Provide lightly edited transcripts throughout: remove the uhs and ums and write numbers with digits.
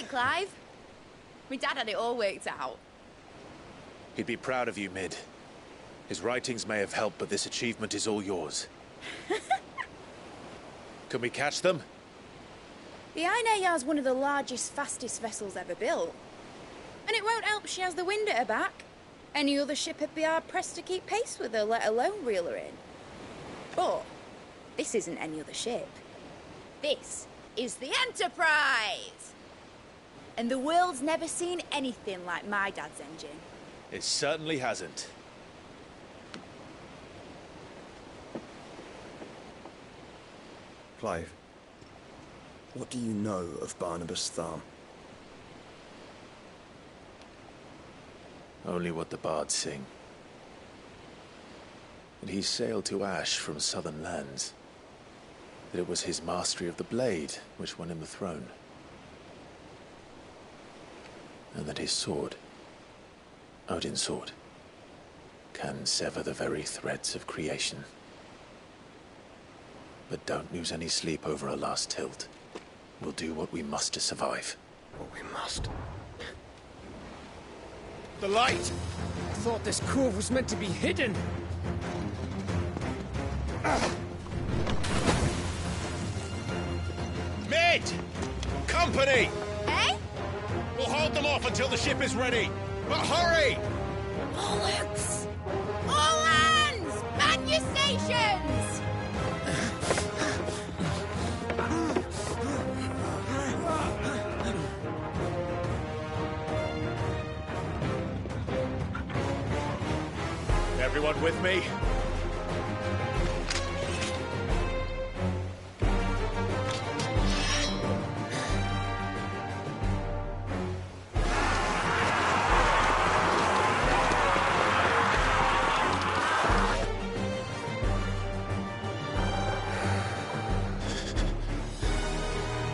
it, Clive? My dad had it all worked out. He'd be proud of you, Mid. His writings may have helped, but this achievement is all yours. Can we catch them? The Ainayar's one of the largest, fastest vessels ever built. And it won't help she has the wind at her back. Any other ship would be hard-pressed to keep pace with her, let alone reel her in. But this isn't any other ship. This is the Enterprise! And the world's never seen anything like my dad's engine. It certainly hasn't. Clive, what do you know of Barnabas Tham? Only what the bards sing. That he sailed to Ash from southern lands. That it was his mastery of the blade which won him the throne. And that his sword, Odin's sword, can sever the very threads of creation. But don't lose any sleep over our last tilt. We'll do what we must to survive. What we must. The light! I thought this cove was meant to be hidden. Mid! Company! Eh? We'll hold them off until the ship is ready. But hurry! Bollocks! All hands! Man your stations! Everyone with me?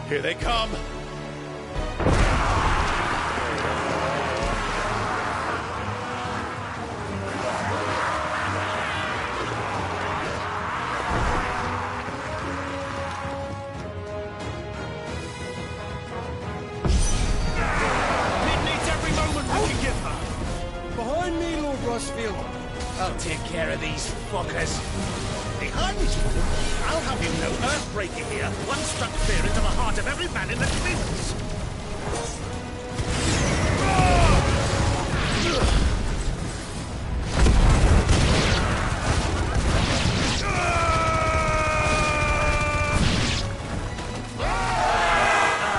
Here they come! I'll take care of these fuckers. Behind you! I'll have you know, Earthbreaker here. One struck fear into the heart of every man in the Twins.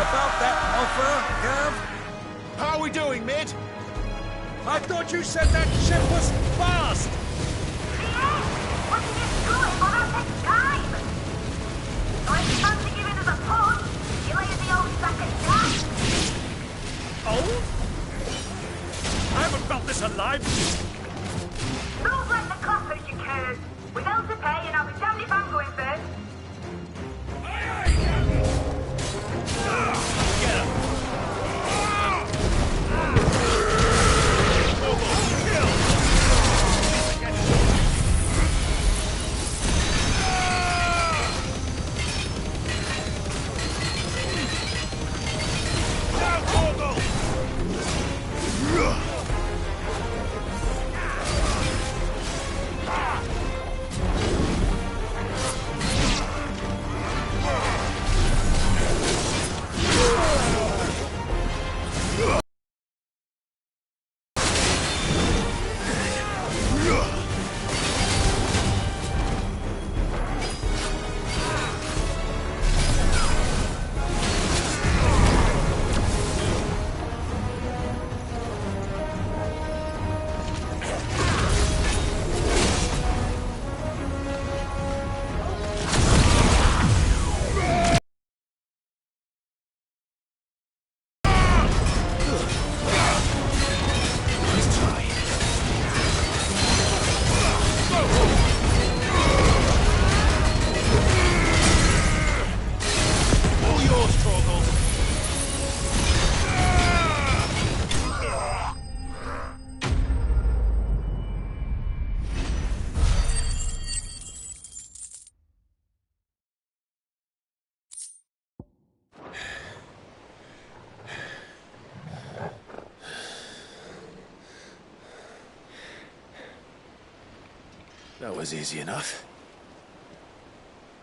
About that offer, Gav? How are we doing, Mid? I thought you said that ship was fast! Yes! What did you do it for us next time? So if you fancy giving us a push, you lay the old sack of gas. Old? I haven't felt this alive. Don't let the coppers, you curs. We're held to pay and I'll be damned if I'm going first. Get him! That was easy enough.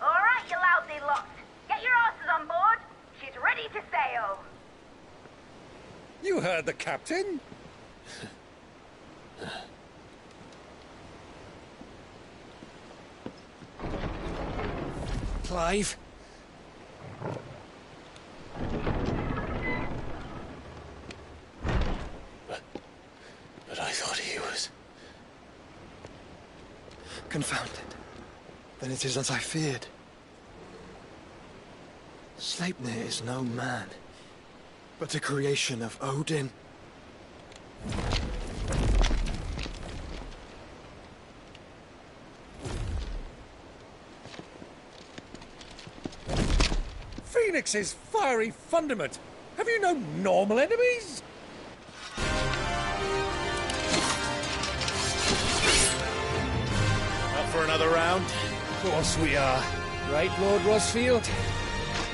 All right, you lousy lot. Get your asses on board. She's ready to sail. You heard the captain. Clive. But I thought he was... Confounded. Then it is as I feared. Sleipnir is no man, but a creation of Odin. Phoenix's fiery fundament. Have you no normal enemies? Up for another round? Of course we are. Right, Lord Rosfield?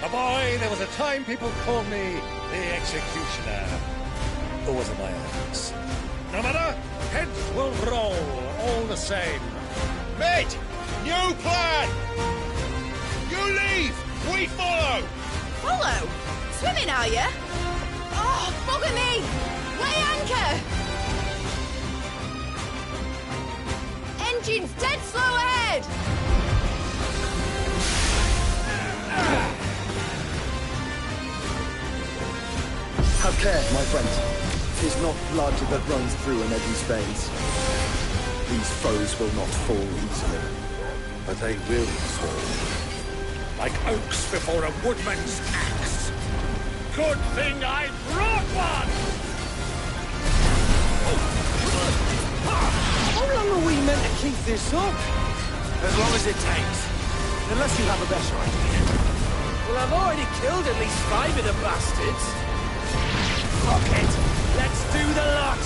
A boy, there was a time people called me the Executioner. Or was it my hands? No matter, heads will roll all the same. Mate! New plan! You leave! We follow! Follow? Swimming, are you? Oh, bugger me! Weigh anchor! Engine's dead slow ahead! Have care, my friend. 'Tis not blood that runs through an Eddie's veins. These foes will not fall easily. But they will fall. Like oaks before a woodman's axe. Good thing I brought one! How long are we meant to keep this up? As long as it takes. Unless you have a better idea. Well, I've already killed at least 5 of the bastards. Fuck it! Let's do the lot!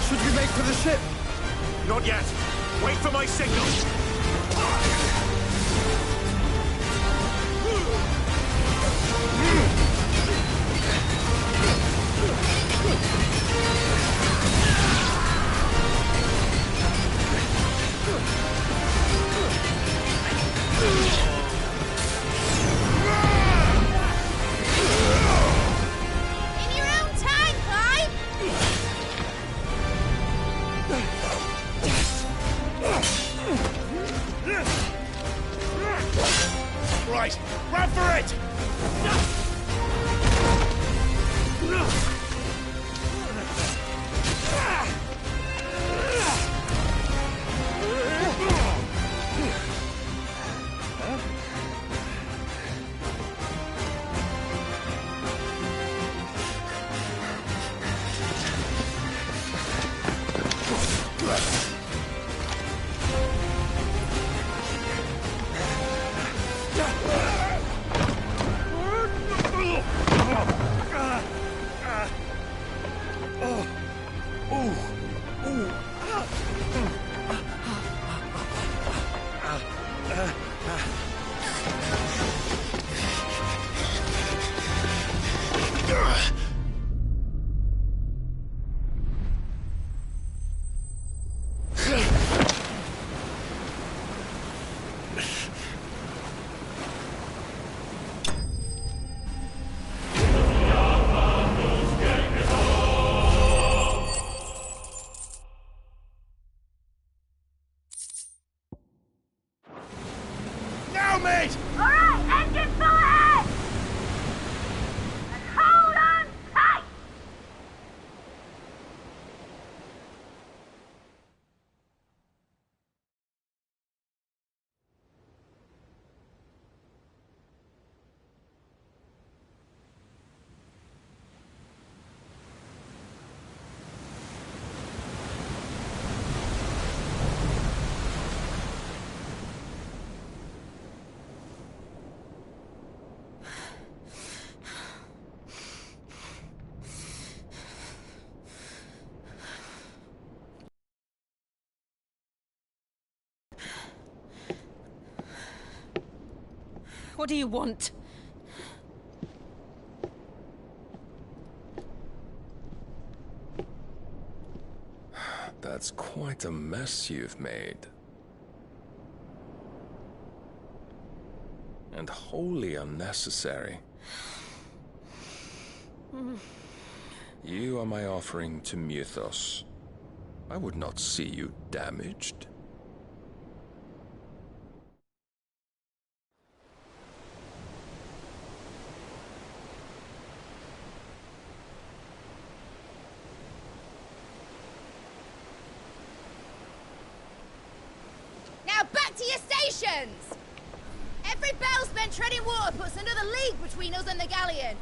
Should we make for the ship? Not yet. Wait for my signal. In your own time, Clive! Right, run for it! Now, mate! All right, engine full ahead! And hold on tight! What do you want? That's quite a mess you've made. And wholly unnecessary. You are my offering to Mythos. I would not see you damaged. Now back to your stations! Every bell spent treading water puts another league between us and the galleon.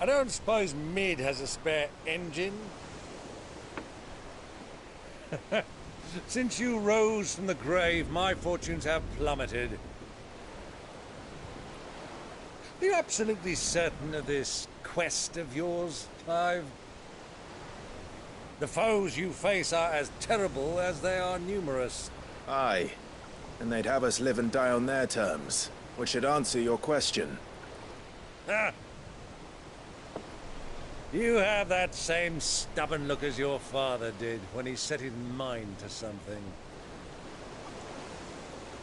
I don't suppose Mid has a spare engine? Since you rose from the grave, my fortunes have plummeted. Are you absolutely certain of this quest of yours, Clive? The foes you face are as terrible as they are numerous. Aye. And they'd have us live and die on their terms, which should answer your question. Ah! You have that same stubborn look as your father did when he set his mind to something.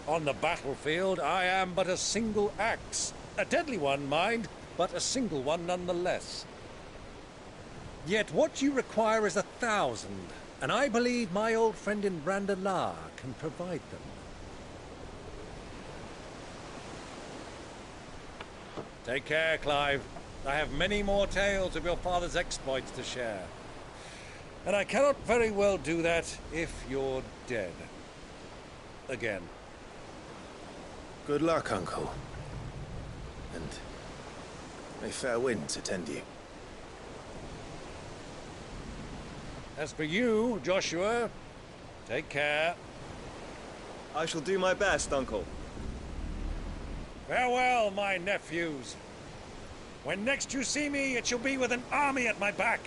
On the battlefield, I am but a single axe. A deadly one, mind, but a single one nonetheless. Yet what you require is 1,000, and I believe my old friend in Brandalar can provide them. Take care, Clive. I have many more tales of your father's exploits to share. And I cannot very well do that if you're dead. Again. Good luck, Uncle. And may fair winds attend you. As for you, Joshua, take care. I shall do my best, Uncle. Farewell, my nephews. When next you see me, it shall be with an army at my back.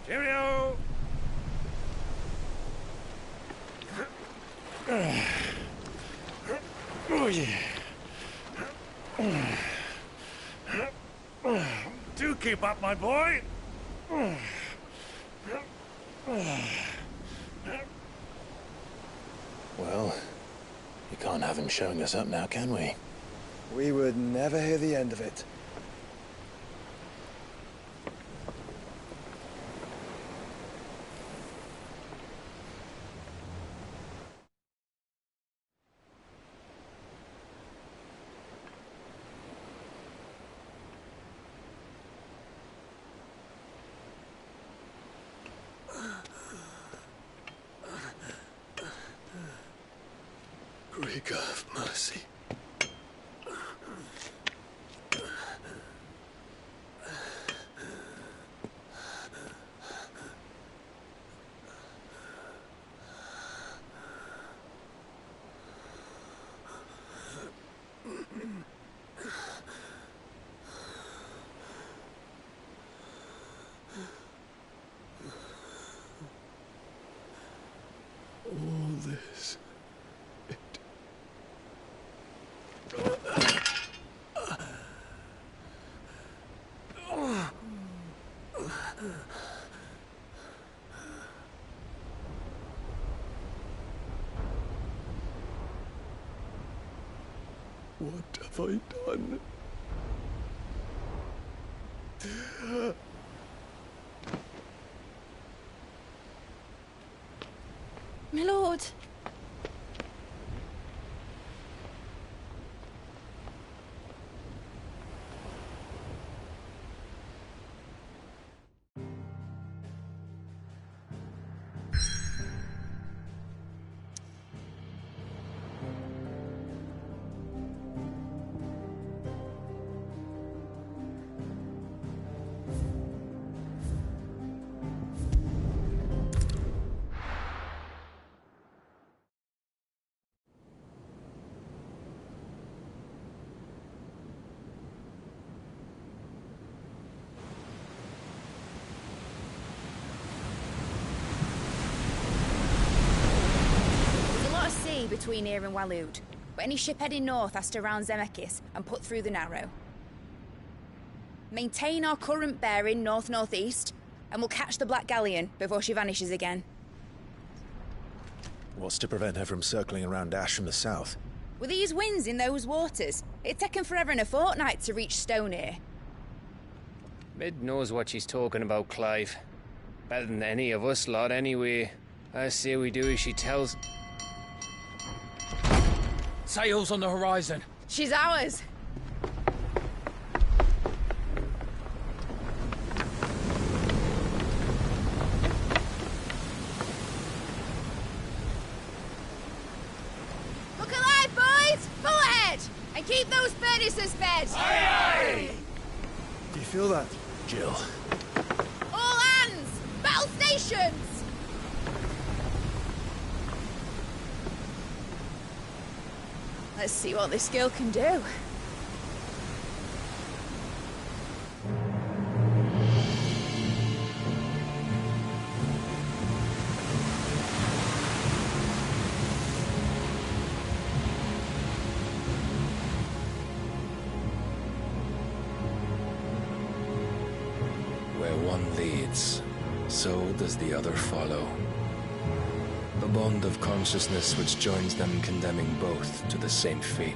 Cheerio! Oh, yeah. Do keep up, my boy. Well, you can't have him showing us up now, can we? We would never hear the end of it. Greek of mercy. All this. What have I done? My lord. between here and Waloed, but any ship heading north has to round Zemeckis and put through the Narrow. Maintain our current bearing north-northeast, and we'll catch the Black Galleon before she vanishes again. What's to prevent her from circling around Ash from the south? With these winds in those waters, it's taken forever and a fortnight to reach Stone here. Mid knows what she's talking about, Clive. Better than any of us lot, anyway. I say we do as she tells. Sails on the horizon. She's ours. Look alive, boys! Full ahead! And keep those furnaces fed! Aye, aye! Do you feel that? Jill. All hands! Battle stations! Let's see what this girl can do. Where one leads, so does the other follow. The bond of consciousness which joins them condemning both to the same fate.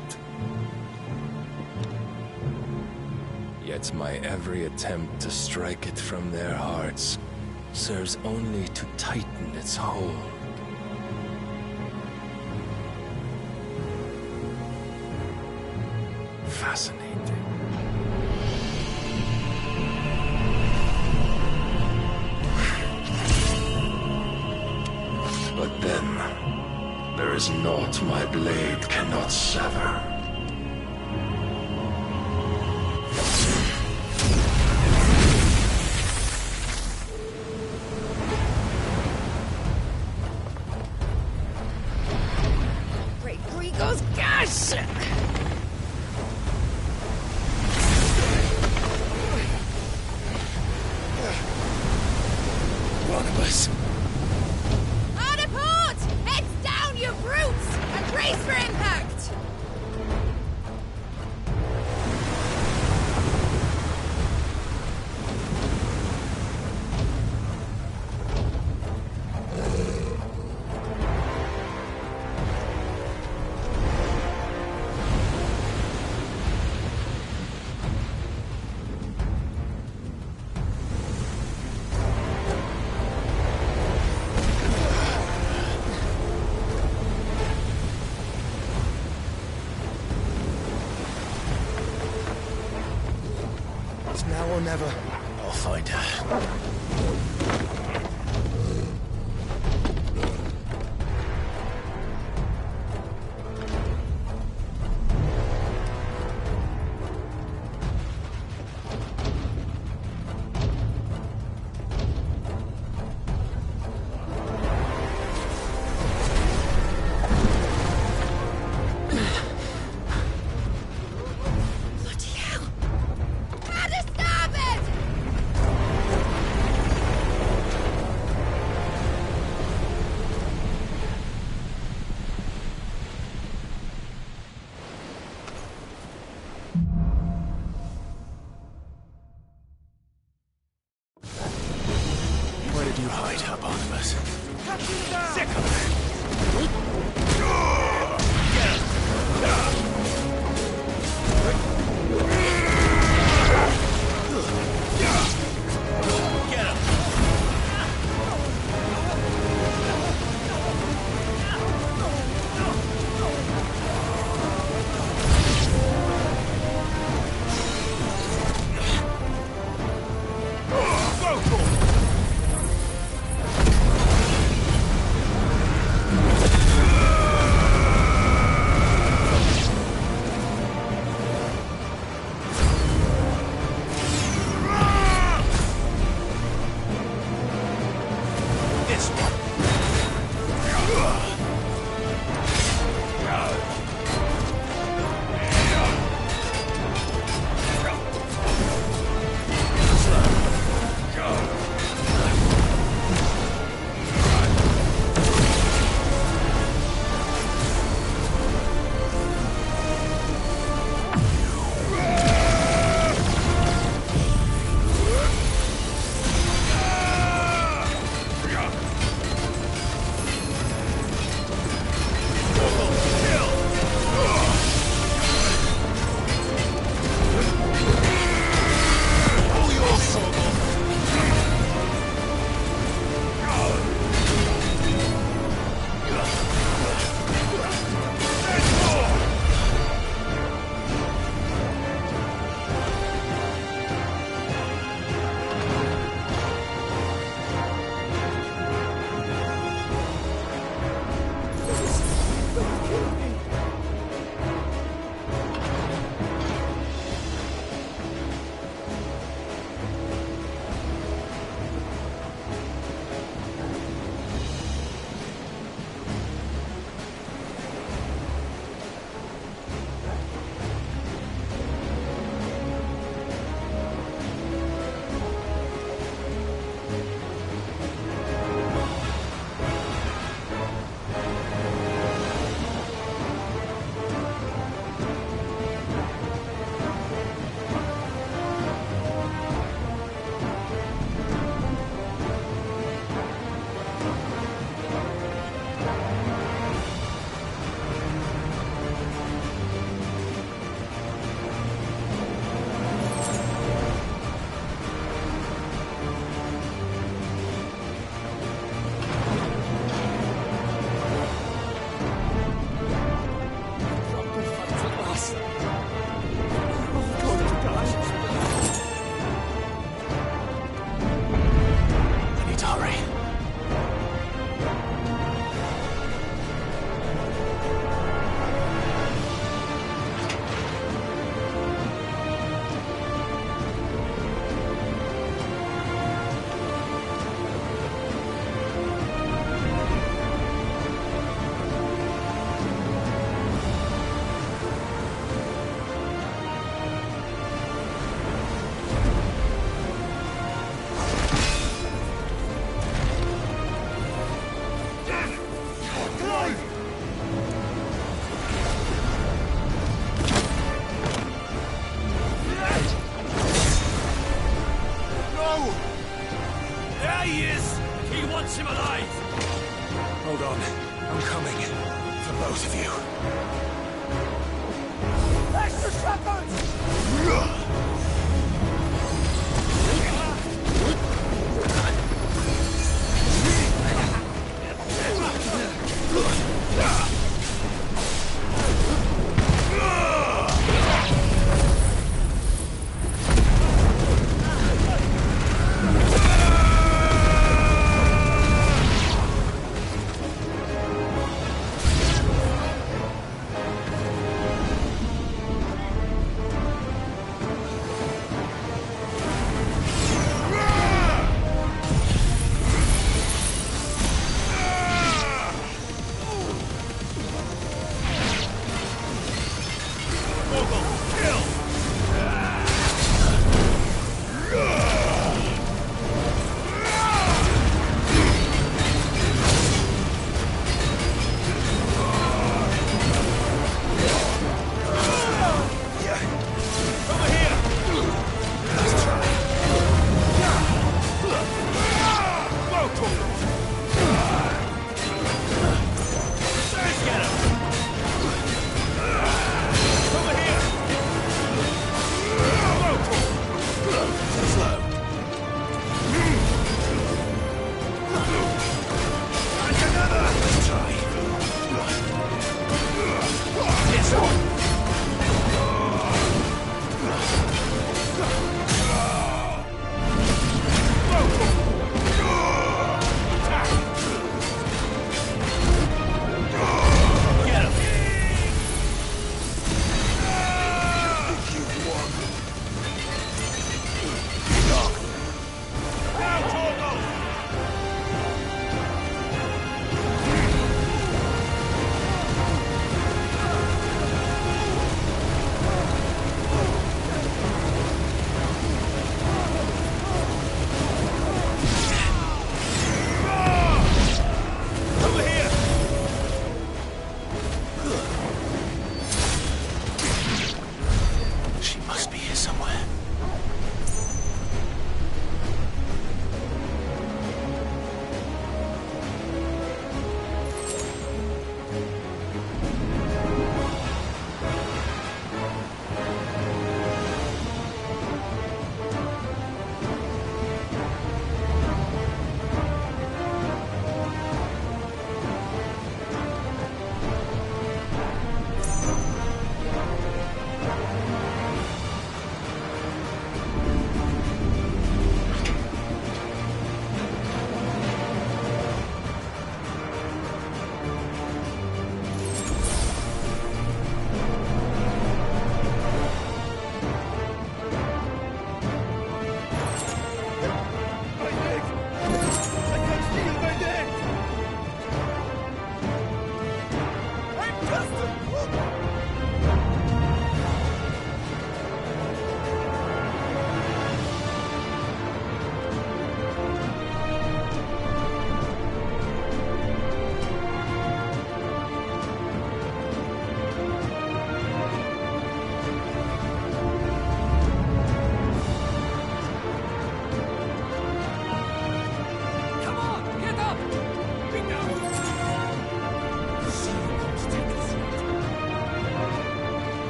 Yet my every attempt to strike it from their hearts serves only to tighten its hold. Fascinating. But then, there is naught my blade cannot sever. Great Grigo's gosh! One of us. Hard port! Heads down, you brutes! And brace for impact! It's now or never. I'll find her. Bloody hell! Out of starboard! Catch him alive! Hold on. I'm coming. For both of you. Extra shotguns!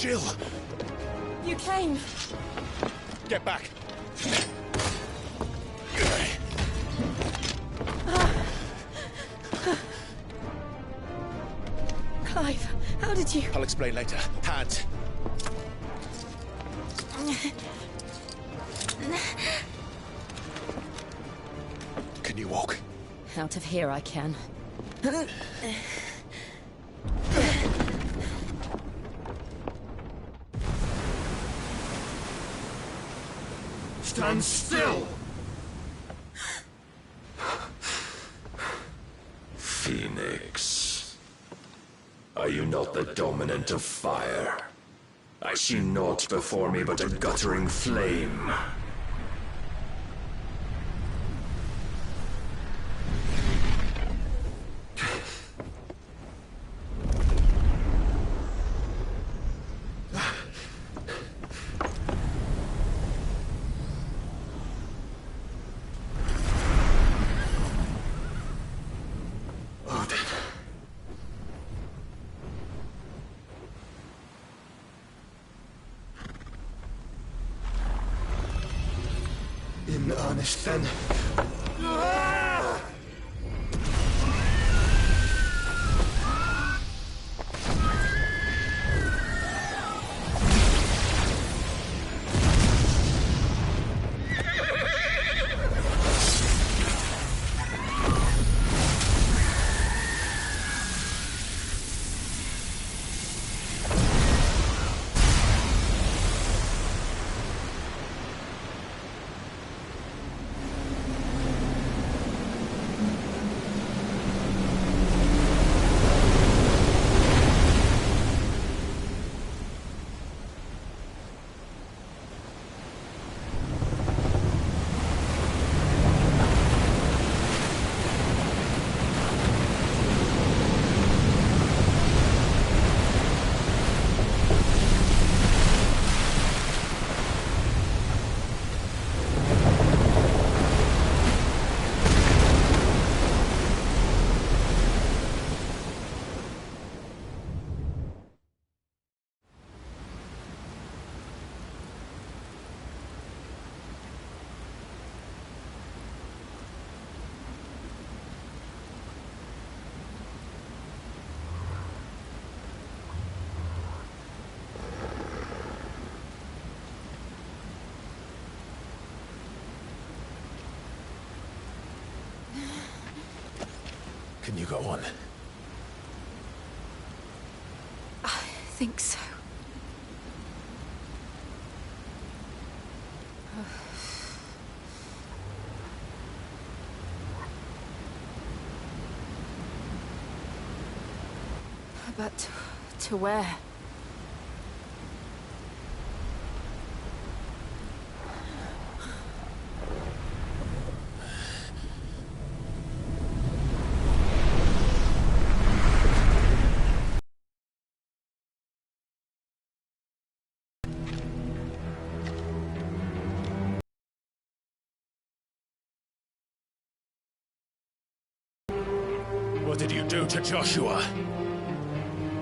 Jill! You came. Get back! Clive, how did you... I'll explain later. Hands. Can you walk? Out of here I can. Stand still! Phoenix. Are you not the dominant of fire? I see naught before me but a guttering flame. In earnest, then. Can you go on? I think so. But to where? What did you do to Joshua?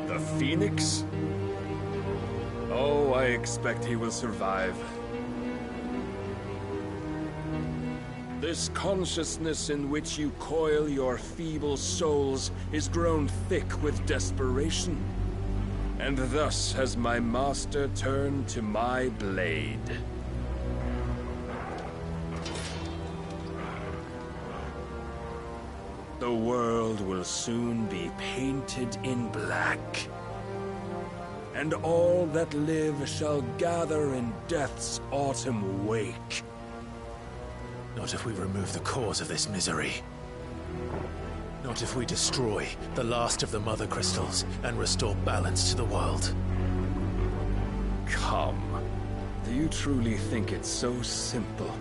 The Phoenix? Oh, I expect he will survive. This consciousness in which you coil your feeble souls is grown thick with desperation. And thus has my master turned to my blade. The world will soon be painted in black. And all that live shall gather in death's autumn wake. Not if we remove the cause of this misery. Not if we destroy the last of the Mother Crystals and restore balance to the world. Come. Do you truly think it's so simple?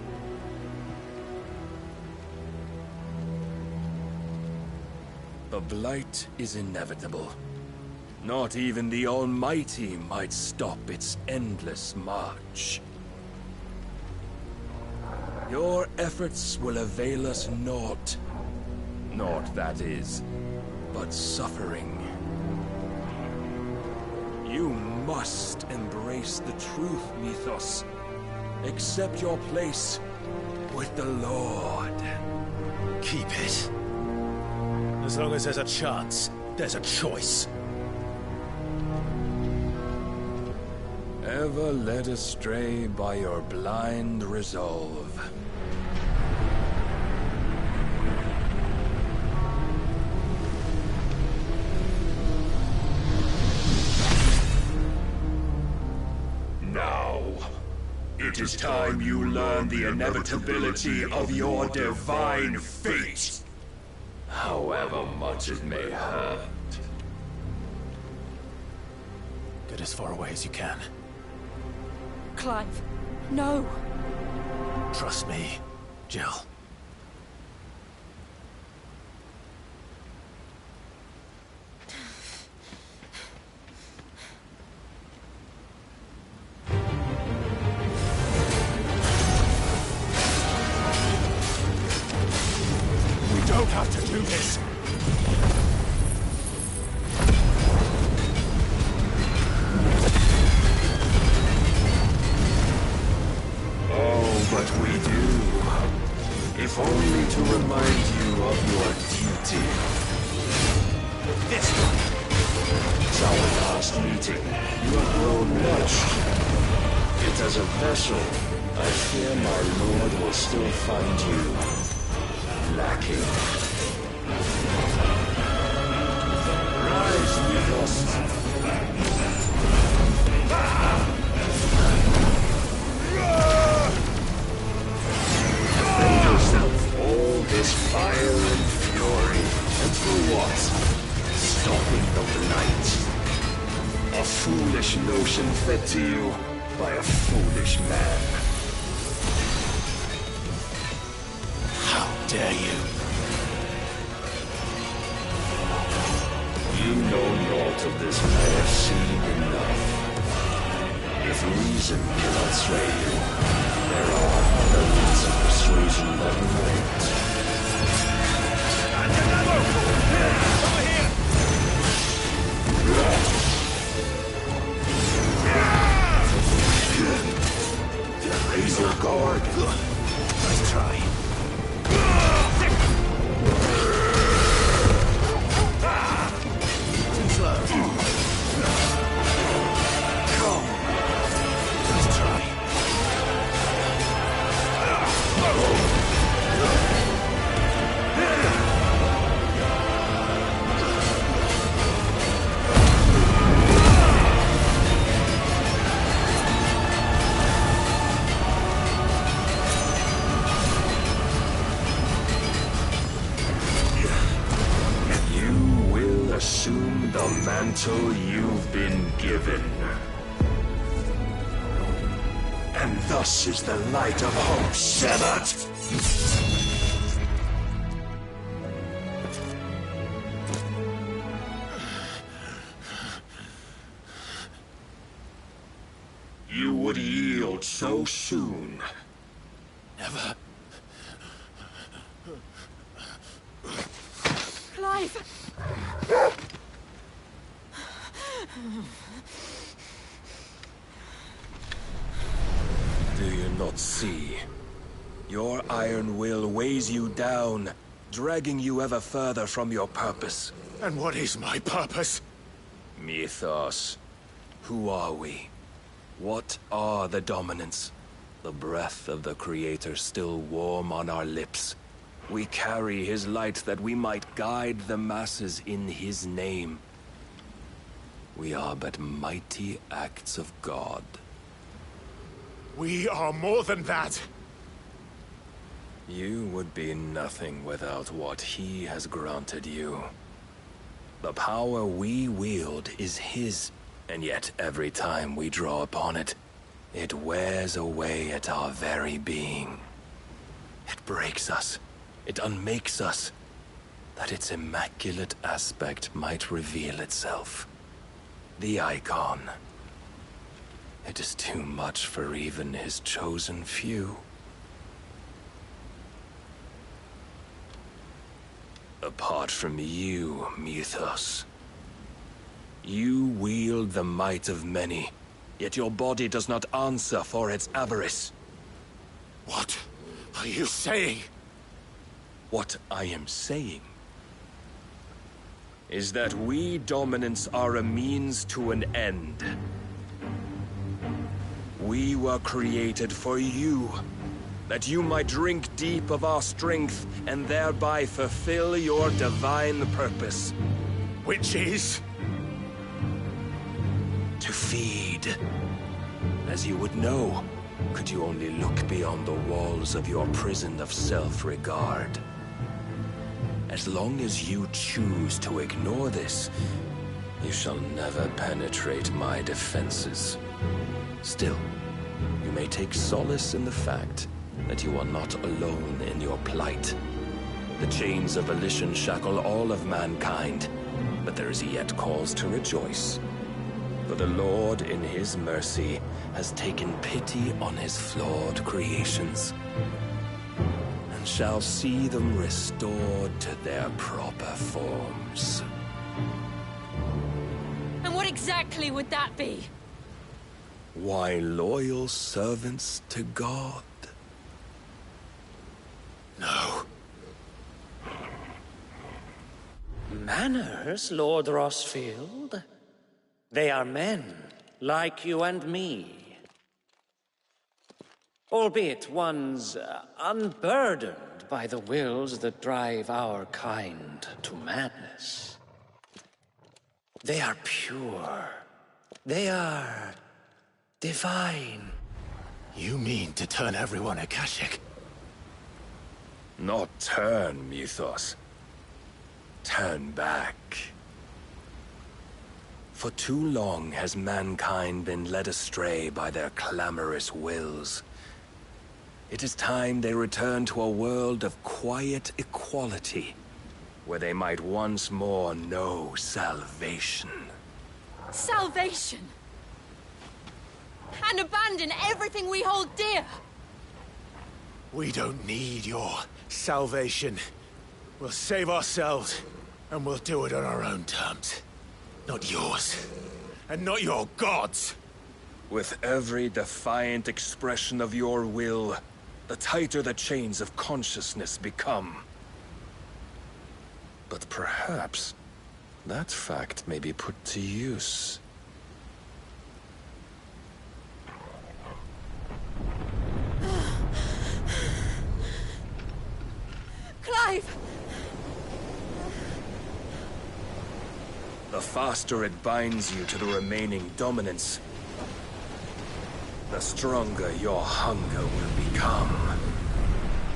The Blight is inevitable. Not even the Almighty might stop its endless march. Your efforts will avail us naught. Naught, that is, but suffering. You must embrace the truth, Mythos. Accept your place with the Lord. Keep it. As long as there's a chance, there's a choice. Ever led astray by your blind resolve. It is time you learn the inevitability of your divine fate. However much it may hurt. Get as far away as you can. Clive, no. Trust me, Jill. We don't have to do this. But we do. If only to remind you of your duty. This one. It's our last meeting. You have grown much. Yet as a vessel, I fear my lord will still find you lacking. Rise with us. All this fire and fury, and for what? Stopping the blight. A foolish notion fed to you by a foolish man. How dare you? You know naught of this I have seen enough. If reason cannot sway you, there are other means of persuasion that might. Over here! Raise your guard. Nice try. Too slow. Nice try. Assume the mantle you've been given. And thus is the light of hope severed. You would yield so soon. Never. Clive! Do you not see? Your iron will weighs you down, dragging you ever further from your purpose. And what is my purpose? Mythos. Who are we? What are the dominants? The breath of the Creator still warm on our lips. We carry his light that we might guide the masses in his name. We are but mighty acts of God. We are more than that. You would be nothing without what he has granted you. The power we wield is his, and yet every time we draw upon it, it wears away at our very being. It breaks us. It unmakes us, that its immaculate aspect might reveal itself. The icon. It is too much for even his chosen few. Apart from you, Mythos. You wield the might of many, yet your body does not answer for its avarice. What are you saying? What I am saying is that we dominants are a means to an end. We were created for you, that you might drink deep of our strength and thereby fulfill your divine purpose. Which is? To feed. As you would know, could you only look beyond the walls of your prison of self-regard. As long as you choose to ignore this, you shall never penetrate my defenses. Still, you may take solace in the fact that you are not alone in your plight. The chains of volition shackle all of mankind, but there is yet cause to rejoice. For the Lord, in his mercy, has taken pity on his flawed creations, and shall see them restored to their proper forms. And what exactly would that be? Why, loyal servants to God. No. Manners, Lord Rossfield? They are men, like you and me. Albeit ones unburdened by the wills that drive our kind to madness. They are pure. They are divine. You mean to turn everyone Akashic? Not turn, Mythos. Turn back. For too long has mankind been led astray by their clamorous wills. It is time they return to a world of quiet equality, where they might once more know salvation. Salvation! And abandon everything we hold dear! We don't need your salvation. We'll save ourselves, and we'll do it on our own terms. Not yours, and not your gods! With every defiant expression of your will, the tighter the chains of consciousness become. But perhaps that fact may be put to use. Clive! The faster it binds you to the remaining dominance, the stronger your hunger will become.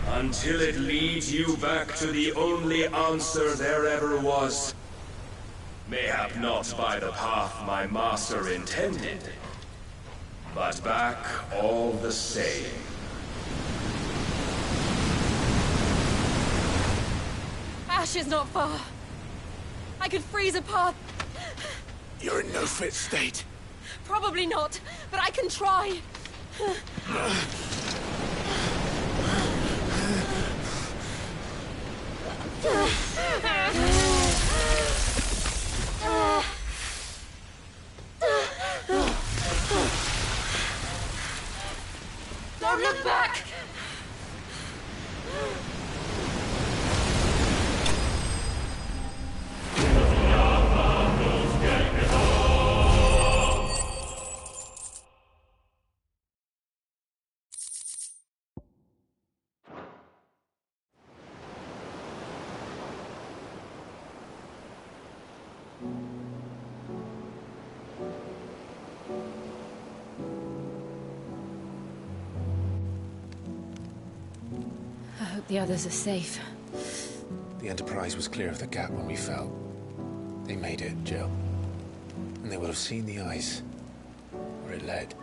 Until it leads you back to the only answer there ever was. Mayhap not by the path my master intended, but back all the same. Ash is not far. I could freeze a path. You're in no fit state. Probably not, but I can try. Don't look back! I hope the others are safe. The Enterprise was clear of the gap when we fell. They made it, Jill. And they will have seen the ice, where it led.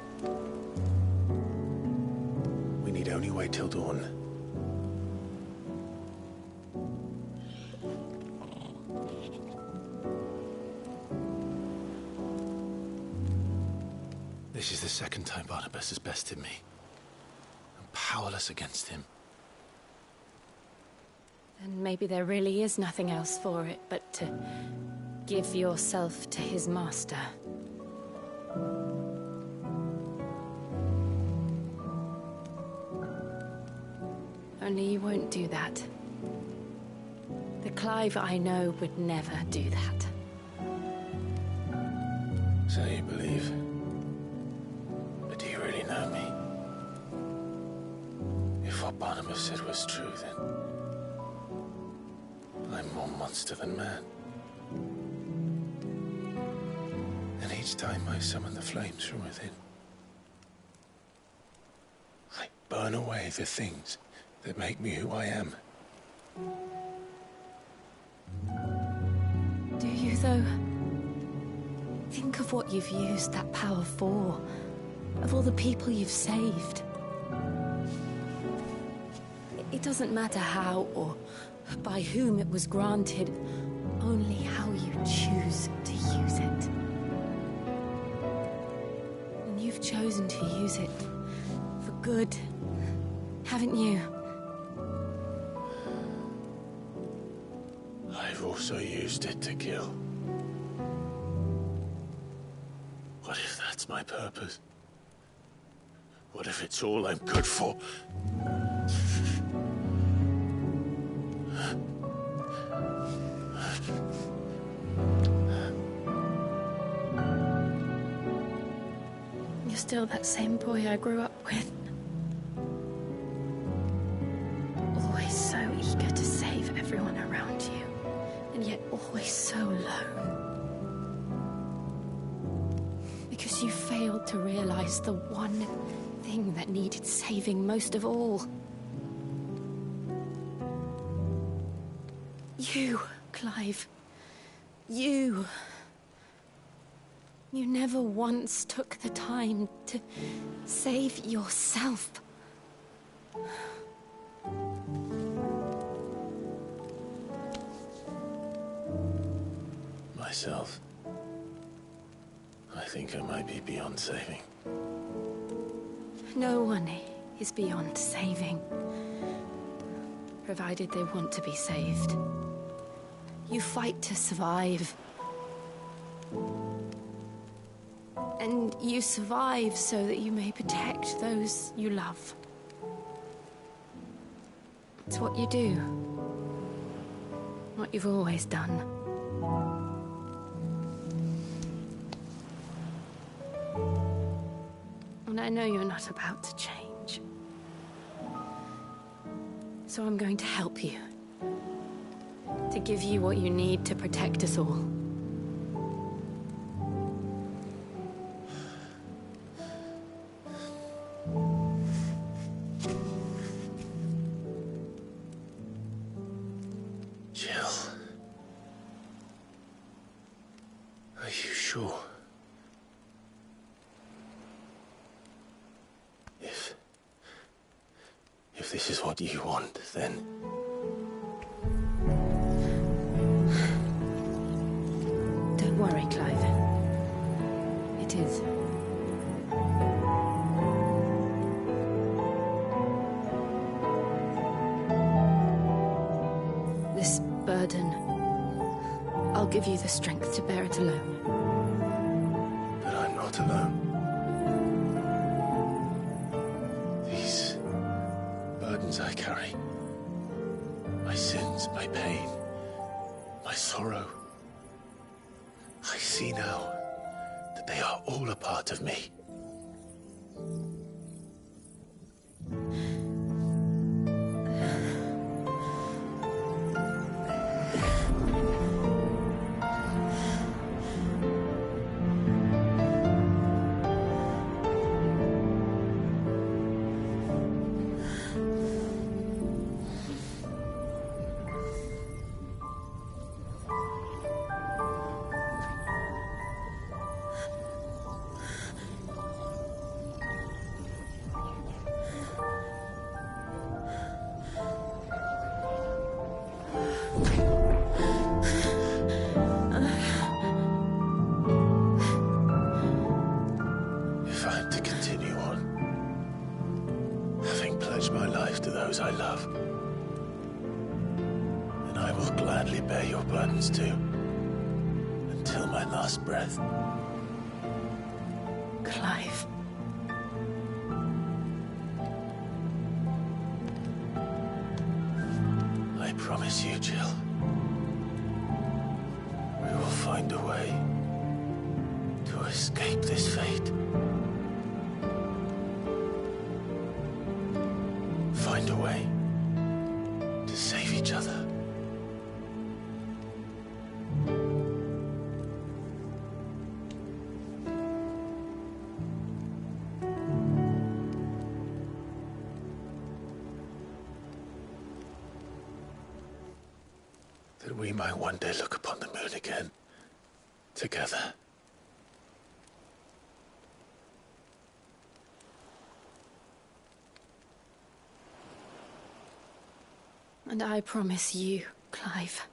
We need only wait till dawn. This is the second time Barnabas has bested me. I'm powerless against him. And maybe there really is nothing else for it but to give yourself to his master. Only you won't do that. The Clive I know would never do that. So you believe? But do you really know me? If what Barnabas said was true, then I'm more monster than man. And each time I summon the flames from within, burn away the things that make me who I am. Do you, though? Think of what you've used that power for. Of all the people you've saved. It doesn't matter how or by whom it was granted, only how you choose to use it. And you've chosen to use it for good, haven't you? I've also used it to kill. What if that's my purpose? What if it's all I'm good for? You're still that same boy I grew up with. Always so eager to save everyone around you, and yet always so lone. Because you failed to realize the one thing that needed saving most of all. You, Clive. You. You never once took the time to save yourself. Myself. I think I might be beyond saving. No one is beyond saving. Provided they want to be saved. You fight to survive. And you survive so that you may protect those you love. It's what you do. What you've always done. And I know you're not about to change. So I'm going to help you. To give you what you need to protect us all. Jill. Are you sure? If this is what you want, then... Don't worry, Clive. It is. This burden, I'll give you the strength to bear it alone. But I'm not alone. These burdens I carry, my sins, my pain, my sorrow, I see now that they are all a part of me. If I'm to continue on, having pledged my life to those I love, then I will gladly bear your burdens too, until my last breath. Clive. I promise you, Jill, we will find a way to escape this fate. Find a way to save each other. we might one day look upon the moon again, together. And I promise you, Clive,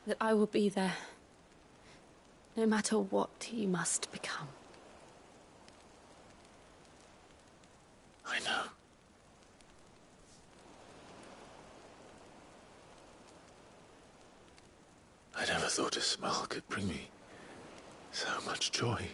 that I will be there, no matter what you must become. I know. I never thought a smile could bring me so much joy.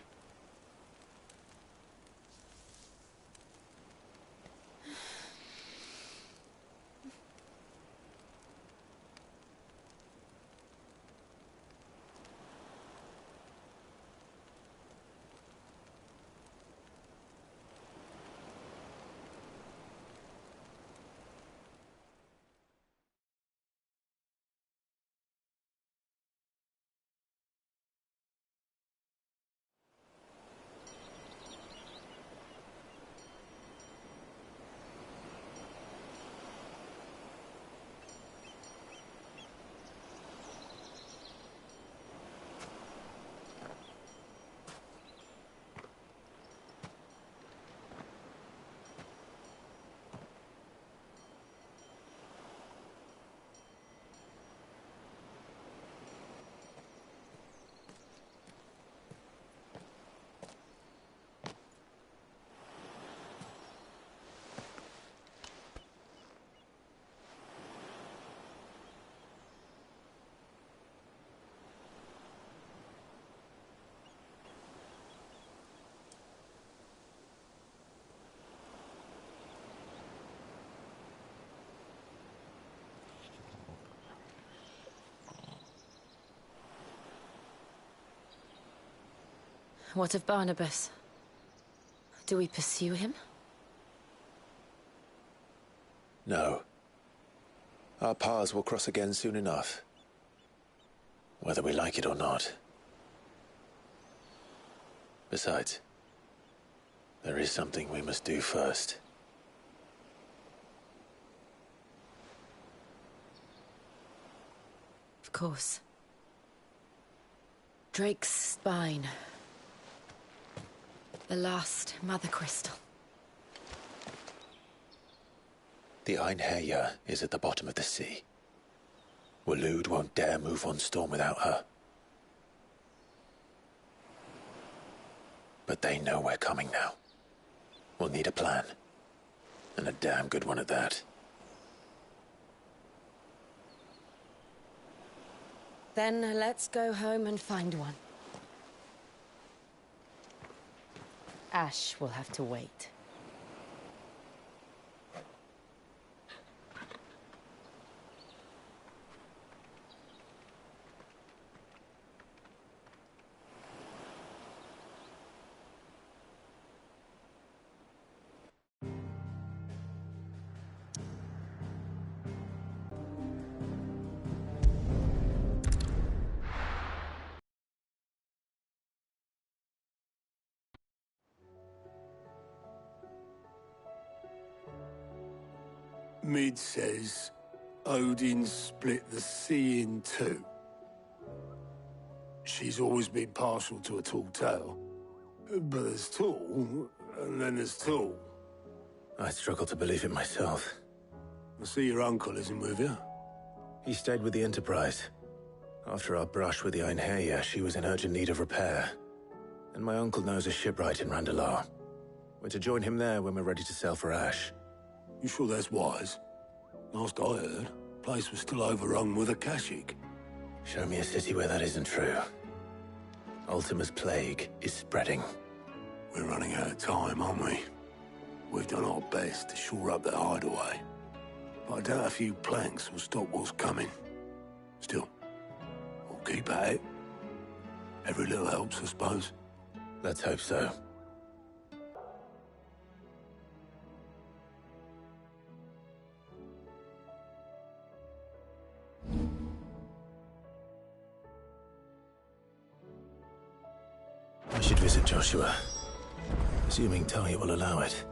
What of Barnabas? Do we pursue him? No. Our paths will cross again soon enough. Whether we like it or not. Besides, there is something we must do first. Of course. Drake's spine. The last Mother Crystal. The Einherjar is at the bottom of the sea. Waloed won't dare move on Storm without her. But they know we're coming now. We'll need a plan. And a damn good one at that. Then let's go home and find one. Ash will have to wait. Mid says Odin split the sea in two. She's always been partial to a tall tale. But there's tall, and then there's tall. I struggle to believe it myself. I see your uncle isn't with you. He stayed with the Enterprise. After our brush with the Einherjar, she was in urgent need of repair. And my uncle knows a shipwright in Randalar. We're to join him there when we're ready to sail for Ash. You sure that's wise? Last I heard, the place was still overrun with Akashic. Show me a city where that isn't true. Ultima's plague is spreading. We're running out of time, aren't we? We've done our best to shore up that hideaway. But I doubt a few planks will stop what's coming. Still, we'll keep at it. Every little helps, I suppose. Let's hope so. I should visit Joshua, assuming Talia will allow it.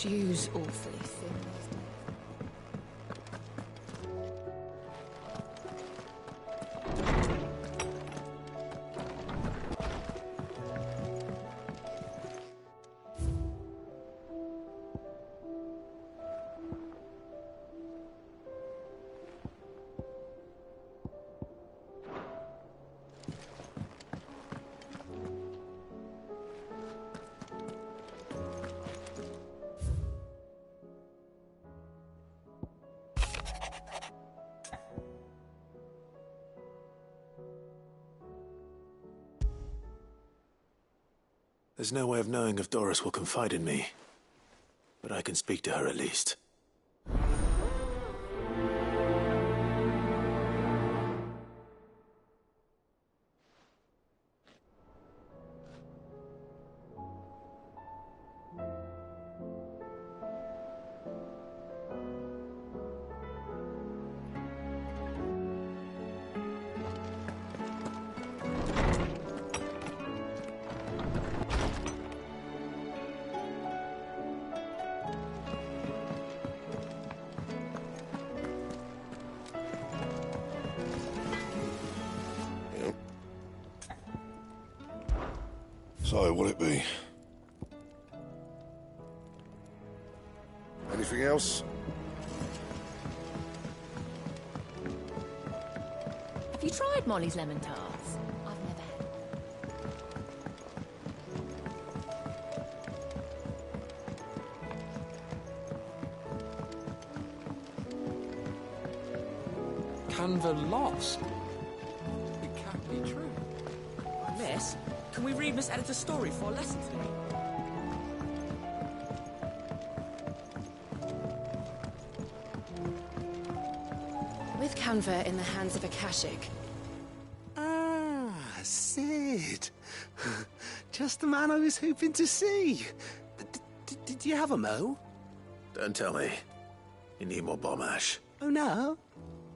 Jews awfully thin these days. There's no way of knowing if Doris will confide in me. But I can speak to her at least. So, what'll it be? Anything else? Have you tried Molly's lemon tarts? I've never had. Canva lost? It can't be true. Miss, can we read Miss Editor's story for a lesson today? With Canva in the hands of Akashic. Ah, Sid. Just the man I was hoping to see. Did you have a mo? Don't tell me. You need more bomb ash. Oh, no.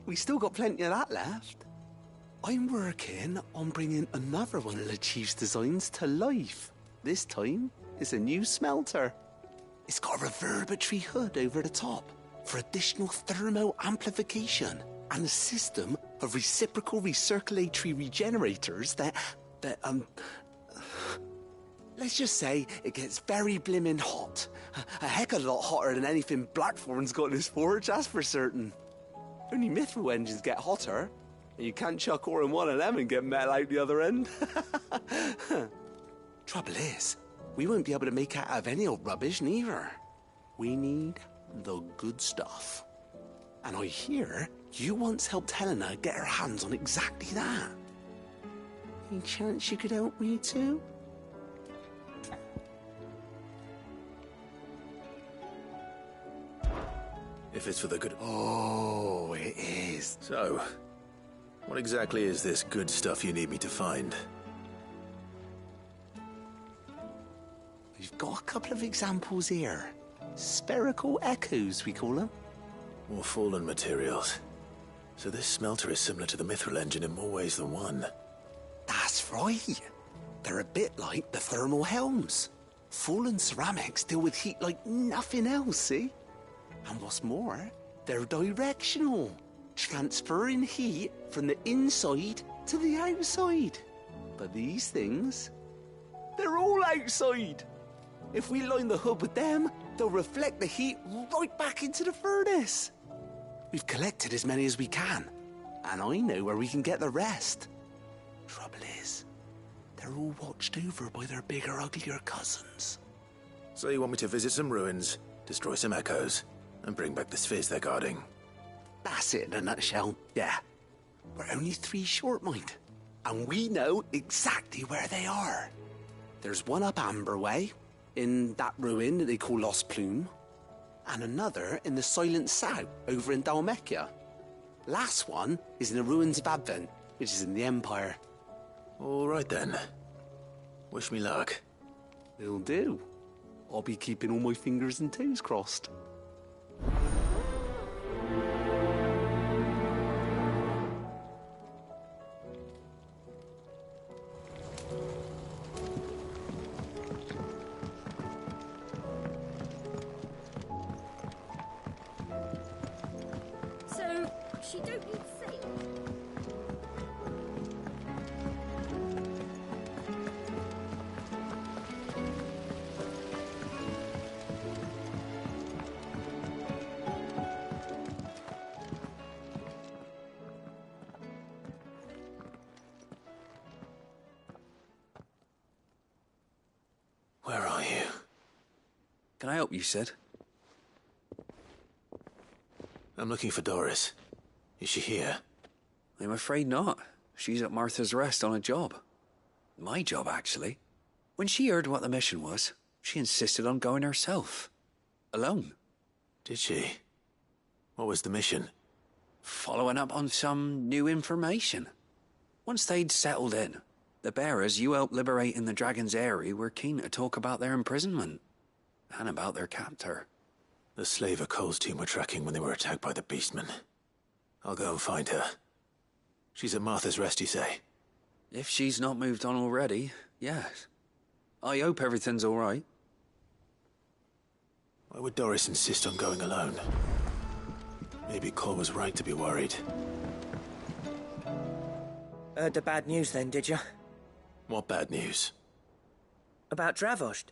We still got plenty of that left. I'm working on bringing another one of the Chief's designs to life. This time, it's a new smelter. It's got a reverberatory hood over the top for additional thermo amplification and a system of reciprocal recirculatory regenerators that let's just say it gets very blimmin' hot. A heck of a lot hotter than anything Blackthorn's got in his forge, that's for certain. Only mithril engines get hotter. And you can't chuck ore in one of them and get metal out the other end. Trouble is, we won't be able to make out of any old rubbish neither. We need the good stuff. And I hear you once helped Helena get her hands on exactly that. Any chance you could help me too? If it's for the good... Oh, it is. So, what exactly is this good stuff you need me to find? We've got a couple of examples here. Spherical echoes, we call them. More fallen materials. So this smelter is similar to the mithril engine in more ways than one. That's right. They're a bit like the thermal helms. Fallen ceramics deal with heat like nothing else, see? And what's more, they're directional, transferring heat from the inside to the outside. But these things, they're all outside. If we line the hood with them, they'll reflect the heat right back into the furnace. We've collected as many as we can, and I know where we can get the rest. Trouble is, they're all watched over by their bigger, uglier cousins. So you want me to visit some ruins, destroy some echoes, and bring back the spheres they're guarding? That's it in a nutshell, yeah. We're only 3 short, mind. And we know exactly where they are. There's one up Amber Way, in that ruin that they call Lost Plume, and another in the Silent South, over in Dalmekia. Last one is in the ruins of Advent, which is in the Empire. All right then. Wish me luck. Will do. I'll be keeping all my fingers and toes crossed. She don't need sails. Where are you? Can I help you, Sid? I'm looking for Doris. Is she here? I'm afraid not. She's at Martha's Rest on a job. My job, actually. When she heard what the mission was, she insisted on going herself. Alone. Did she? What was the mission? Following up on some new information. Once they'd settled in, the bearers you helped liberate in the Dragon's Eyrie were keen to talk about their imprisonment. And about their captor. The slaver Cole's team were tracking when they were attacked by the Beastmen. I'll go and find her. She's at Martha's Rest, you say? If she's not moved on already, yes. I hope everything's all right. Why would Doris insist on going alone? Maybe Cole was right to be worried. Heard the bad news then, did you? What bad news? About Dravost.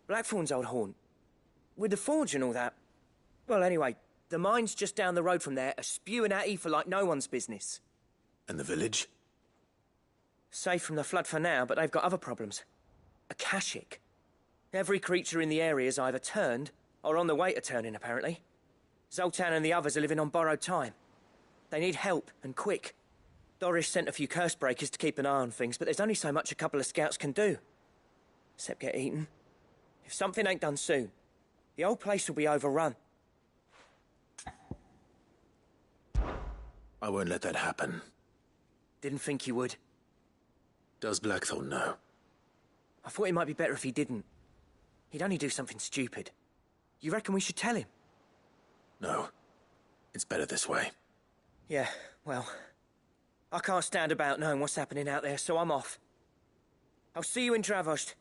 Blackthorn's old haunt. With the forge and all that. Well, anyway, the mines just down the road from there are spewing out ether like no one's business. And the village? Safe from the flood for now, but they've got other problems. Akashic. Every creature in the area's either turned, or on the way to turning, apparently. Zoltan and the others are living on borrowed time. They need help, and quick. Doris sent a few curse breakers to keep an eye on things, but there's only so much a couple of scouts can do. Except get eaten. If something ain't done soon, the whole place will be overrun. I won't let that happen. Didn't think you would. Does Blackthorn know? I thought it might be better if he didn't. He'd only do something stupid. You reckon we should tell him? No. It's better this way. Yeah, well, I can't stand about knowing what's happening out there, so I'm off. I'll see you in Dravost.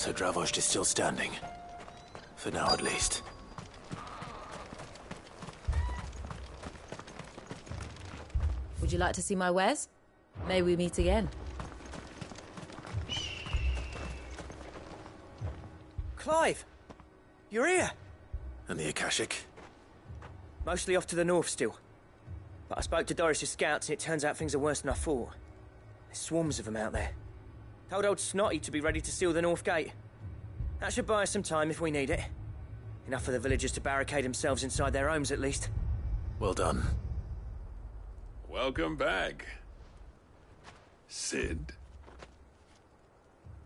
So Dravost is still standing. For now, at least. Would you like to see my wares? May we meet again? Clive! You're here! And the Akashic? Mostly off to the north still. But I spoke to Doris's scouts and it turns out things are worse than I thought. There's swarms of them out there. Told old Snotty to be ready to seal the north gate. That should buy us some time if we need it. Enough for the villagers to barricade themselves inside their homes at least. Well done. Welcome back, Sid.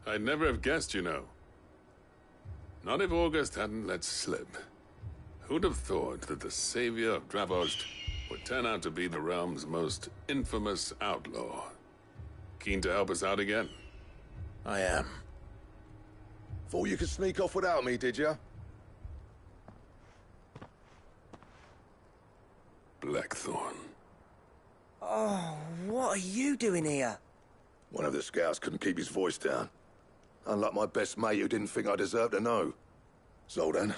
I'd never have guessed, you know. Not if August hadn't let slip. Who'd have thought that the savior of Dravost would turn out to be the realm's most infamous outlaw? Keen to help us out again? I am. Thought you could sneak off without me, did you? Blackthorn. Oh, what are you doing here? One of the scouts couldn't keep his voice down. Unlike my best mate who didn't think I deserved to know. Zoltan,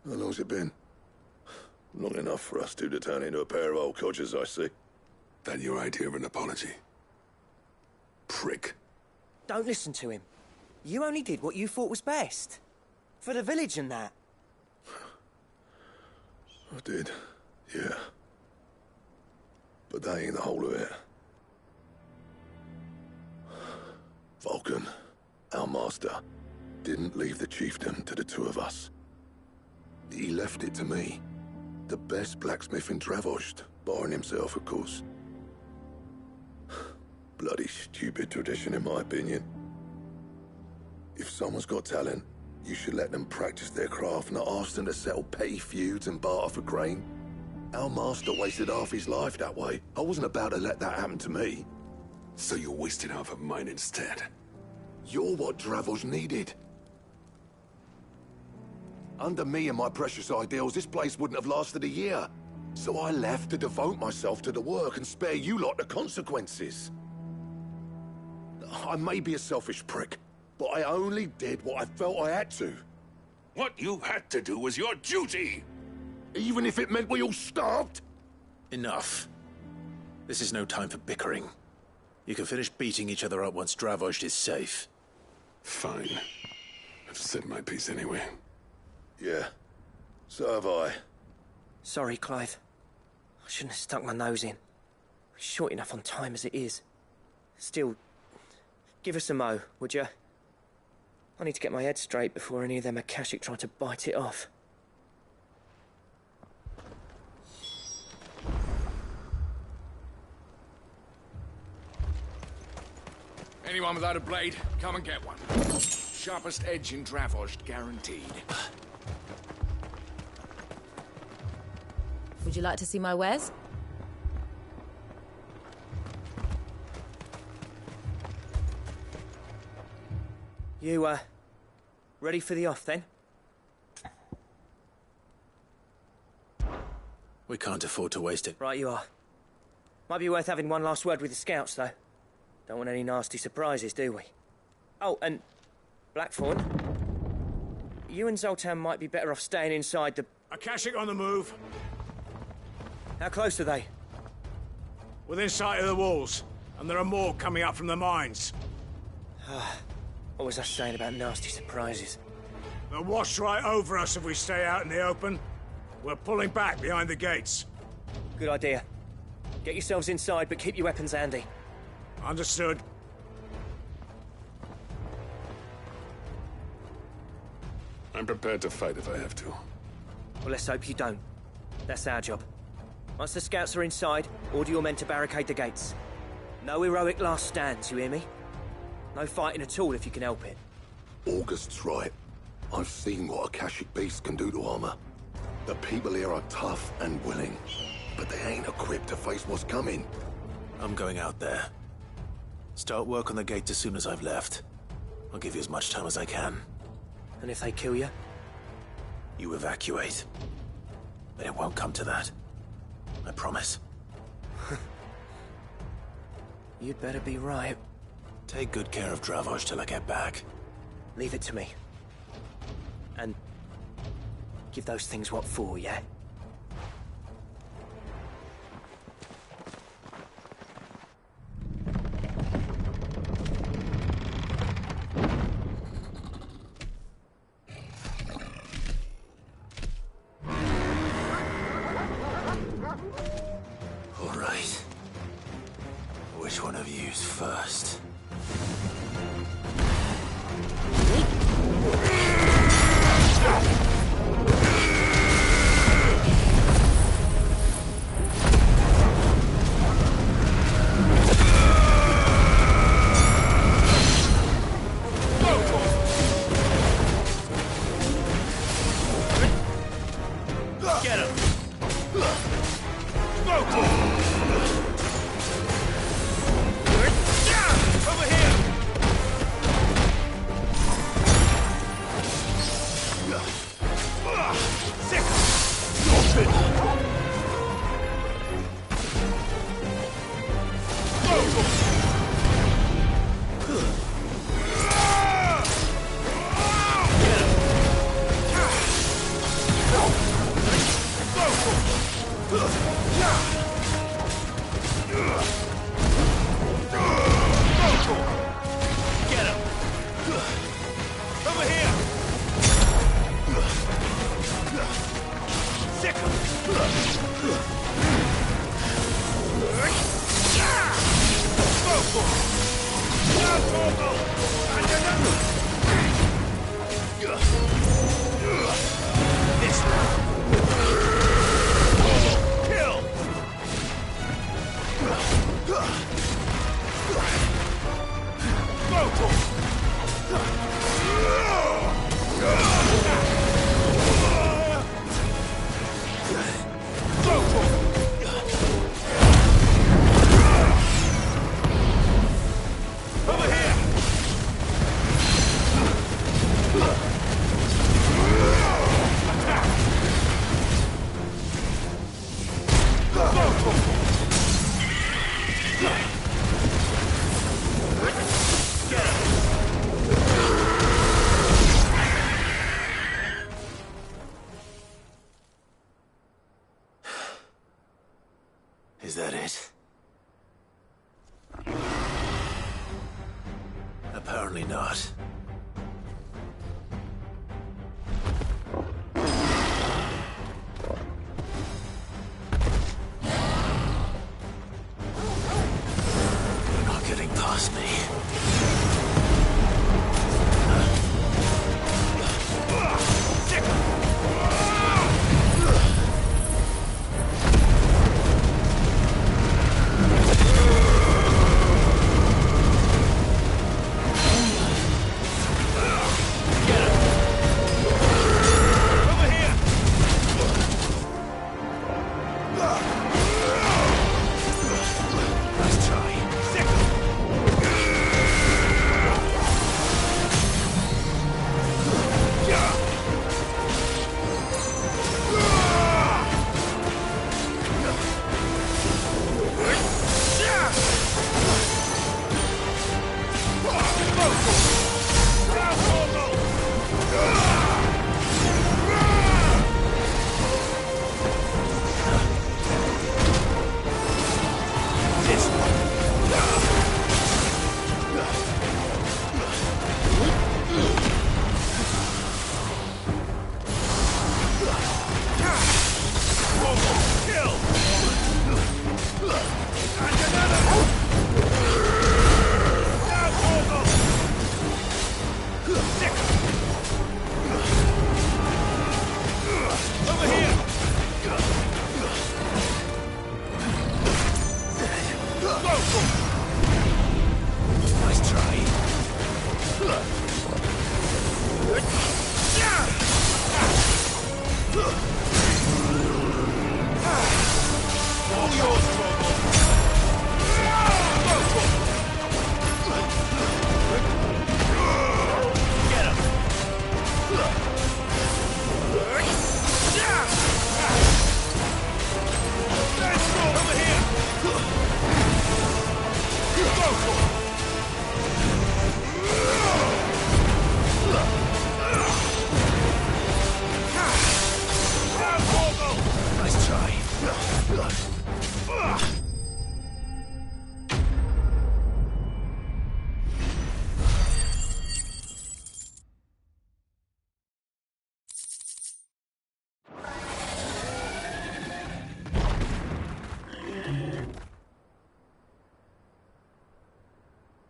how long's it been? Long enough for us two to turn into a pair of old codgers, I see. That your idea of an apology? Prick. Don't listen to him. You only did what you thought was best. For the village and that. I did, yeah. but that ain't the whole of it. Vulcan, our master, didn't leave the chiefdom to the two of us. He left it to me, the best blacksmith in Dravost, barring himself, of course. Bloody stupid tradition, in my opinion. If someone's got talent, you should let them practice their craft, not ask them to settle petty feuds and barter for grain. Our master wasted half his life that way. I wasn't about to let that happen to me. So you're wasting half of mine instead? You're what Dravost needed. Under me and my precious ideals, this place wouldn't have lasted a year. So I left to devote myself to the work and spare you lot the consequences. I may be a selfish prick, but I only did what I felt I had to. What you had to do was your duty! Even if it meant we all starved? Enough. This is no time for bickering. You can finish beating each other up once Dravost is safe. Fine. I've said my piece anyway. Yeah. So have I. Sorry, Clive. I shouldn't have stuck my nose in. We're short enough on time as it is. Still, give us a mo, would you? I need to get my head straight before any of them Akashic try to bite it off. Anyone without a blade, come and get one. Sharpest edge in Dravost, guaranteed. Would you like to see my wares? You, ready for the off, then? We can't afford to waste it. Right you are. Might be worth having one last word with the scouts, though. Don't want any nasty surprises, do we? Oh, and Blackthorn, you and Zoltan might be better off staying inside the... Akashic on the move. How close are they? Within sight of the walls, and there are more coming up from the mines. What was I saying about nasty surprises? They'll wash right over us if we stay out in the open. We're pulling back behind the gates. Good idea. Get yourselves inside, but keep your weapons handy. Understood. I'm prepared to fight if I have to. Well, let's hope you don't. That's our job. Once the scouts are inside, order your men to barricade the gates. No heroic last stands, you hear me? No fighting at all if you can help it. August's right. I've seen what Akashic beasts can do to armor. The people here are tough and willing, but they ain't equipped to face what's coming. I'm going out there. Start work on the gate as soon as I've left. I'll give you as much time as I can. And if they kill you? You evacuate. But it won't come to that. I promise. You'd better be right. Take good care of Dravost till I get back. Leave it to me. And give those things what for, yeah? All right. Which one of you's first? Get him! Is that it? Apparently not. You're not getting past me.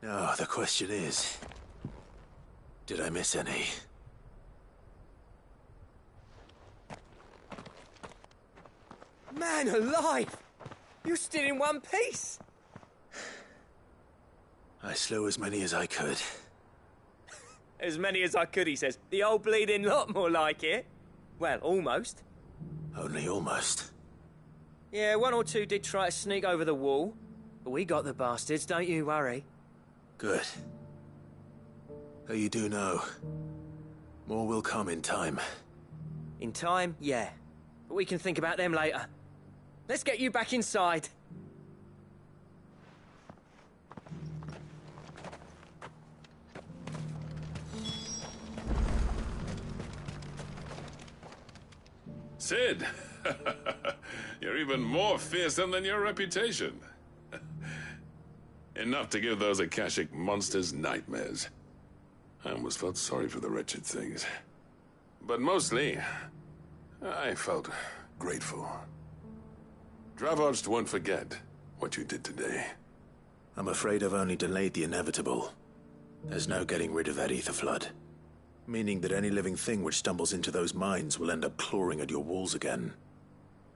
Now, the question is, did I miss any? Man alive! You're still in one piece! I slew as many as I could. As many as I could, he says. The old bleeding lot, more like it. Well, almost. Only almost. Yeah, one or two did try to sneak over the wall. But we got the bastards, don't you worry. Good. Though you do know, more will come in time. In time, yeah. But we can think about them later. Let's get you back inside. Sid! You're even more fearsome than your reputation. Enough to give those Akashic monsters nightmares. I almost felt sorry for the wretched things. But mostly, I felt grateful. Dravost won't forget what you did today. I'm afraid I've only delayed the inevitable. There's no getting rid of that ether flood. Meaning that any living thing which stumbles into those mines will end up clawing at your walls again.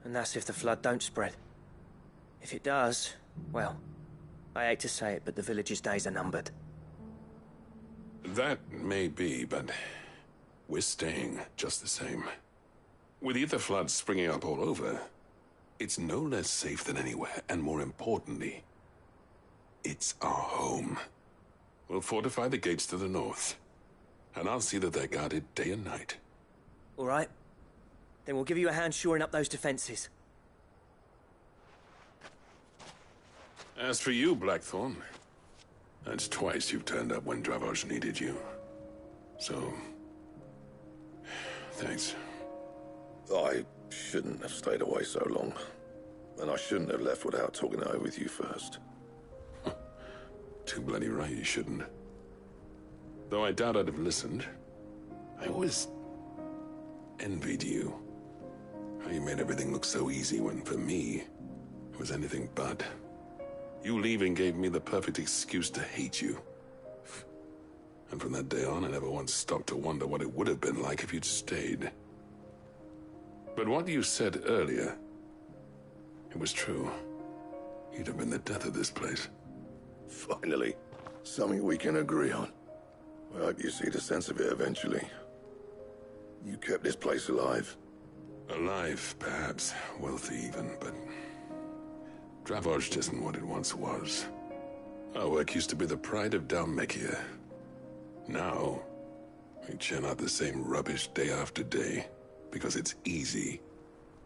And that's if the flood don't spread. If it does, well, I hate to say it, but the village's days are numbered. That may be, but we're staying just the same. With ether floods springing up all over, it's no less safe than anywhere, and more importantly, it's our home. We'll fortify the gates to the north, and I'll see that they're guarded day and night. All right. Then we'll give you a hand shoring up those defenses. As for you, Blackthorn, that's twice you've turned up when Dravos needed you. So, thanks. I shouldn't have stayed away so long. And I shouldn't have left without talking it over with you first. Too bloody right you shouldn't. Though I doubt I'd have listened. I always envied you. How you made everything look so easy when, for me, it was anything but. You leaving gave me the perfect excuse to hate you. And from that day on, I never once stopped to wonder what it would have been like if you'd stayed. But what you said earlier, it was true. You'd have been the death of this place. Finally, something we can agree on. I hope you see the sense of it eventually. You kept this place alive. Alive, perhaps. Wealthy even, but Dravos isn't what it once was. Our work used to be the pride of Dalmekia. Now, we churn out the same rubbish day after day because it's easy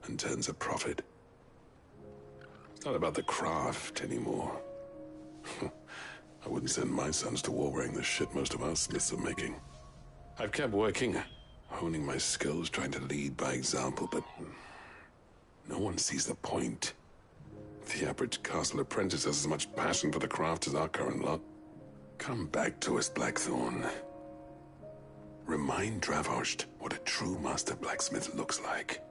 and turns a profit. It's not about the craft anymore. I wouldn't send my sons to war wearing the shit most of our smiths are making. I've kept working, honing my skills, trying to lead by example, but no one sees the point. The average castle apprentice has as much passion for the craft as our current lot. Come back to us, Blackthorn. Remind Dravos what a true master blacksmith looks like.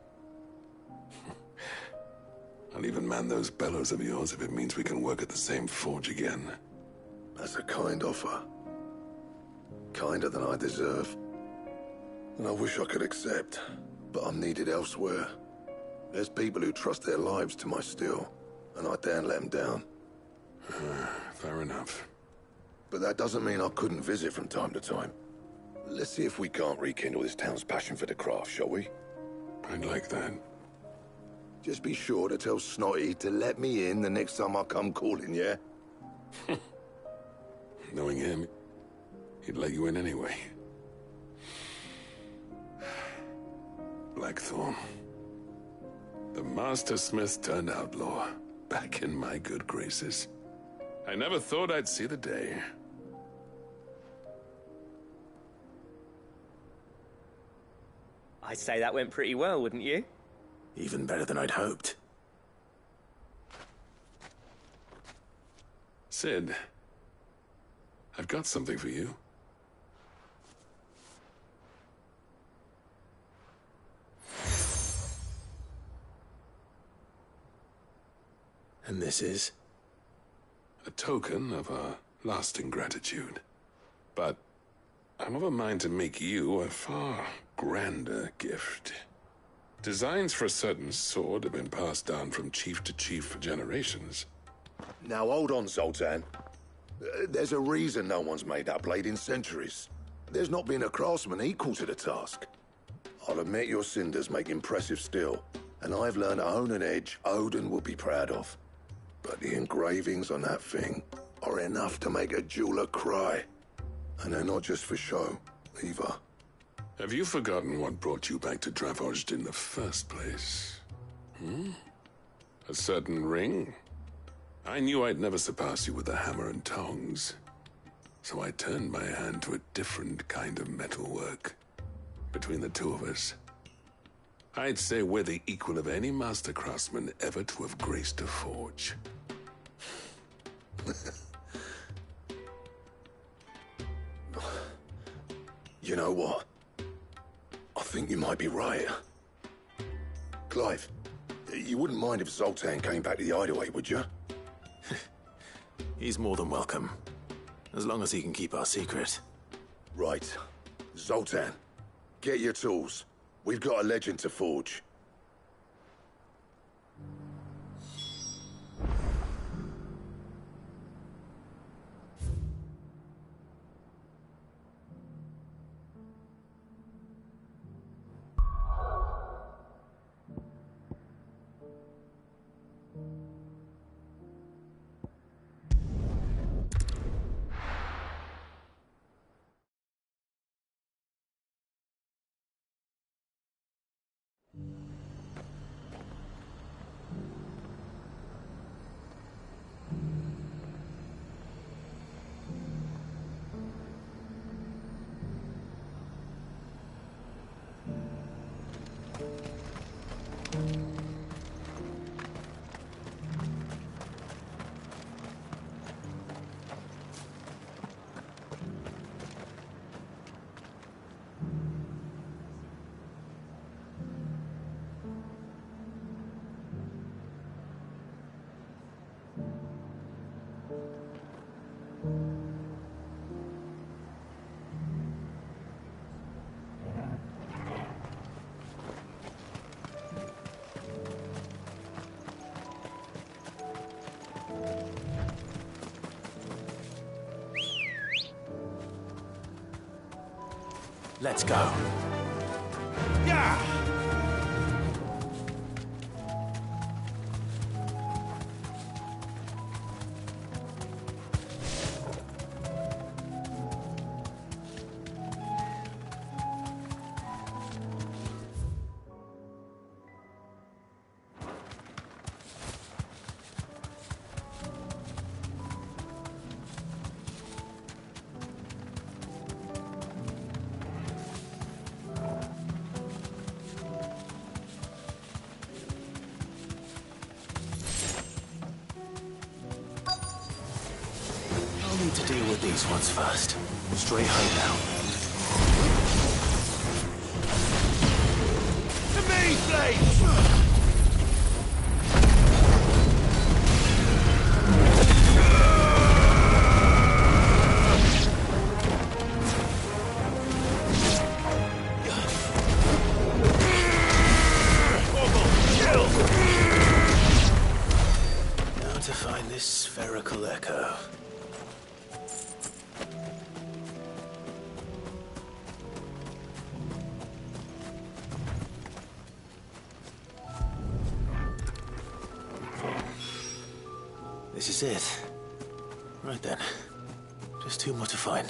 I'll even man those bellows of yours if it means we can work at the same forge again. That's a kind offer. Kinder than I deserve. And I wish I could accept, but I'm needed elsewhere. There's people who trust their lives to my steel, and I daren't let them down. Fair enough. But that doesn't mean I couldn't visit from time to time. Let's see if we can't rekindle this town's passion for the craft, shall we? I'd like that. Just be sure to tell Snotty to let me in the next time I come calling, yeah? Knowing him, he'd let you in anyway. Blackthorn. The Master Smith turned outlaw, back in my good graces. I never thought I'd see the day. I'd say that went pretty well, wouldn't you? Even better than I'd hoped. Sid, I've got something for you. And this is? A token of our lasting gratitude. But I'm of a mind to make you a far grander gift. Designs for a certain sword have been passed down from chief to chief for generations. Now hold on, Zoltan. There's a reason no one's made that blade in centuries. There's not been a craftsman equal to the task. I'll admit your cinders make impressive steel, and I've learned to own an edge Odin will be proud of. But the engravings on that thing are enough to make a jeweler cry. And they're not just for show, either. Have you forgotten what brought you back to Dravos in the first place? A certain ring? I knew I'd never surpass you with a hammer and tongs. So I turned my hand to a different kind of metalwork. Between the two of us, I'd say we're the equal of any master craftsman ever to have graced a forge. You know what? I think you might be right. Clive, you wouldn't mind if Zoltan came back to the hideaway, would you? He's more than welcome. As long as he can keep our secret. Right. Zoltan, get your tools. We've got a legend to forge. Let's go. Yeah! To deal with these ones first. Straight home now. To me, Blades! Now to find this spherical echo. This is it. Right then. Just two more to find.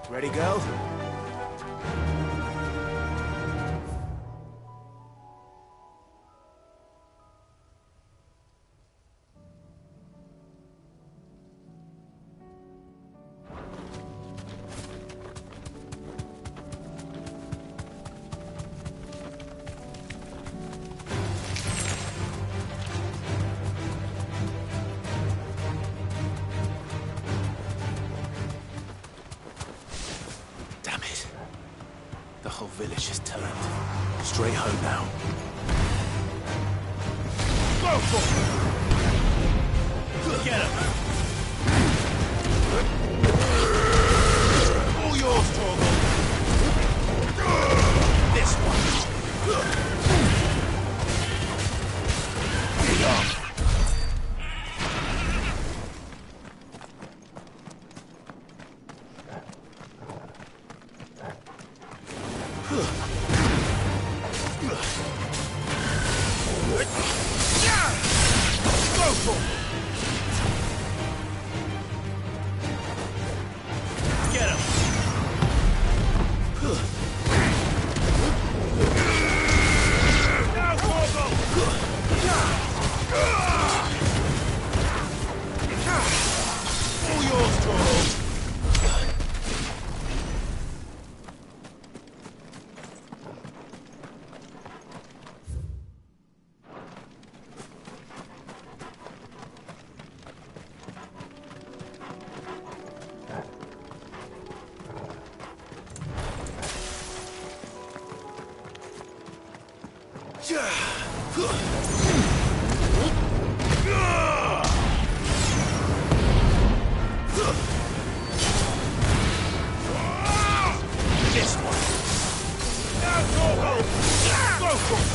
Ready, go? The whole village has turned. Straight home now. Go for it! Get him! All yours, Torgal! This one! Get up! This one. Now go home. Go for it.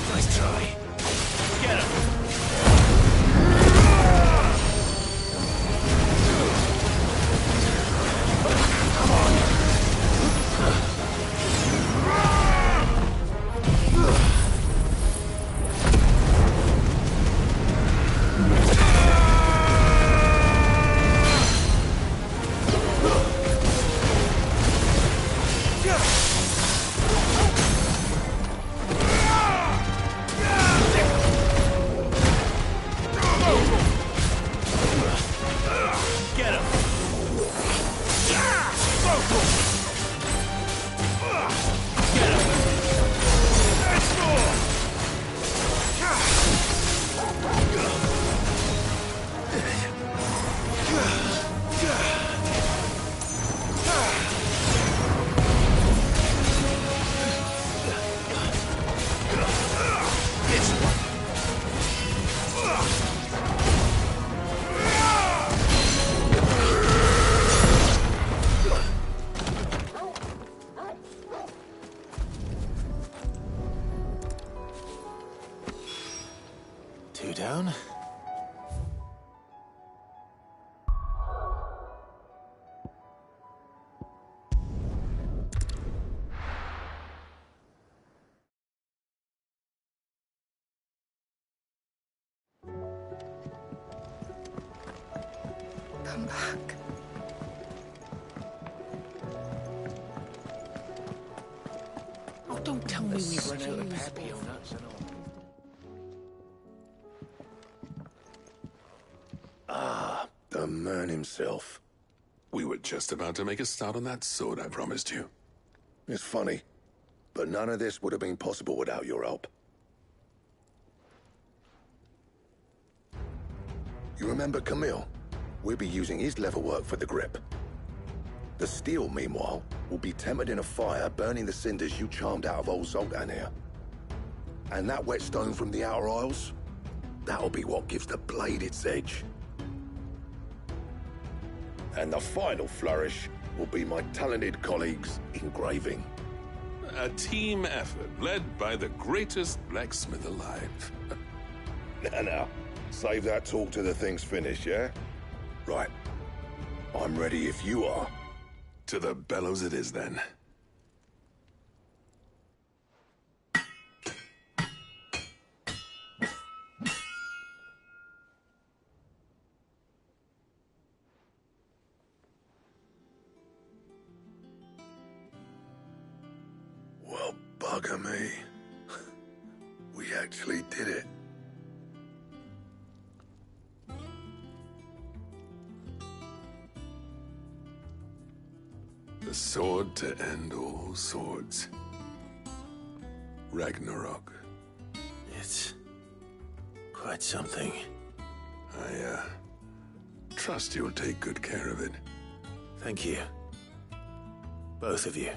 Nice try. Get him. Come on. Two down. Come back. Oh, don't tell me we've run out of Papio nuts and all. Ah, the man himself. We were just about to make a start on that sword I promised you. It's funny, but none of this would have been possible without your help. You remember Camille? We'll be using his leatherwork for the grip. The steel, meanwhile, will be tempered in a fire, burning the cinders you charmed out of old Zoltan here. And that whetstone from the Outer Isles, that'll be what gives the blade its edge. And the final flourish will be my talented colleagues' engraving. A team effort led by the greatest blacksmith alive. Now, save that talk till the thing's finished, yeah? Right. I'm ready if you are. To the bellows it is, then. Well, bugger me. We actually did it. The sword to end all swords. Ragnarok. It's quite something. I, trust you'll take good care of it. Thank you. Both of you.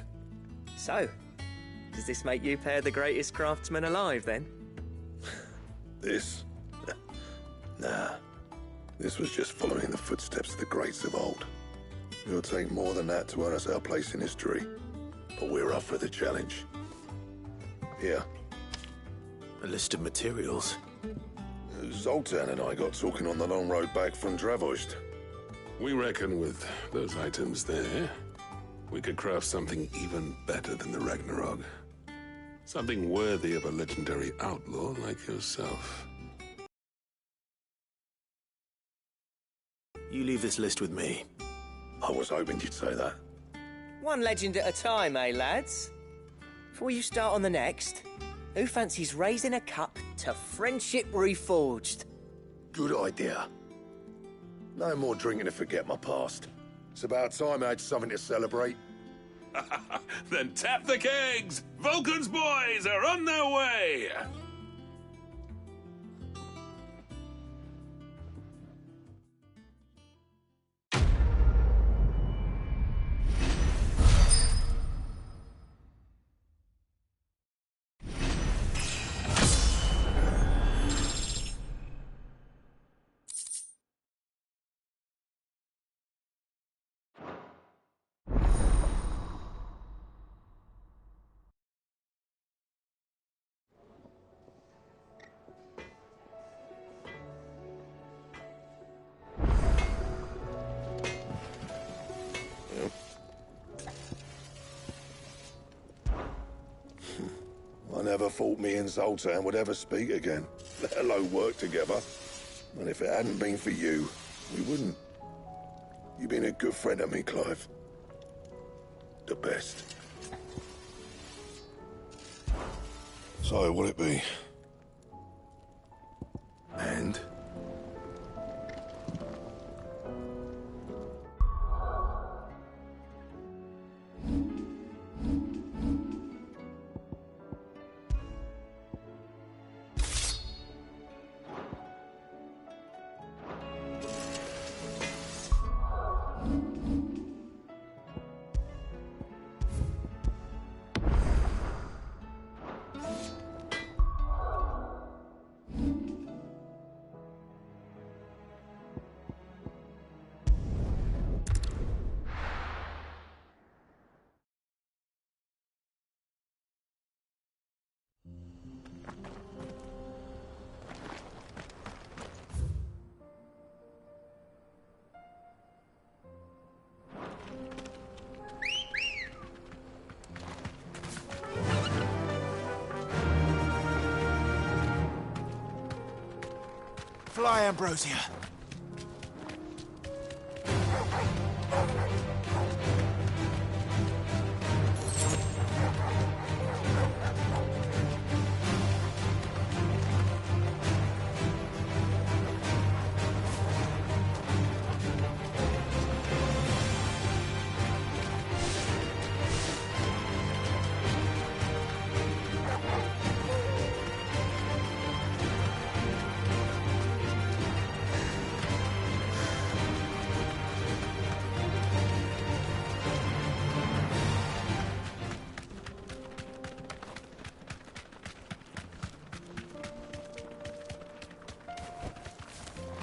So, does this make you pair the greatest craftsmen alive, then? This? Nah. This was just following the footsteps of the greats of old. It'll take more than that to earn us our place in history. but we're up for the challenge. Here. A list of materials. Zoltan and I got talking on the long road back from Dravost. We reckon with those items there, we could craft something even better than the Ragnarok. Something worthy of a legendary outlaw like yourself. You leave this list with me. I was hoping you'd say that. One legend at a time, eh, lads? Before you start on the next, who fancies raising a cup to friendship reforged? Good idea. No more drinking to forget my past. It's about time I had something to celebrate. Then tap the kegs! Vulcan's boys are on their way! I never thought me and Zoltan would ever speak again, let alone work together. And if it hadn't been for you, we wouldn't. You've been a good friend to me, Clive. The best. So, will it be? And? Fly, Ambrosia.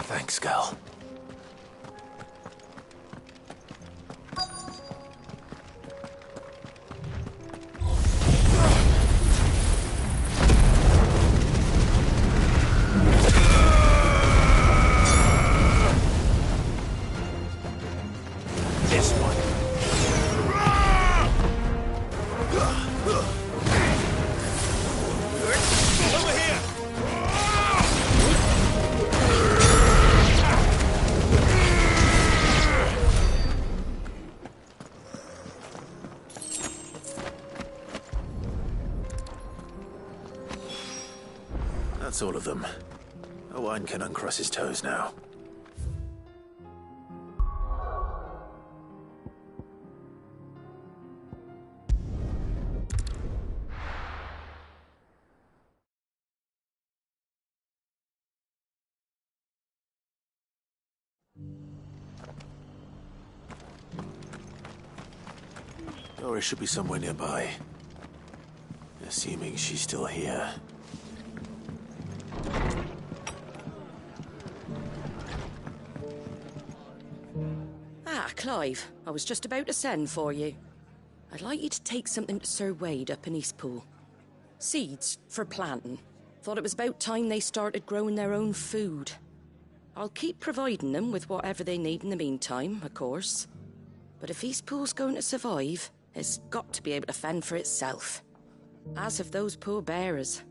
Thanks, Gal. This one. Over here! That's all of them. Owain can uncross his toes now. Doris should be somewhere nearby. Assuming she's still here. Ah, Clive. I was just about to send for you. I'd like you to take something to Sir Wade up in Eastpool. Seeds for planting. Thought it was about time they started growing their own food. I'll keep providing them with whatever they need in the meantime, of course. But if Eastpool's going to survive, it's got to be able to fend for itself. As of those poor bearers.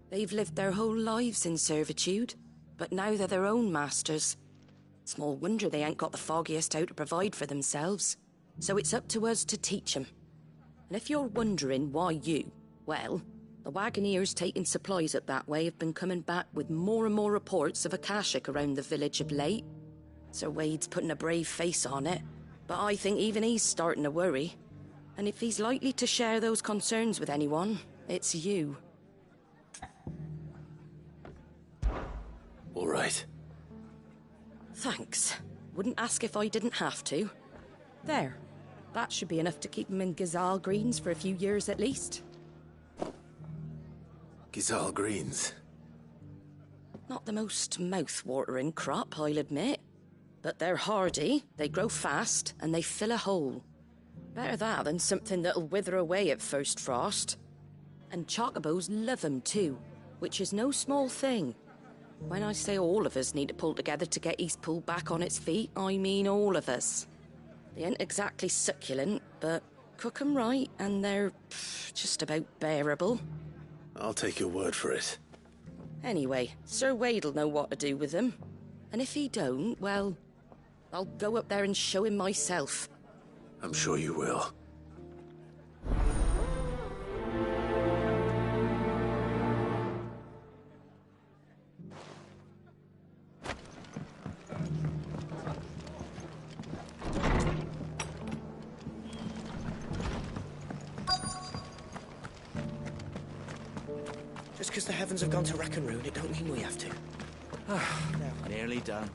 They've lived their whole lives in servitude, but now they're their own masters. Small wonder they ain't got the foggiest how to provide for themselves. So it's up to us to teach them. And if you're wondering why you, well, the Wagoneers taking supplies up that way have been coming back with more and more reports of Akashic around the village of late. Sir Wade's putting a brave face on it, but I think even he's starting to worry. And if he's likely to share those concerns with anyone, it's you. All right. Thanks. Wouldn't ask if I didn't have to. There. That should be enough to keep him in Gazal Greens for a few years at least. Gazal Greens? Not the most mouth-watering crop, I'll admit. But they're hardy, they grow fast, and they fill a hole. Better that than something that'll wither away at first frost. And chocobos love 'em too, which is no small thing. When I say all of us need to pull together to get Eastpool back on its feet, I mean all of us. They ain't exactly succulent, but cook 'em right and they're just about bearable. I'll take your word for it. Anyway, Sir Wade'll know what to do with them. And if he don't, well, I'll go up there and show him myself. I'm sure you will. Just because the heavens have gone to rack and ruin, it don't mean we have to. Nearly done.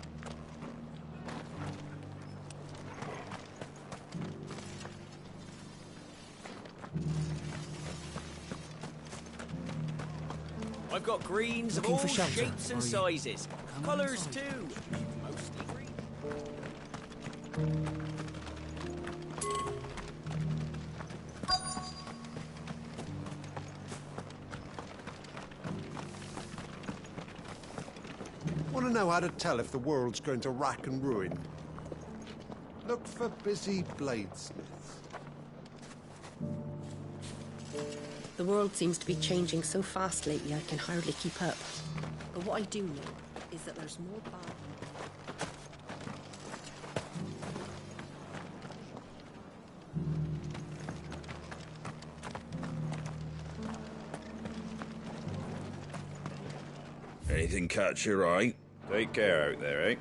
I've got greens of Looking all for shelter, shapes and are you? sizes. Colours too. Mostly green. Want to know how to tell if the world's going to rack and ruin? Look for busy bladesmiths. The world seems to be changing so fast lately I can hardly keep up. But what I do know is that there's more bad... Anything catch your eye? Take care out there, eh?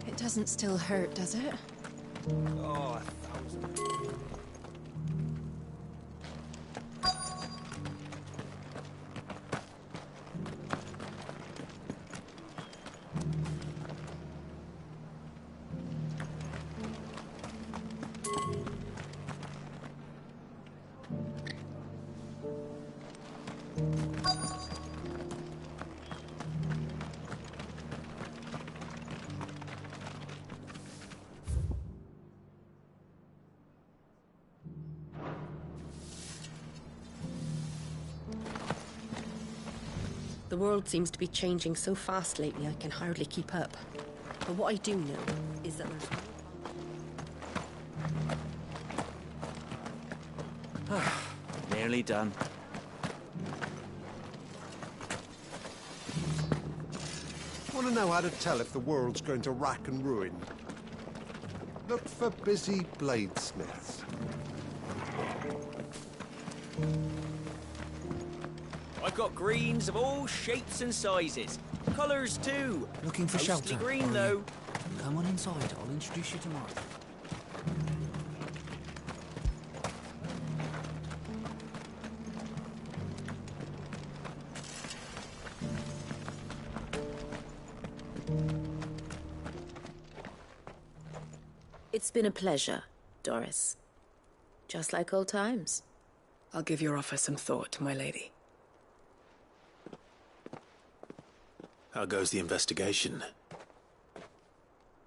It doesn't still hurt, does it? Oh, 1,000. The world seems to be changing so fast lately I can hardly keep up. But what I do know is that there's... Nearly done. Want to know how to tell if the world's going to rack and ruin? Look for busy bladesmiths. I've got greens of all shapes and sizes. Colours too. Looking for Mostly shelter? green, are you? though. Come on inside. I'll introduce you to Martha. It's been a pleasure, Doris. Just like old times. I'll give your offer some thought, my lady. How goes the investigation?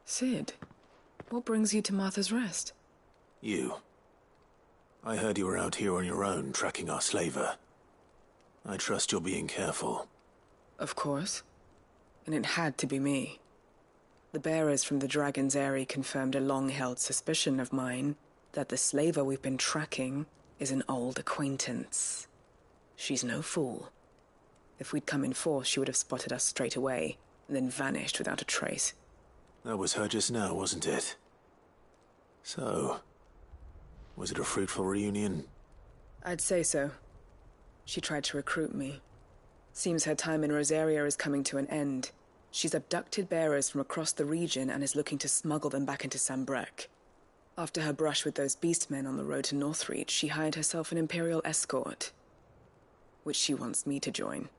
Sid, what brings you to Martha's Rest? You. I heard you were out here on your own, tracking our slaver. I trust you're being careful. Of course. And it had to be me. The bearers from the Dragon's Eyrie confirmed a long-held suspicion of mine that the slaver we've been tracking is an old acquaintance. She's no fool. If we'd come in force, she would have spotted us straight away, and then vanished without a trace. That was her just now, wasn't it? So, was it a fruitful reunion? I'd say so. She tried to recruit me. Seems her time in Rosaria is coming to an end. She's abducted bearers from across the region and is looking to smuggle them back into Sambrec. After her brush with those beastmen on the road to Northreach, she hired herself an Imperial escort, which she wants me to join.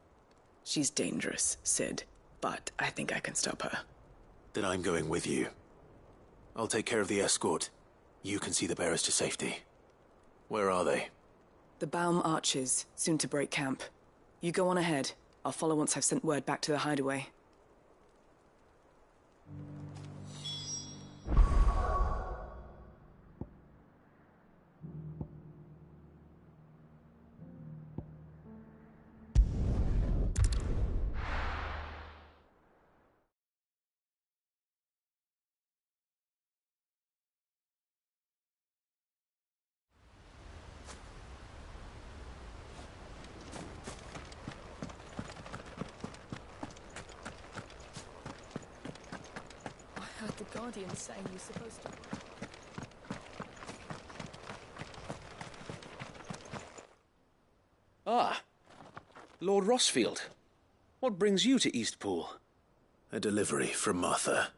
She's dangerous, Sid, but I think I can stop her. Then I'm going with you. I'll take care of the escort. You can see the bearers to safety. Where are they? The Baum Archers, soon to break camp. You go on ahead. I'll follow once I've sent word back to the hideaway. The Guardian's saying you're supposed to... Ah, Lord Rossfield. What brings you to Eastpool? A delivery from Martha.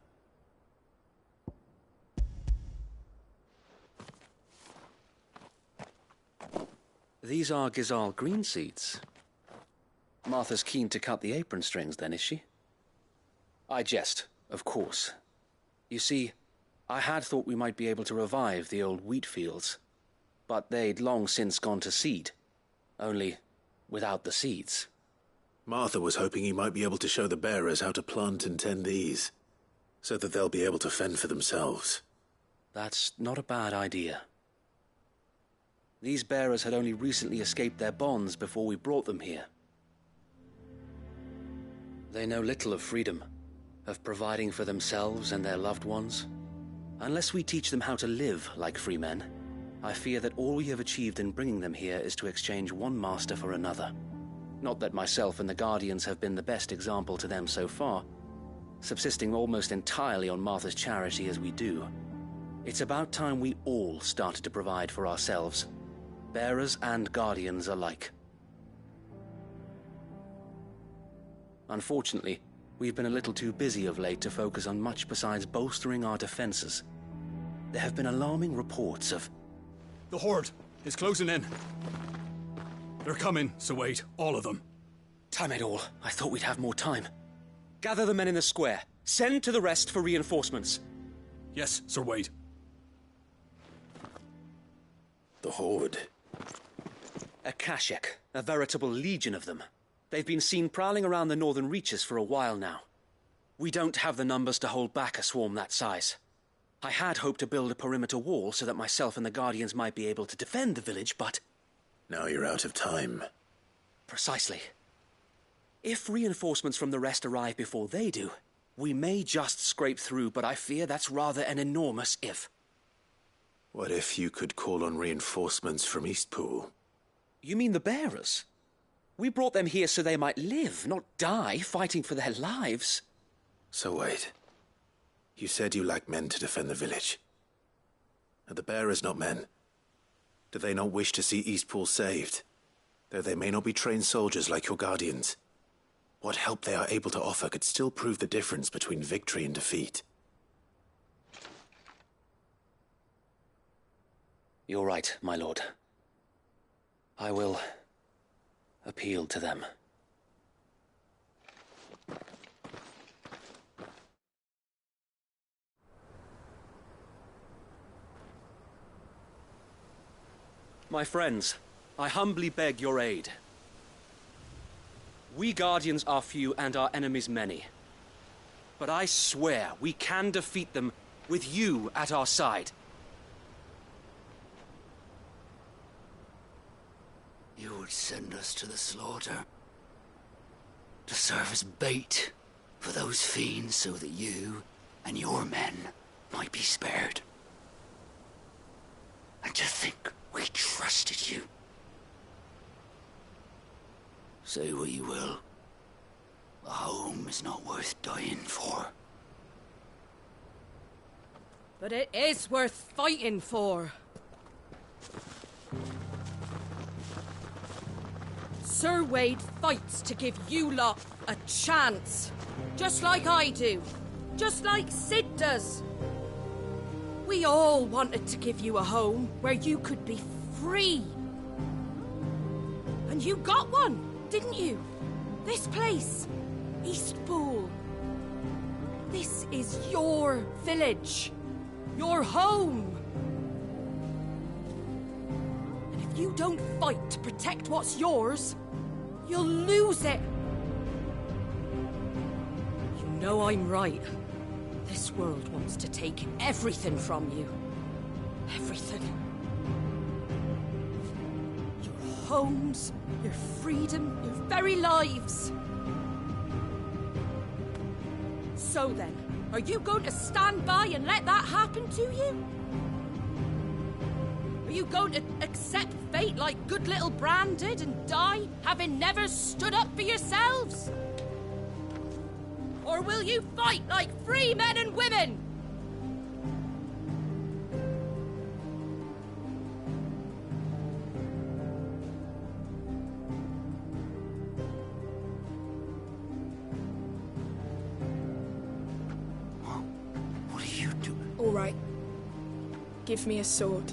These are Gizal green seeds. Martha's keen to cut the apron strings, then, is she? I jest, of course. You see, I had thought we might be able to revive the old wheat fields, but they'd long since gone to seed, only without the seeds. Martha was hoping he might be able to show the bearers how to plant and tend these, so that they'll be able to fend for themselves. That's not a bad idea. These bearers had only recently escaped their bonds before we brought them here. They know little of freedom, of providing for themselves and their loved ones. Unless we teach them how to live like free men, I fear that all we have achieved in bringing them here is to exchange one master for another. Not that myself and the Guardians have been the best example to them so far, subsisting almost entirely on Martha's charity as we do. It's about time we all started to provide for ourselves, bearers and Guardians alike. Unfortunately, we've been a little too busy of late to focus on much besides bolstering our defenses. There have been alarming reports of... The Horde is closing in. They're coming, so wait, all of them. Damn it all, I thought we'd have more time. Gather the men in the square. Send to the rest for reinforcements. Yes, Sir Wade. The Horde. A Kashek, a veritable legion of them. They've been seen prowling around the northern reaches for a while now. We don't have the numbers to hold back a swarm that size. I had hoped to build a perimeter wall so that myself and the Guardians might be able to defend the village, but... Now you're out of time. Precisely. If reinforcements from the rest arrive before they do, we may just scrape through, but I fear that's rather an enormous if. What if you could call on reinforcements from Eastpool? You mean the bearers? We brought them here so they might live, not die, fighting for their lives. So wait. You said you lack men to defend the village. Are the bearers not men? Do they not wish to see Eastpool saved? Though they may not be trained soldiers like your guardians, what help they are able to offer could still prove the difference between victory and defeat. You're right, my lord. I will appeal to them. My friends, I humbly beg your aid. We Guardians are few and our enemies many. But I swear we can defeat them with you at our side. You would send us to the slaughter, to serve as bait for those fiends so that you and your men might be spared. And to think we trusted you. Say what you will, a home is not worth dying for. But it is worth fighting for. Sir Wade fights to give you lot a chance. Just like I do. Just like Sid does. We all wanted to give you a home where you could be free. And you got one, didn't you? This place, Eastpool. This is your village. Your home. And if you don't fight to protect what's yours, you'll lose it. You know I'm right. This world wants to take everything from you. Everything. Your homes, your freedom, your very lives. So then, are you going to stand by and let that happen to you? Are you going to accept fate like good little Bran did and die, having never stood up for yourselves? Or will you fight like free men and women? What are you doing? All right. Give me a sword.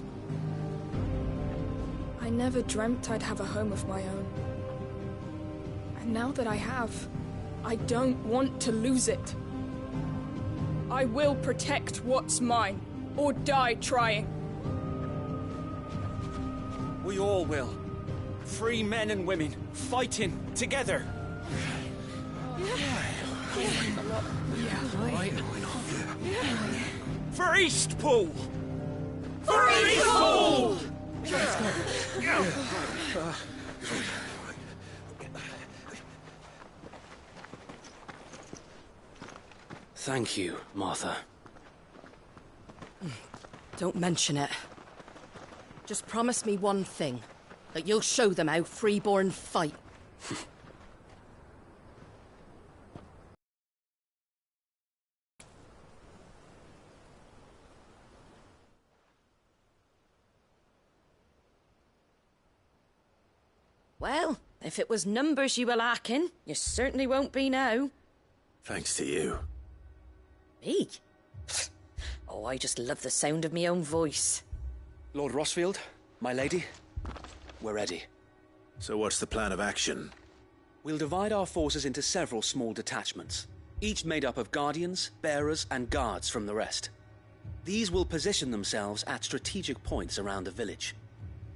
I never dreamt I'd have a home of my own. And now that I have, I don't want to lose it. I will protect what's mine, or die trying. We all will. Free men and women, fighting together. For Eastpool! For Eastpool! Thank you, Martha. Don't mention it. Just promise me one thing. That you'll show them how freeborn fight. Well, if it was numbers you were lacking, you certainly won't be now. Thanks to you. Me? Oh, I just love the sound of my own voice. Lord Rosfield, my lady, we're ready. So what's the plan of action? We'll divide our forces into several small detachments, each made up of guardians, bearers, and guards from the rest. These will position themselves at strategic points around the village.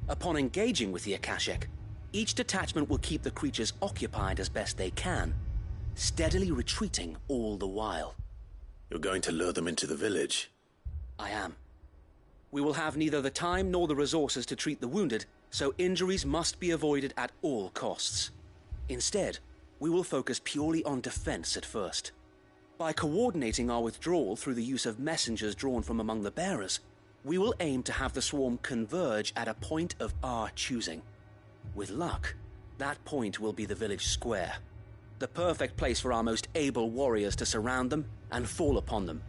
Upon engaging with the Akashic, each detachment will keep the creatures occupied as best they can, steadily retreating all the while. You're going to lure them into the village? I am. We will have neither the time nor the resources to treat the wounded, so injuries must be avoided at all costs. Instead, we will focus purely on defense at first. By coordinating our withdrawal through the use of messengers drawn from among the bearers, we will aim to have the swarm converge at a point of our choosing. With luck, that point will be the village square, the perfect place for our most able warriors to surround them and fall upon them,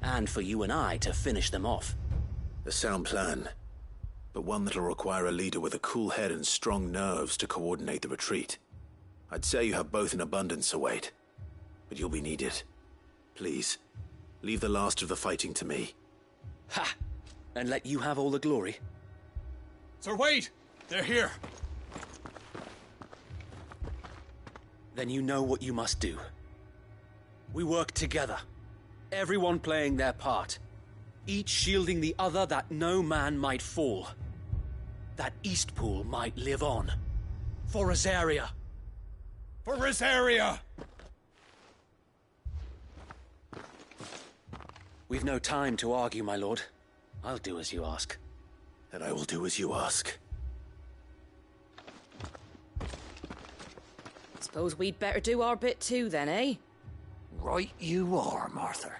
and for you and I to finish them off. A sound plan. but one that'll require a leader with a cool head and strong nerves to coordinate the retreat. I'd say you have both in abundance, Sir Wade, but you'll be needed. Please, leave the last of the fighting to me. Ha! And let you have all the glory. Sir Wade! They're here! Then you know what you must do. We work together, everyone playing their part, each shielding the other that no man might fall, that Eastpool might live on. For Rosaria! For Rosaria! We've no time to argue, my lord. I'll do as you ask. And I will do as you ask. Suppose we'd better do our bit too, then, eh? Right you are, Martha.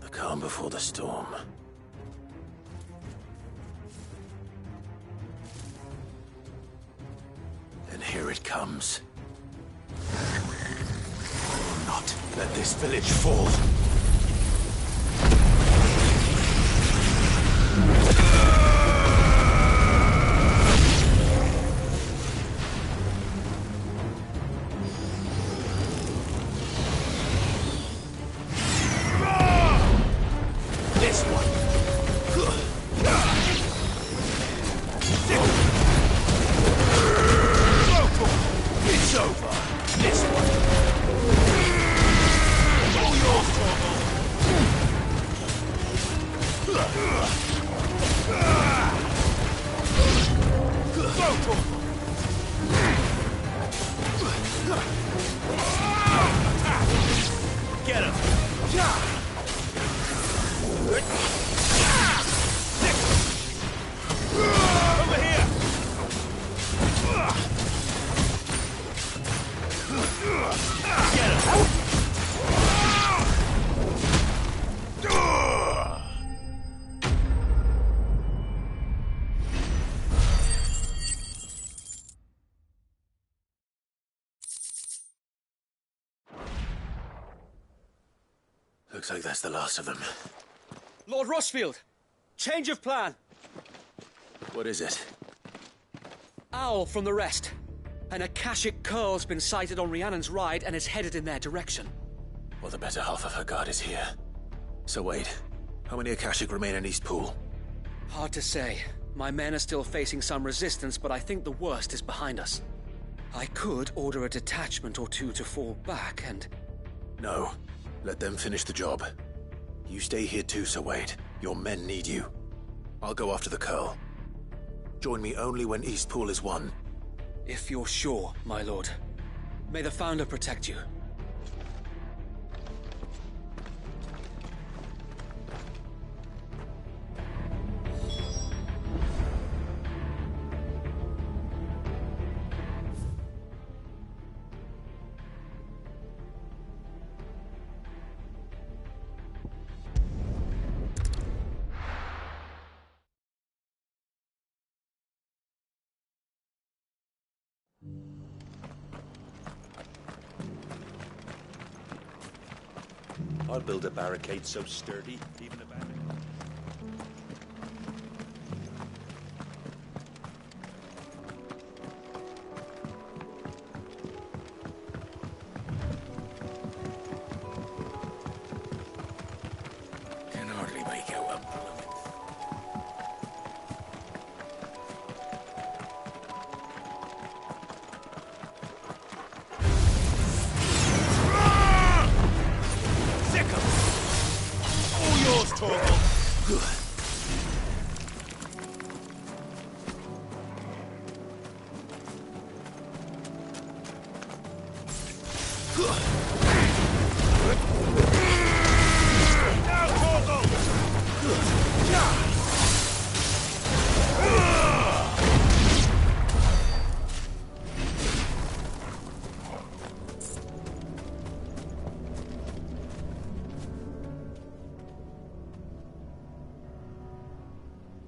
The calm before the storm. And here it comes. Not let this village fall. This one. It's over. This one. All yours, Torgal. Get him. Over here. Get him. Looks like that's the last of them. Lord Rossfield! Change of plan! What is it? Owl from the rest. An Akashic Curl's been sighted on Rhiannon's ride and is headed in their direction. Well, the better half of her guard is here. So wait, how many Akashic remain in Eastpool? Hard to say. My men are still facing some resistance, but I think the worst is behind us. I could order a detachment or two to fall back and... No. Let them finish the job. You stay here too, Sir Wade. Your men need you. I'll go after the Curl. Join me only when Eastpool is won. If you're sure, my lord. May the Founder protect you. I'll build a barricade so sturdy, even a bandit. Can hardly make out a blooming.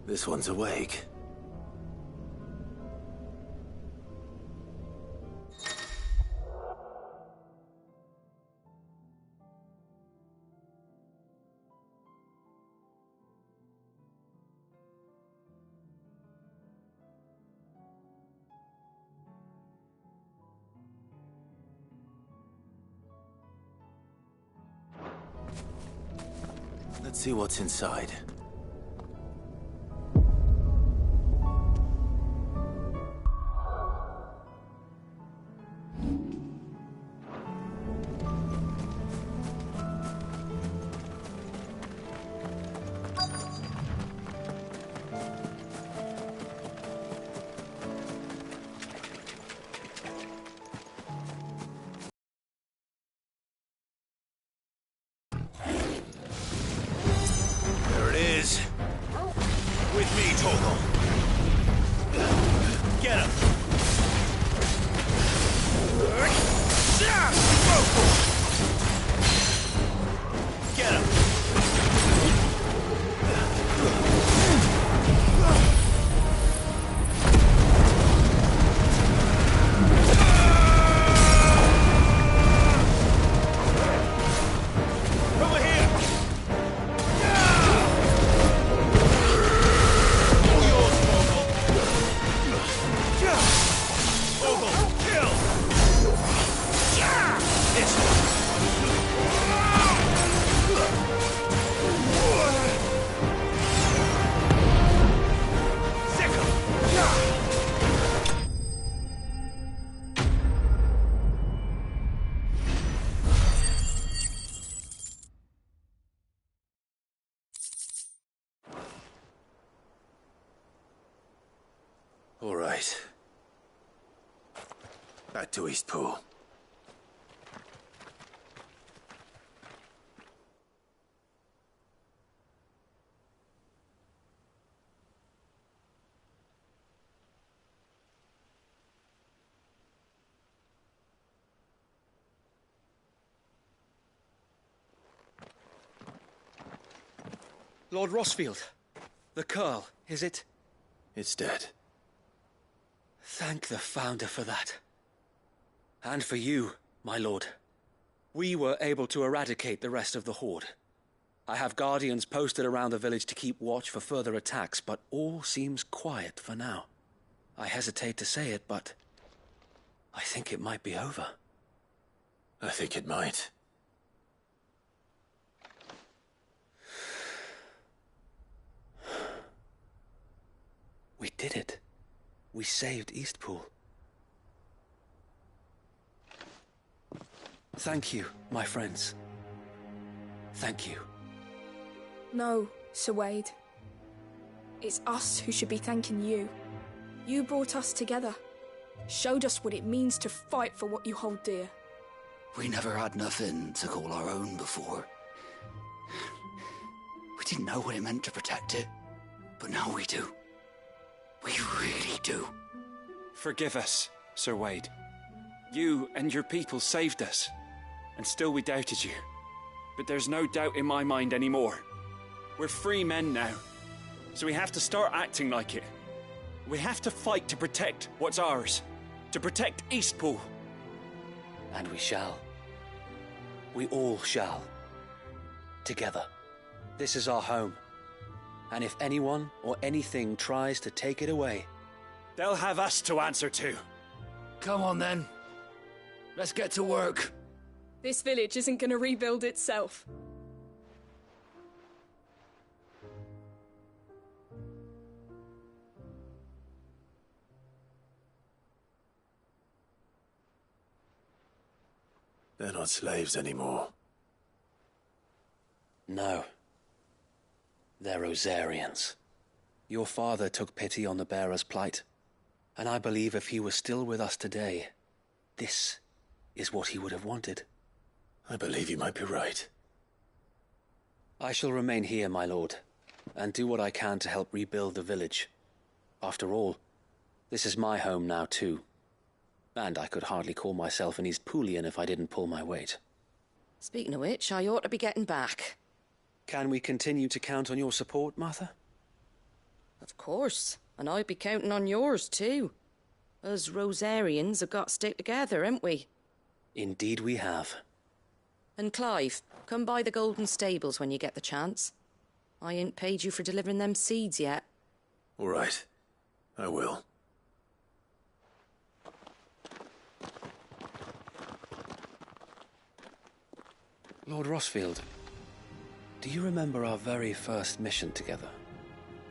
This one's awake. Let's see what's inside. With me, Torgal. Get him. Get him. Over here. All right. Back to Eastpool. Lord Rossfield, the Curl, is it? It's dead. Thank the Founder for that. And for you, my lord. We were able to eradicate the rest of the Horde. I have guardians posted around the village to keep watch for further attacks, but all seems quiet for now. I hesitate to say it, but I think it might be over. I think it might. We did it. We saved Eastpool. Thank you, my friends. Thank you. No, Sir Wade. It's us who should be thanking you. You brought us together. Showed us what it means to fight for what you hold dear. We never had nothing to call our own before. We didn't know what it meant to protect it, but now we do. We really do. Forgive us, Sir Wade. You and your people saved us, and still we doubted you. But there's no doubt in my mind anymore. We're free men now, so we have to start acting like it. We have to fight to protect what's ours, to protect Eastpool. And we shall. We all shall. Together. This is our home. And if anyone or anything tries to take it away, they'll have us to answer to. Come on then. Let's get to work. This village isn't gonna rebuild itself. They're not slaves anymore. No. They're Rosarians. Your father took pity on the bearer's plight, and I believe if he was still with us today, this is what he would have wanted. I believe you might be right. I shall remain here, my lord, and do what I can to help rebuild the village. After all, this is my home now too. And I could hardly call myself an Eastpoolian if I didn't pull my weight. Speaking of which, I ought to be getting back. Can we continue to count on your support, Martha? Of course, and I'd be counting on yours too. Us Rosarians have got to stick together, haven't we? Indeed we have. And Clive, come by the Golden Stables when you get the chance. I ain't paid you for delivering them seeds yet. All right. I will. Lord Rossfield, do you remember our very first mission together?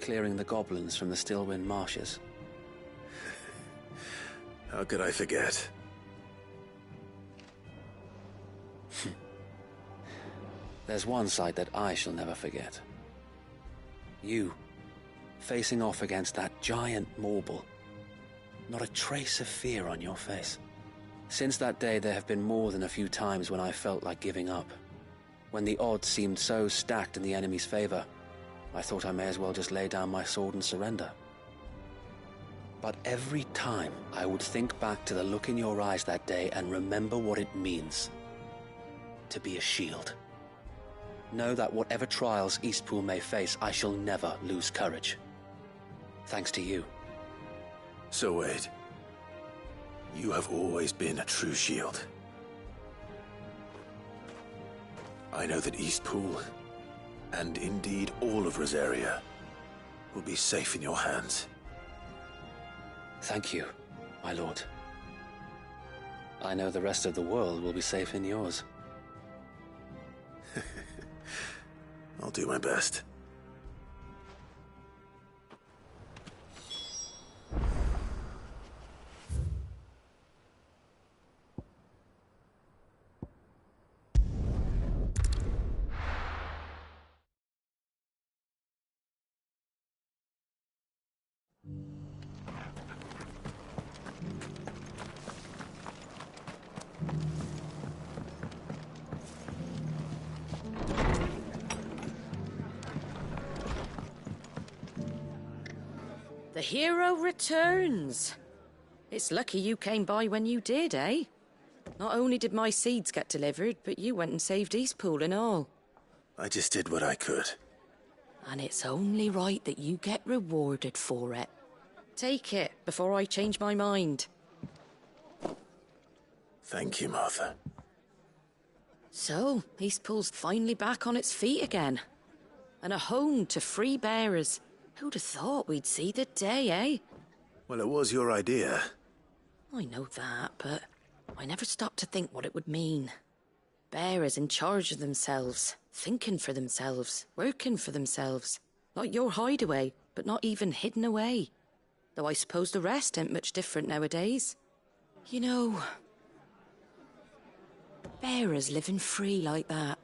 Clearing the goblins from the Stillwind marshes? How could I forget? There's one sight that I shall never forget. You, facing off against that giant Morble. Not a trace of fear on your face. Since that day, there have been more than a few times when I felt like giving up. When the odds seemed so stacked in the enemy's favor, I thought I may as well just lay down my sword and surrender. But every time, I would think back to the look in your eyes that day and remember what it means to be a shield. Know that whatever trials Eastpool may face, I shall never lose courage. Thanks to you. So Wade, you have always been a true shield. I know that Eastpool, and indeed all of Rosaria, will be safe in your hands. Thank you, my lord. I know the rest of the world will be safe in yours. I'll do my best. The hero returns. It's lucky you came by when you did, eh? Not only did my seeds get delivered, but you went and saved Eastpool and all. I just did what I could. And it's only right that you get rewarded for it. Take it before I change my mind. Thank you, Martha. So, Eastpool's finally back on its feet again. And a home to free bearers. Who'd have thought we'd see the day, eh? Well, it was your idea. I know that, but I never stopped to think what it would mean. Bearers in charge of themselves, thinking for themselves, working for themselves. Like your hideaway, but not even hidden away. Though I suppose the rest ain't much different nowadays. You know, bearers living free like that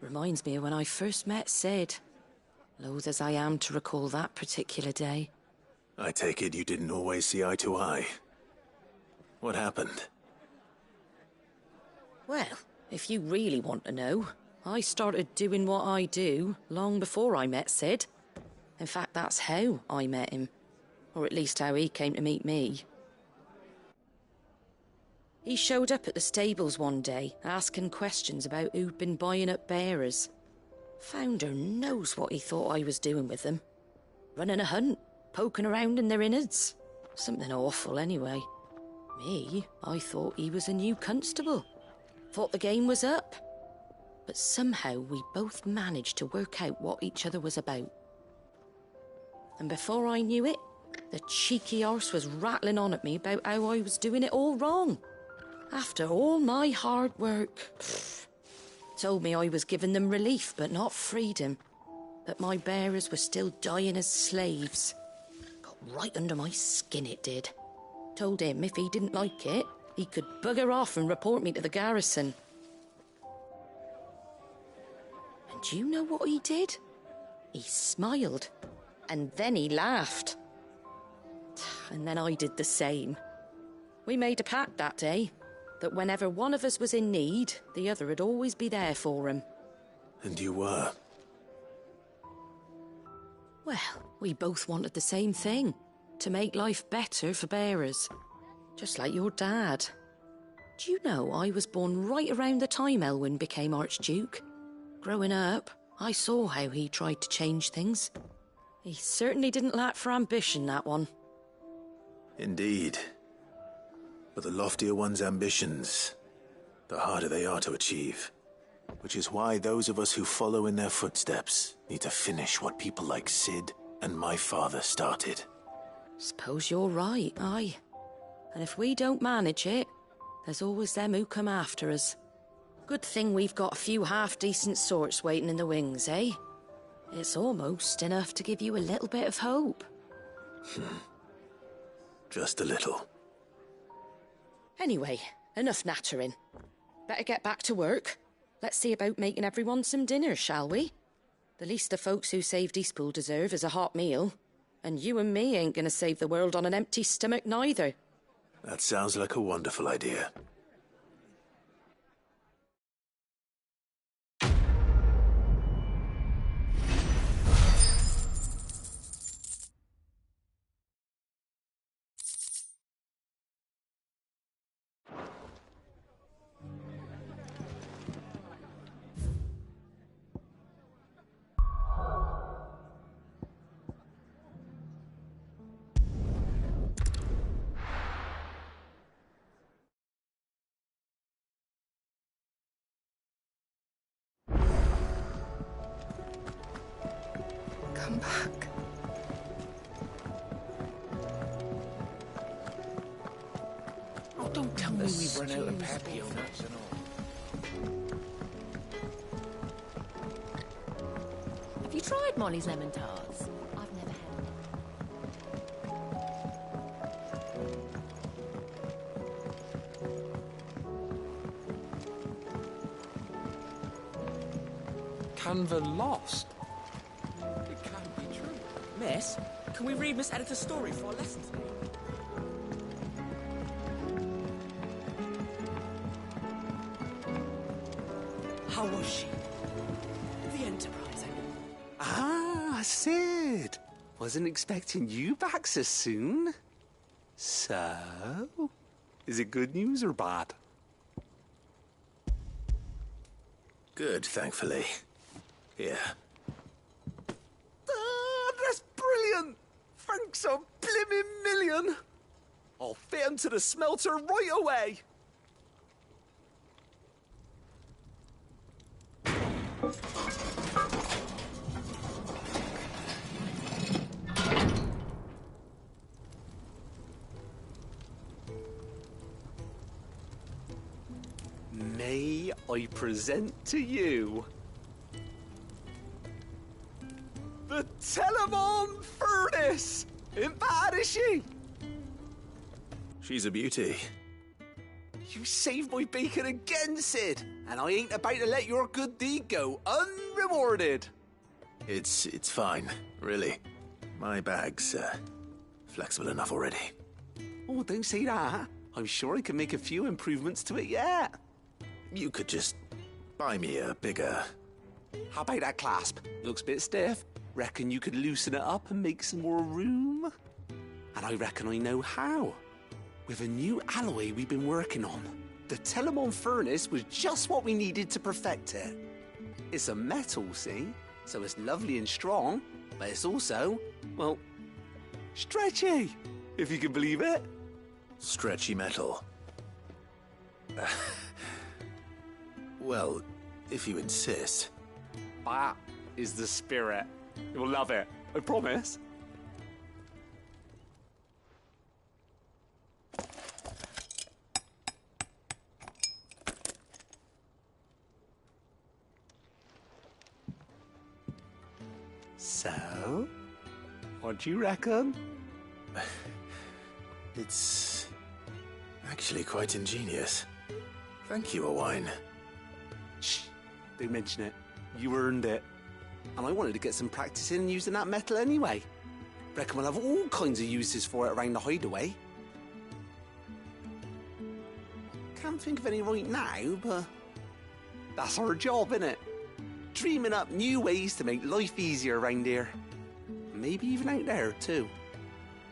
reminds me of when I first met Sid. Loath as I am to recall that particular day. I take it you didn't always see eye to eye. What happened? Well, if you really want to know, I started doing what I do long before I met Sid. In fact, that's how I met him. Or at least how he came to meet me. He showed up at the stables one day, asking questions about who'd been buying up bearers. Founder knows what he thought I was doing with them. Running a hunt, poking around in their innards. Something awful, anyway. Me, I thought he was a new constable. Thought the game was up. But somehow we both managed to work out what each other was about. And before I knew it, the cheeky arse was rattling on at me about how I was doing it all wrong. After all my hard work. Told me I was giving them relief, but not freedom. That my bearers were still dying as slaves. Got right under my skin, it did. Told him if he didn't like it, he could bugger off and report me to the garrison. And do you know what he did? He smiled. And then he laughed. And then I did the same. We made a pact that day. That whenever one of us was in need, the other would always be there for him. And you were? Well, we both wanted the same thing. To make life better for bearers. Just like your dad. Do you know I was born right around the time Elwyn became Archduke? Growing up, I saw how he tried to change things. He certainly didn't lack for ambition, that one. Indeed. But the loftier one's ambitions, the harder they are to achieve. Which is why those of us who follow in their footsteps need to finish what people like Sid and my father started. Suppose you're right, aye. And if we don't manage it, there's always them who come after us. Good thing we've got a few half-decent sorts waiting in the wings, eh? It's almost enough to give you a little bit of hope. Just a little. Anyway, enough nattering. Better get back to work. Let's see about making everyone some dinner, shall we? The least the folks who saved Eastpool deserve is a hot meal. And you and me ain't gonna save the world on an empty stomach neither. That sounds like a wonderful idea. Come back. Oh, don't tell me we've run out of Papio nuts and all. Have you tried Molly's lemon tarts? I've never had Canva lost. It can't be true. Miss, can we read Miss Editor's story for our lesson today? How was she? The Enterprise, I mean. Ah, Sid. Wasn't expecting you back so soon. So, is it good news or bad? Good, thankfully. Here. Ah, that's brilliant! Thanks a blimmin' million! I'll fit 'em to the smelter right away! May I present to you the Telemon Furnace! Ain't bad, is she? She's a beauty. You saved my bacon again, Sid, and I ain't about to let your good deed go unrewarded. It's fine, really. My bag's flexible enough already. Oh, don't say that. I'm sure I can make a few improvements to it yet. You could just buy me a bigger... How about that clasp? Looks a bit stiff. Reckon you could loosen it up and make some more room? And I reckon I know how. With a new alloy we've been working on. The Telemon Furnace was just what we needed to perfect it. It's a metal, see? So it's lovely and strong, but it's also, well, stretchy, if you can believe it. Stretchy metal. Well, if you insist. That is the spirit. You'll love it, I promise. So, what do you reckon? It's actually quite ingenious. Thank you, Owain. Shh, don't mention it. You earned it. And I wanted to get some practice in using that metal anyway. Reckon we'll have all kinds of uses for it around the hideaway. Can't think of any right now, but that's our job, innit? Dreaming up new ways to make life easier around here. Maybe even out there, too.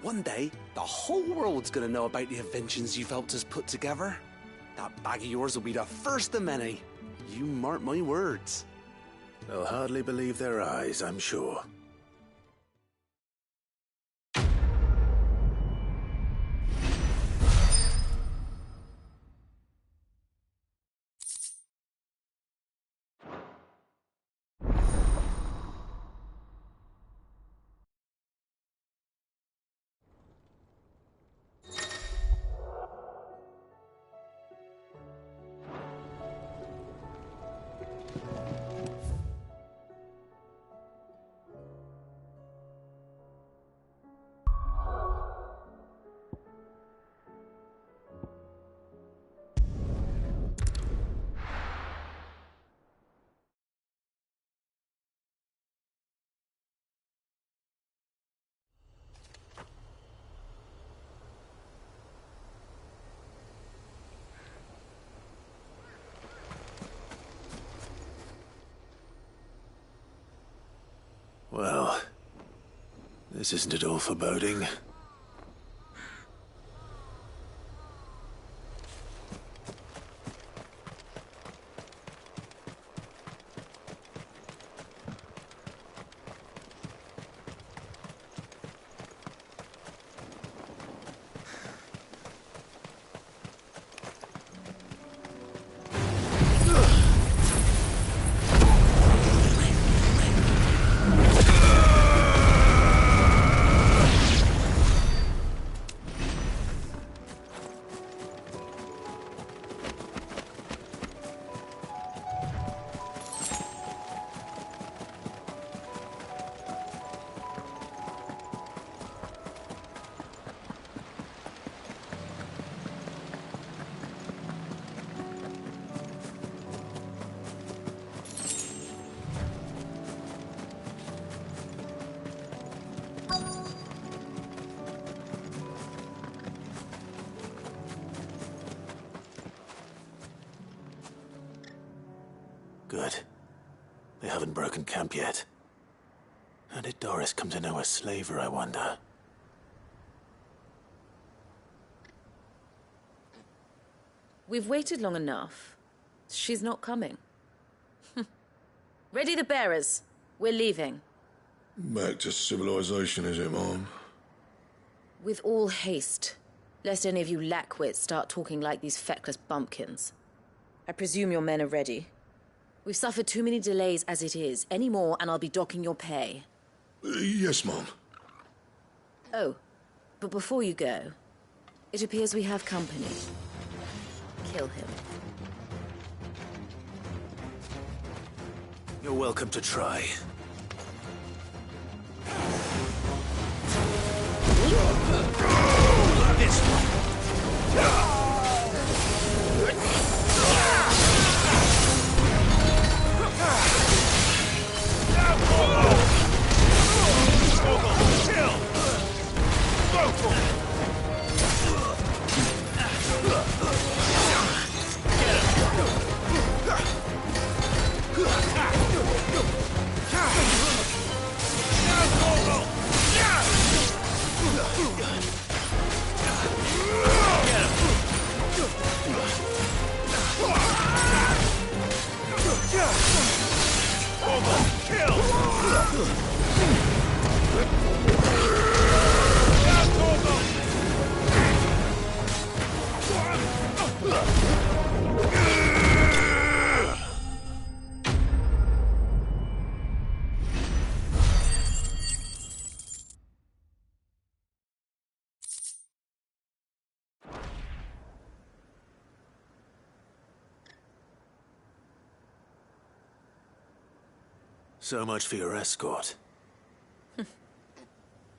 One day, the whole world's gonna know about the inventions you've helped us put together. That bag of yours will be the first of many. You mark my words. They'll hardly believe their eyes, I'm sure. This isn't at all foreboding. Good. They haven't broken camp yet. How did Doris come to know a slaver, I wonder? We've waited long enough. She's not coming. Ready the bearers. We're leaving. Back to civilization, is it, Mom? With all haste, lest any of you lackwits start talking like these feckless bumpkins. I presume your men are ready. We've suffered too many delays as it is. Any more, and I'll be docking your pay. Yes, Mom. Oh, but before you go, it appears we have company. Kill him. You're welcome to try. This one. So much for your escort.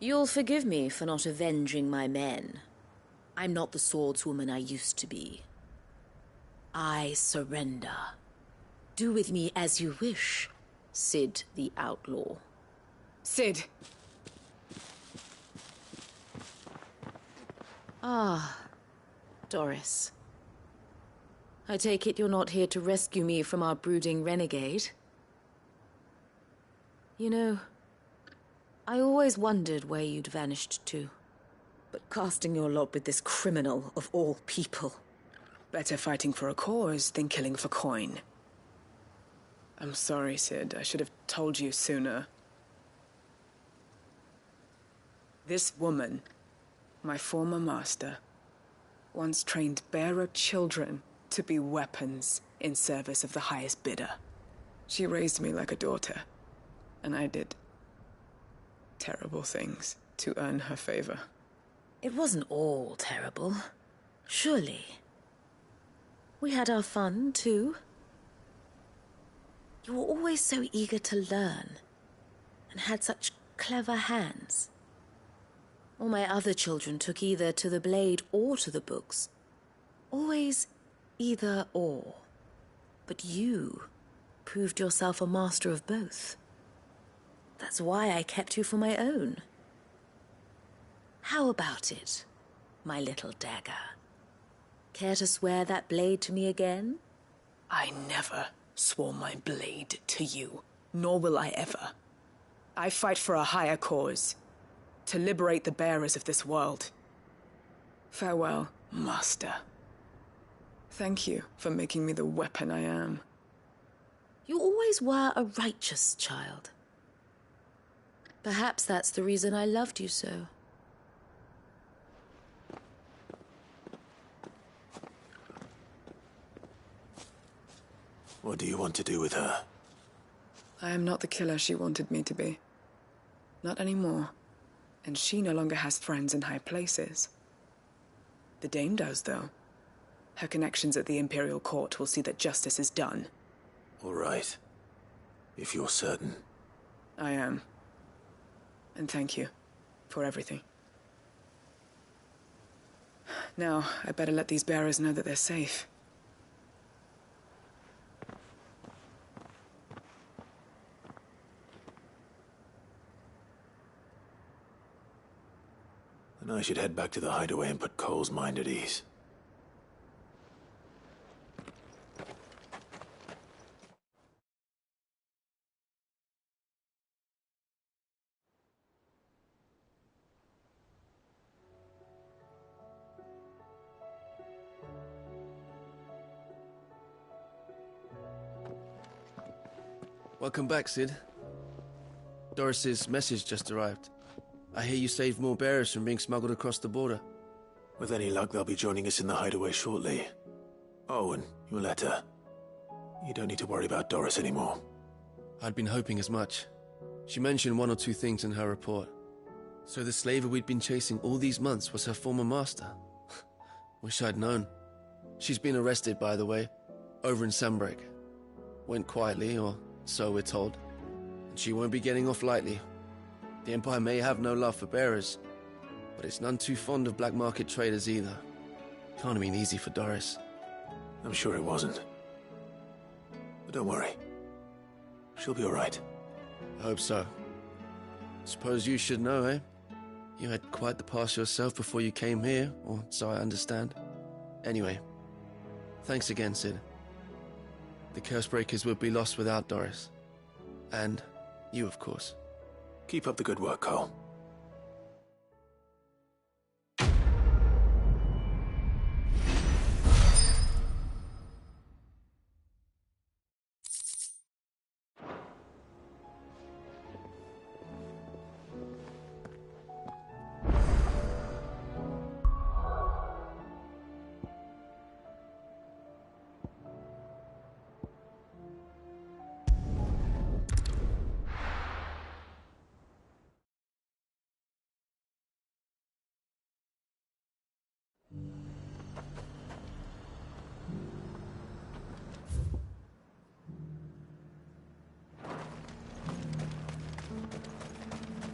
You'll forgive me for not avenging my men. I'm not the swordswoman I used to be. I surrender. Do with me as you wish, Sid the Outlaw. Sid! Ah, Doris. I take it you're not here to rescue me from our brooding renegade? You know, I always wondered where you'd vanished to. But casting your lot with this criminal of all people... Better fighting for a cause than killing for coin. I'm sorry, Sid. I should have told you sooner. This woman, my former master, once trained bearer children to be weapons in service of the highest bidder. She raised me like a daughter. And I did terrible things to earn her favor. It wasn't all terrible, surely. We had our fun, too. You were always so eager to learn, and had such clever hands. All my other children took either to the blade or to the books. Always either or. But you proved yourself a master of both. That's why I kept you for my own. How about it, my little dagger? Care to swear that blade to me again? I never swore my blade to you, nor will I ever. I fight for a higher cause, to liberate the bearers of this world. Farewell, Master. Thank you for making me the weapon I am. You always were a righteous child. Perhaps that's the reason I loved you so. What do you want to do with her? I am not the killer she wanted me to be. Not anymore. And she no longer has friends in high places. The Dame does, though. Her connections at the Imperial Court will see that justice is done. All right. If you're certain. I am. And thank you for everything. Now, I better let these bearers know that they're safe. Then I should head back to the hideaway and put Cole's mind at ease. Welcome back, Sid. Doris's message just arrived. I hear you saved more bearers from being smuggled across the border. With any luck, they'll be joining us in the hideaway shortly. Oh, and your letter. You don't need to worry about Doris anymore. I'd been hoping as much. She mentioned one or two things in her report. So the slaver we'd been chasing all these months was her former master. Wish I'd known. She's been arrested, by the way, over in Sambrek. Went quietly, or so we're told. And she won't be getting off lightly. The Empire may have no love for bearers, but it's none too fond of black market traders either. Can't have been easy for Doris. I'm sure it wasn't. But don't worry. She'll be all right. I hope so. Suppose you should know, eh? You had quite the past yourself before you came here, or so I understand. Anyway, thanks again, Sid. The Cursebreakers would be lost without Doris. And you, of course. Keep up the good work, Cole.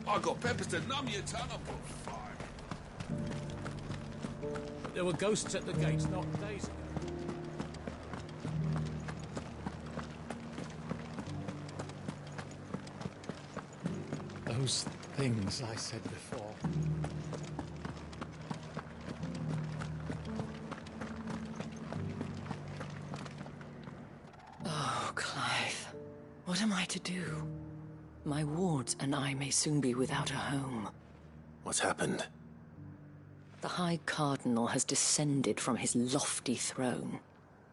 I got peppers to numb your tongue up on fire. There were ghosts at the gates not days ago. Those things I said before. Oh, Clive. What am I to do? My wards and I may soon be without a home. What's happened? The High Cardinal has descended from his lofty throne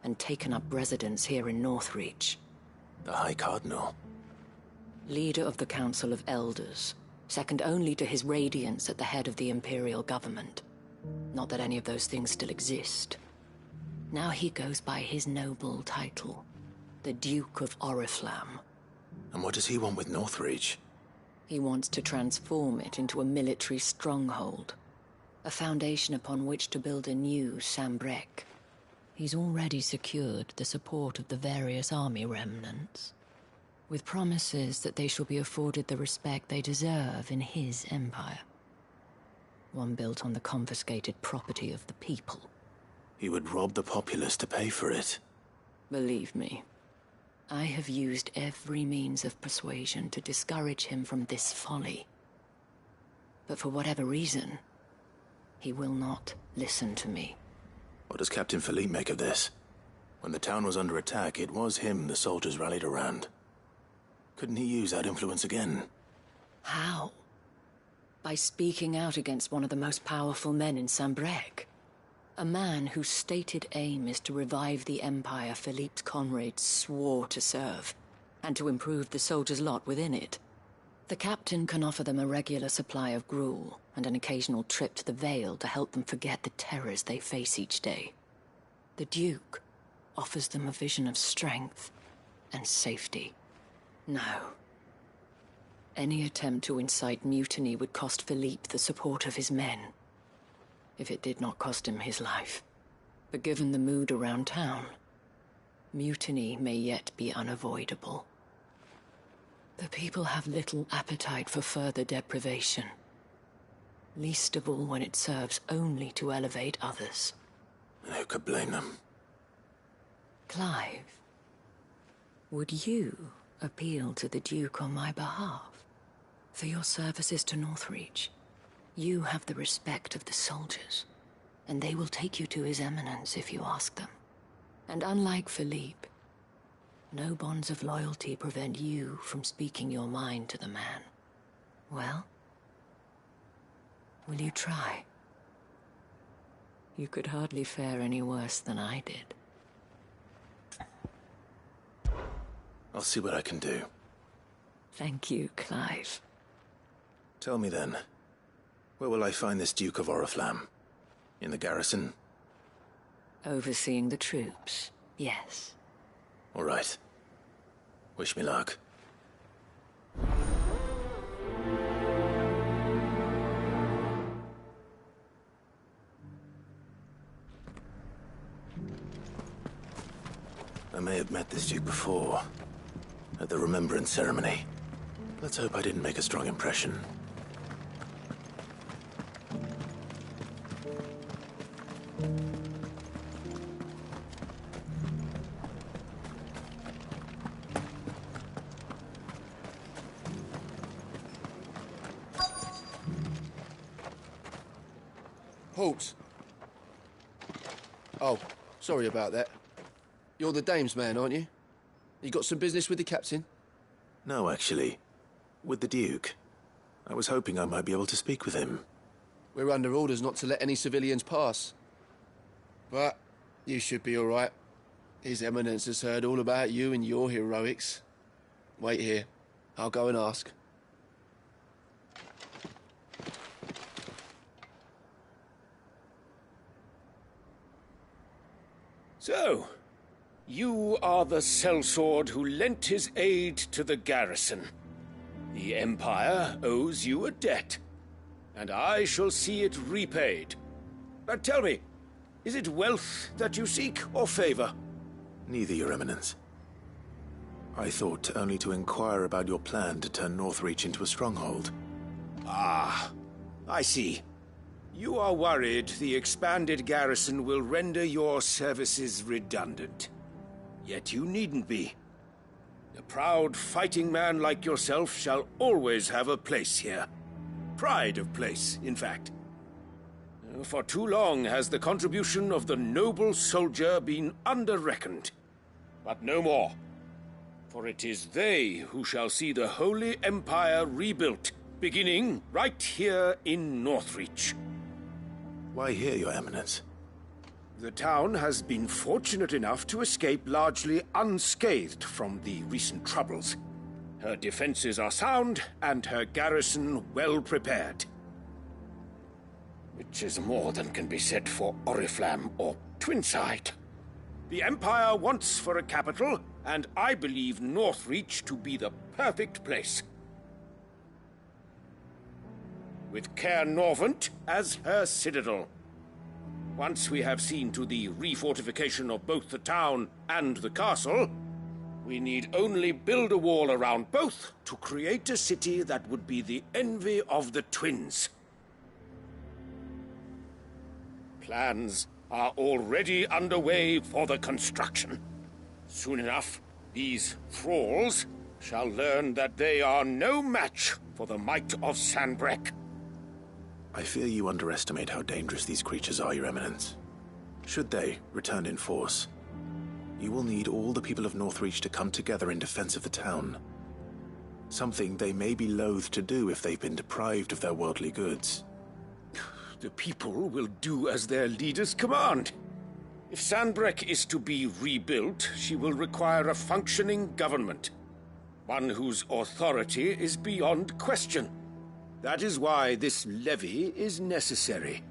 and taken up residence here in Northreach. The High Cardinal? Leader of the Council of Elders, second only to his Radiance at the head of the Imperial government. Not that any of those things still exist. Now he goes by his noble title, the Duke of Oriflamme. And what does he want with Northreach? He wants to transform it into a military stronghold, a foundation upon which to build a new Sambrek. He's already secured the support of the various army remnants, with promises that they shall be afforded the respect they deserve in his empire. One built on the confiscated property of the people. He would rob the populace to pay for it. Believe me, I have used every means of persuasion to discourage him from this folly. But for whatever reason, he will not listen to me. What does Captain Philippe make of this? When the town was under attack, it was him the soldiers rallied around. Couldn't he use that influence again? How? By speaking out against one of the most powerful men in Sambrec. A man whose stated aim is to revive the empire Philippe's comrades swore to serve, and to improve the soldiers' lot within it. The captain can offer them a regular supply of gruel, and an occasional trip to the Vale to help them forget the terrors they face each day. The Duke offers them a vision of strength and safety. No. Any attempt to incite mutiny would cost Philippe the support of his men, if it did not cost him his life. But given the mood around town, mutiny may yet be unavoidable. The people have little appetite for further deprivation, least of all when it serves only to elevate others. Who could blame them? Clive, would you appeal to the Duke on my behalf? For your services to Northreach, you have the respect of the soldiers, and they will take you to His Eminence if you ask them. And unlike Philippe, no bonds of loyalty prevent you from speaking your mind to the man. Well, will you try? You could hardly fare any worse than I did. I'll see what I can do. Thank you, Clive. Tell me then, where will I find this Duke of Oriflamme? In the garrison? Overseeing the troops, yes. All right. Wish me luck. I may have met this Duke before, at the Remembrance Ceremony. Let's hope I didn't make a strong impression. Halt! Oh, sorry about that. You're the dame's man, aren't you? You got some business with the captain? No, actually. With the Duke. I was hoping I might be able to speak with him. We're under orders not to let any civilians pass. But you should be all right. His Eminence has heard all about you and your heroics. Wait here. I'll go and ask. So, you are the sellsword who lent his aid to the garrison. The Empire owes you a debt, and I shall see it repaid. But tell me, is it wealth that you seek, or favor? Neither, Your Eminence. I thought only to inquire about your plan to turn Northreach into a stronghold. Ah, I see. You are worried the expanded garrison will render your services redundant. Yet you needn't be. A proud fighting man like yourself shall always have a place here. Pride of place, in fact. For too long has the contribution of the noble soldier been under-reckoned. But no more. For it is they who shall see the Holy Empire rebuilt, beginning right here in Northreach. Why here, Your Eminence? The town has been fortunate enough to escape largely unscathed from the recent troubles. Her defenses are sound, and her garrison well prepared. Which is more than can be said for Oriflamme or Twinside. The Empire wants for a capital, and I believe Northreach to be the perfect place. With Caer Norvent as her citadel. Once we have seen to the refortification of both the town and the castle, we need only build a wall around both to create a city that would be the envy of the twins. Plans are already underway for the construction. Soon enough, these thralls shall learn that they are no match for the might of Sanbreque. I fear you underestimate how dangerous these creatures are, Your Eminence. Should they return in force, you will need all the people of Northreach to come together in defense of the town. Something they may be loath to do if they've been deprived of their worldly goods. The people will do as their leaders command. If Sandbreck is to be rebuilt, she will require a functioning government. One whose authority is beyond question. That is why this levy is necessary.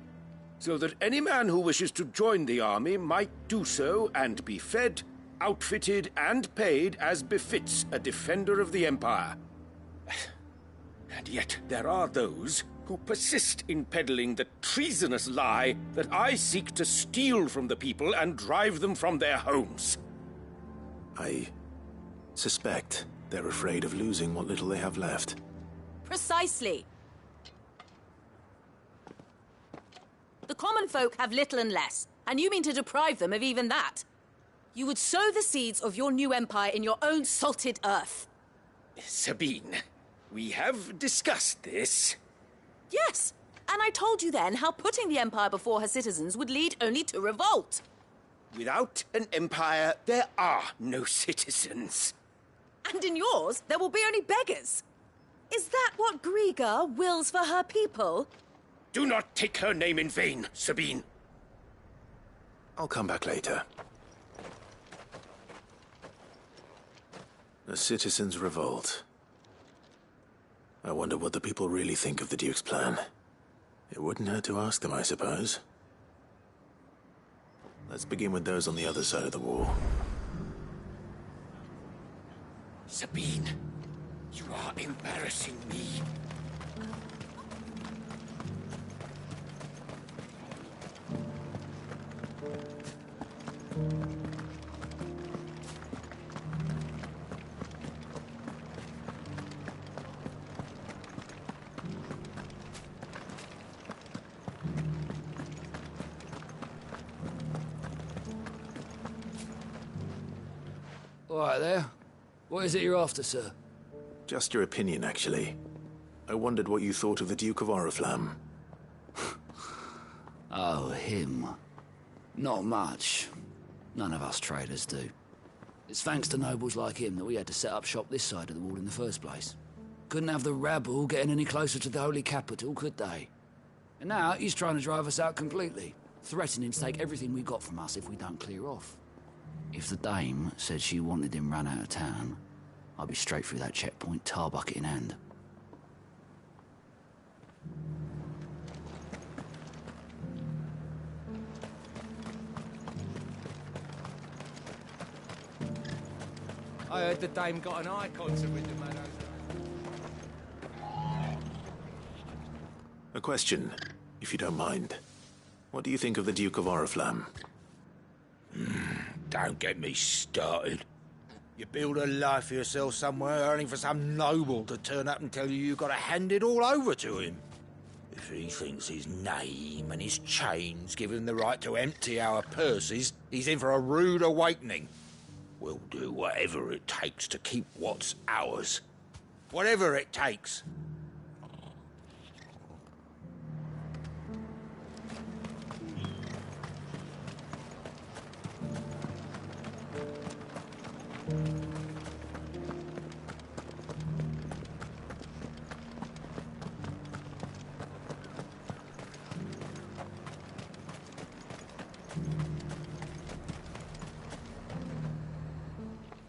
So that any man who wishes to join the army might do so and be fed, outfitted, and paid as befits a defender of the Empire. And yet there are those who persist in peddling the treasonous lie that I seek to steal from the people and drive them from their homes. I suspect they're afraid of losing what little they have left. Precisely. The common folk have little and less, and you mean to deprive them of even that. You would sow the seeds of your new empire in your own salted earth. Sabine, we have discussed this. Yes, and I told you then how putting the empire before her citizens would lead only to revolt. Without an empire, there are no citizens. And in yours, there will be only beggars. Is that what Griga wills for her people? Do not take her name in vain, Sabine. I'll come back later. The citizens revolt. I wonder what the people really think of the Duke's plan. It wouldn't hurt to ask them, I suppose. Let's begin with those on the other side of the wall. Sabine, you are embarrassing me. All right there. What is it you're after, sir? Just your opinion, actually. I wondered what you thought of the Duke of Oriflamme. Oh, him. Not much. None of us traders do. It's thanks to nobles like him that we had to set up shop this side of the wall in the first place. Couldn't have the rabble getting any closer to the holy capital, could they? And now he's trying to drive us out completely, threatening to take everything we got from us if we don't clear off. If the dame said she wanted him run out of town, I'd be straight through that checkpoint, tar bucket in hand. I heard the dame got an eye concert with the man. A question, if you don't mind. What do you think of the Duke of Oriflamme? Don't get me started. You build a life for yourself somewhere, only for some noble to turn up and tell you got to hand it all over to him. If he thinks his name and his chains give him the right to empty our purses, he's in for a rude awakening. We'll do whatever it takes to keep what's ours. Whatever it takes.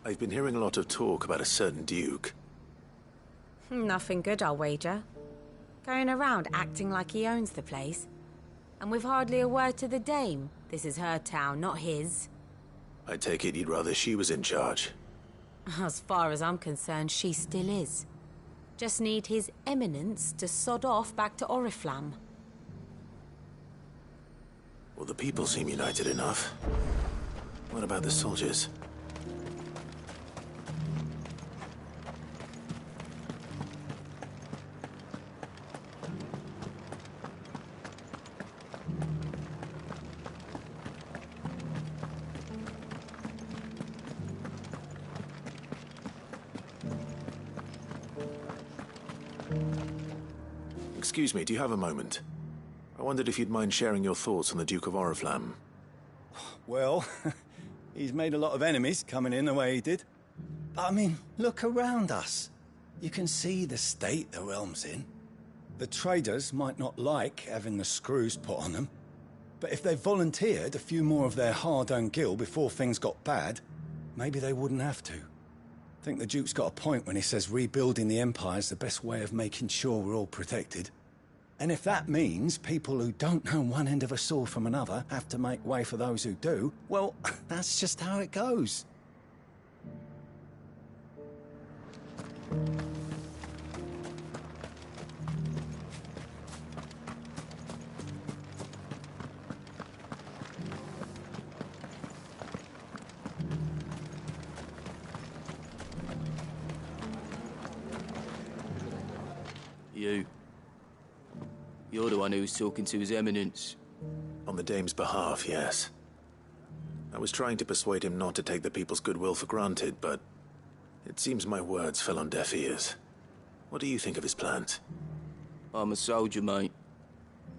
I've been hearing a lot of talk about a certain Duke. Nothing good, I'll wager. Going around acting like he owns the place. And with hardly a word to the dame. This is her town, not his. I take it you'd rather she was in charge. As far as I'm concerned, she still is. Just need his eminence to sod off back to Oriflamme. Well, the people seem united enough. What about the soldiers? Excuse me, do you have a moment? I wondered if you'd mind sharing your thoughts on the Duke of Oriflamme. Well, he's made a lot of enemies coming in the way he did. But I mean, look around us. You can see the state the realm's in. The traders might not like having the screws put on them, but if they volunteered a few more of their hard-earned gil before things got bad, maybe they wouldn't have to. I think the Duke's got a point when he says rebuilding the Empire's the best way of making sure we're all protected. And if that means people who don't know one end of a sword from another have to make way for those who do, well, that's just how it goes. You're the one who was talking to His Eminence. On the Dame's behalf, yes. I was trying to persuade him not to take the people's goodwill for granted, but it seems my words fell on deaf ears. What do you think of his plans? I'm a soldier, mate.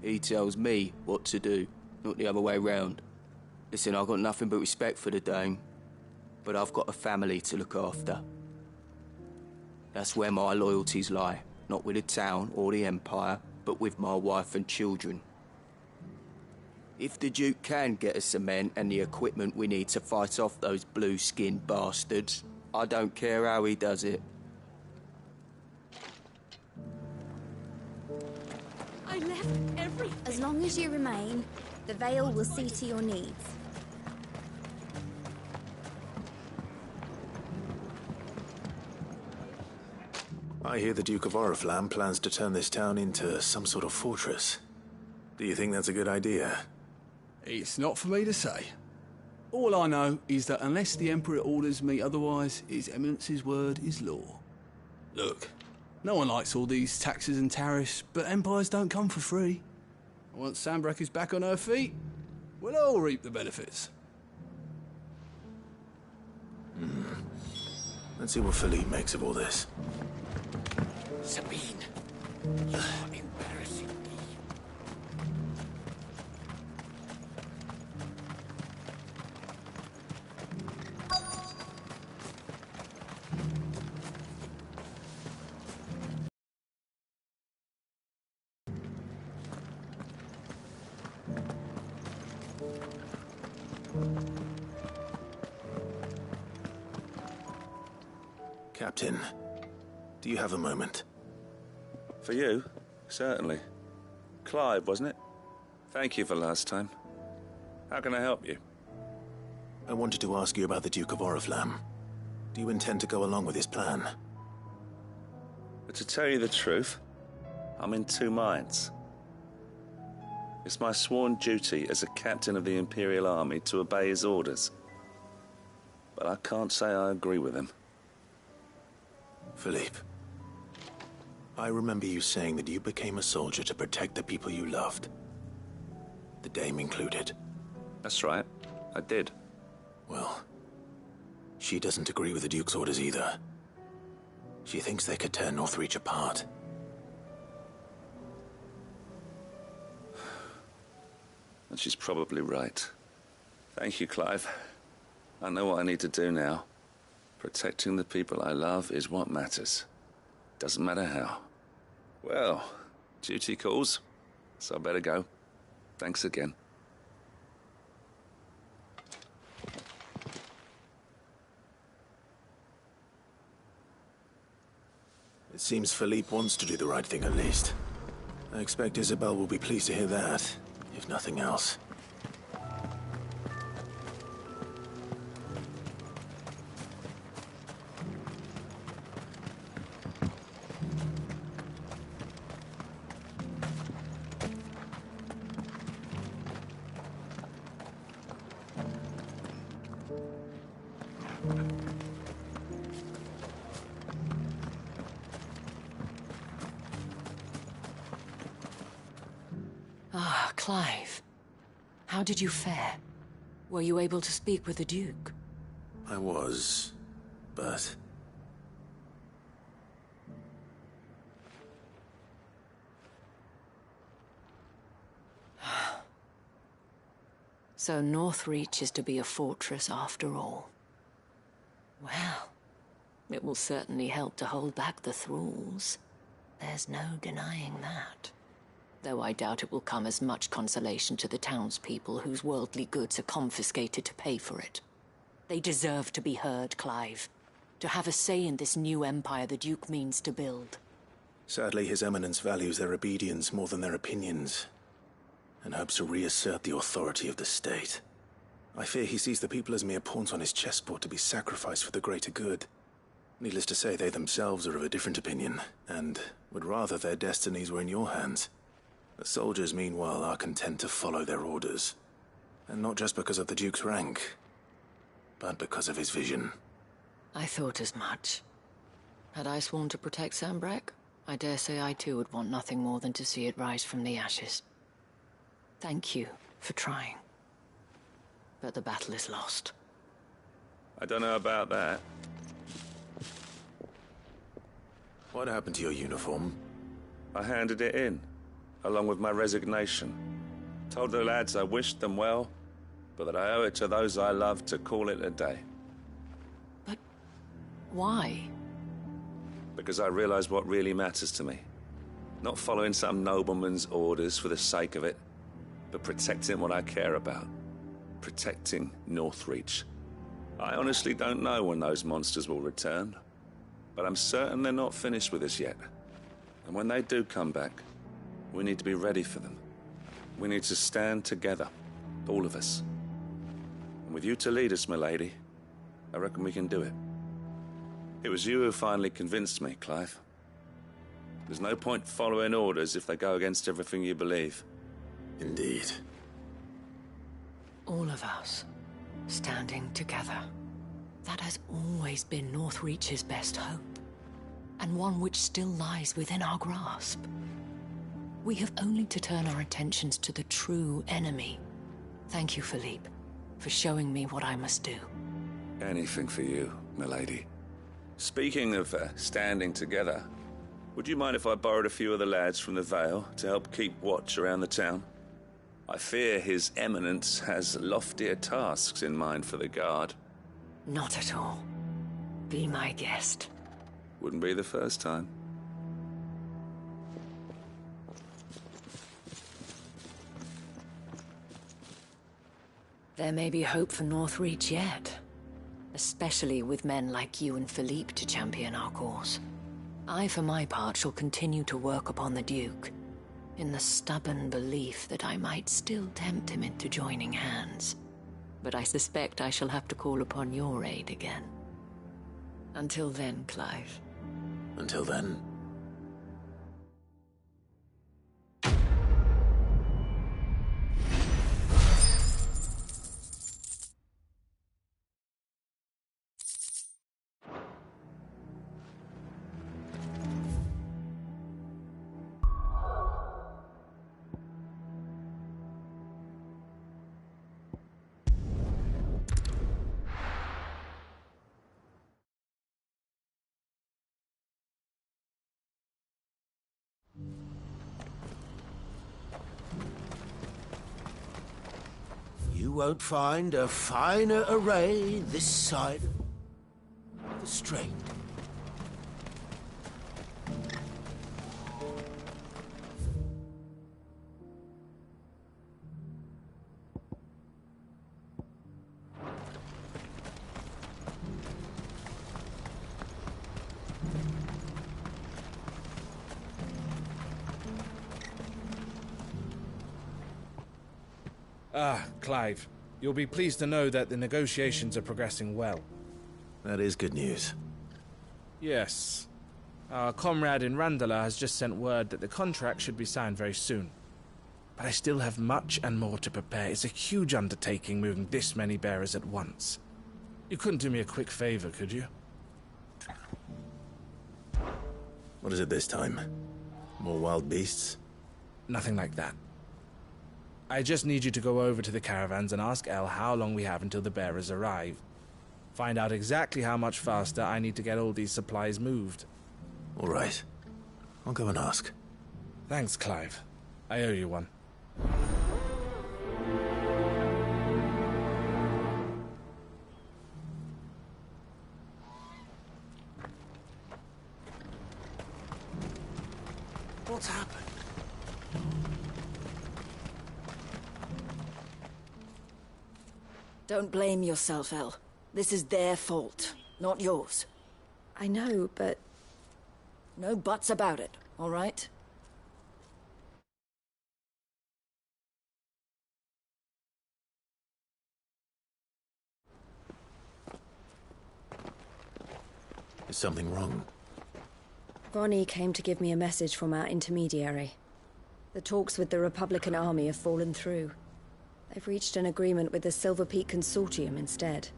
He tells me what to do, not the other way round. Listen, I've got nothing but respect for the Dame, but I've got a family to look after. That's where my loyalties lie, not with the town or the Empire, but with my wife and children. If the Duke can get us the men and the equipment we need to fight off those blue-skinned bastards, I don't care how he does it. I left everything. As long as you remain, the Veil will see to your needs. I hear the Duke of Oriflamme plans to turn this town into some sort of fortress. Do you think that's a good idea? It's not for me to say. All I know is that unless the Emperor orders me otherwise, His Eminence's word is law. Look, no one likes all these taxes and tariffs, but empires don't come for free. Once Sandbreck is back on her feet, we'll all reap the benefits. Let's see what Philippe makes of all this. Sabine, you are embarrassing me. Captain, do you have a moment? For you? Certainly. Clive, wasn't it? Thank you for last time. How can I help you? I wanted to ask you about the Duke of Oriflamme. Do you intend to go along with his plan? But to tell you the truth, I'm in two minds. It's my sworn duty as a captain of the Imperial Army to obey his orders. But I can't say I agree with him. Philippe, I remember you saying that you became a soldier to protect the people you loved. The Dame included. That's right, I did. Well, she doesn't agree with the Duke's orders either. She thinks they could tear Northreach apart. And she's probably right. Thank you, Clive. I know what I need to do now. Protecting the people I love is what matters. Doesn't matter how. Well, duty calls, so I better go. Thanks again. It seems Philippe wants to do the right thing at least. I expect Isabel will be pleased to hear that, if nothing else. Ah, Clive. How did you fare? Were you able to speak with the Duke? I was, but... So Northreach is to be a fortress after all. Well, It will certainly help to hold back the thralls. There's no denying that. Though I doubt it will come as much consolation to the townspeople whose worldly goods are confiscated to pay for it. They deserve to be heard, Clive. To have a say in this new empire the Duke means to build. Sadly, His Eminence values their obedience more than their opinions, and hopes to reassert the authority of the state. I fear he sees the people as mere pawns on his chessboard to be sacrificed for the greater good. Needless to say, they themselves are of a different opinion, and would rather their destinies were in your hands. The soldiers, meanwhile, are content to follow their orders. And not just because of the Duke's rank, but because of his vision. I thought as much. Had I sworn to protect Sambrek, I dare say I too would want nothing more than to see it rise from the ashes. Thank you for trying. But the battle is lost. I don't know about that. What happened to your uniform? I handed it in, along with my resignation. Told the lads I wished them well, but that I owe it to those I love to call it a day. But why? Because I realized what really matters to me. Not following some nobleman's orders for the sake of it, but protecting what I care about. Protecting Northreach. I honestly don't know when those monsters will return, but I'm certain they're not finished with us yet. And when they do come back, we need to be ready for them. We need to stand together, all of us. And with you to lead us, milady, I reckon we can do it. It was you who finally convinced me, Clive. There's no point following orders if they go against everything you believe. Indeed. All of us, standing together. That has always been Northreach's best hope, and one which still lies within our grasp. We have only to turn our attentions to the true enemy. Thank you, Philippe, for showing me what I must do. Anything for you, milady. Speaking of standing together, would you mind if I borrowed a few of the lads from the Vale to help keep watch around the town? I fear His Eminence has loftier tasks in mind for the guard. Not at all. Be my guest. Wouldn't be the first time. There may be hope for Northreach yet. Especially with men like you and Philippe to champion our cause. I, for my part, shall continue to work upon the Duke, in the stubborn belief that I might still tempt him into joining hands. But I suspect I shall have to call upon your aid again. Until then, Clive. Until then. You won't find a finer array this side of the strait. Ah, Clive. You'll be pleased to know that the negotiations are progressing well. That is good news. Yes. Our comrade in Randala has just sent word that the contract should be signed very soon. But I still have much and more to prepare. It's a huge undertaking moving this many bearers at once. You couldn't do me a quick favor, could you? What is it this time? More wild beasts? Nothing like that. I just need you to go over to the caravans and ask El how long we have until the bearers arrive. Find out exactly how much faster I need to get all these supplies moved. All right. I'll go and ask. Thanks, Clive. I owe you one. Don't blame yourself, El. This is their fault, not yours. I know, but... No buts about it, all right? Is something wrong? Vonnie came to give me a message from our intermediary. The talks with the Republican Army have fallen through. They've reached an agreement with the Silver Peak Consortium instead.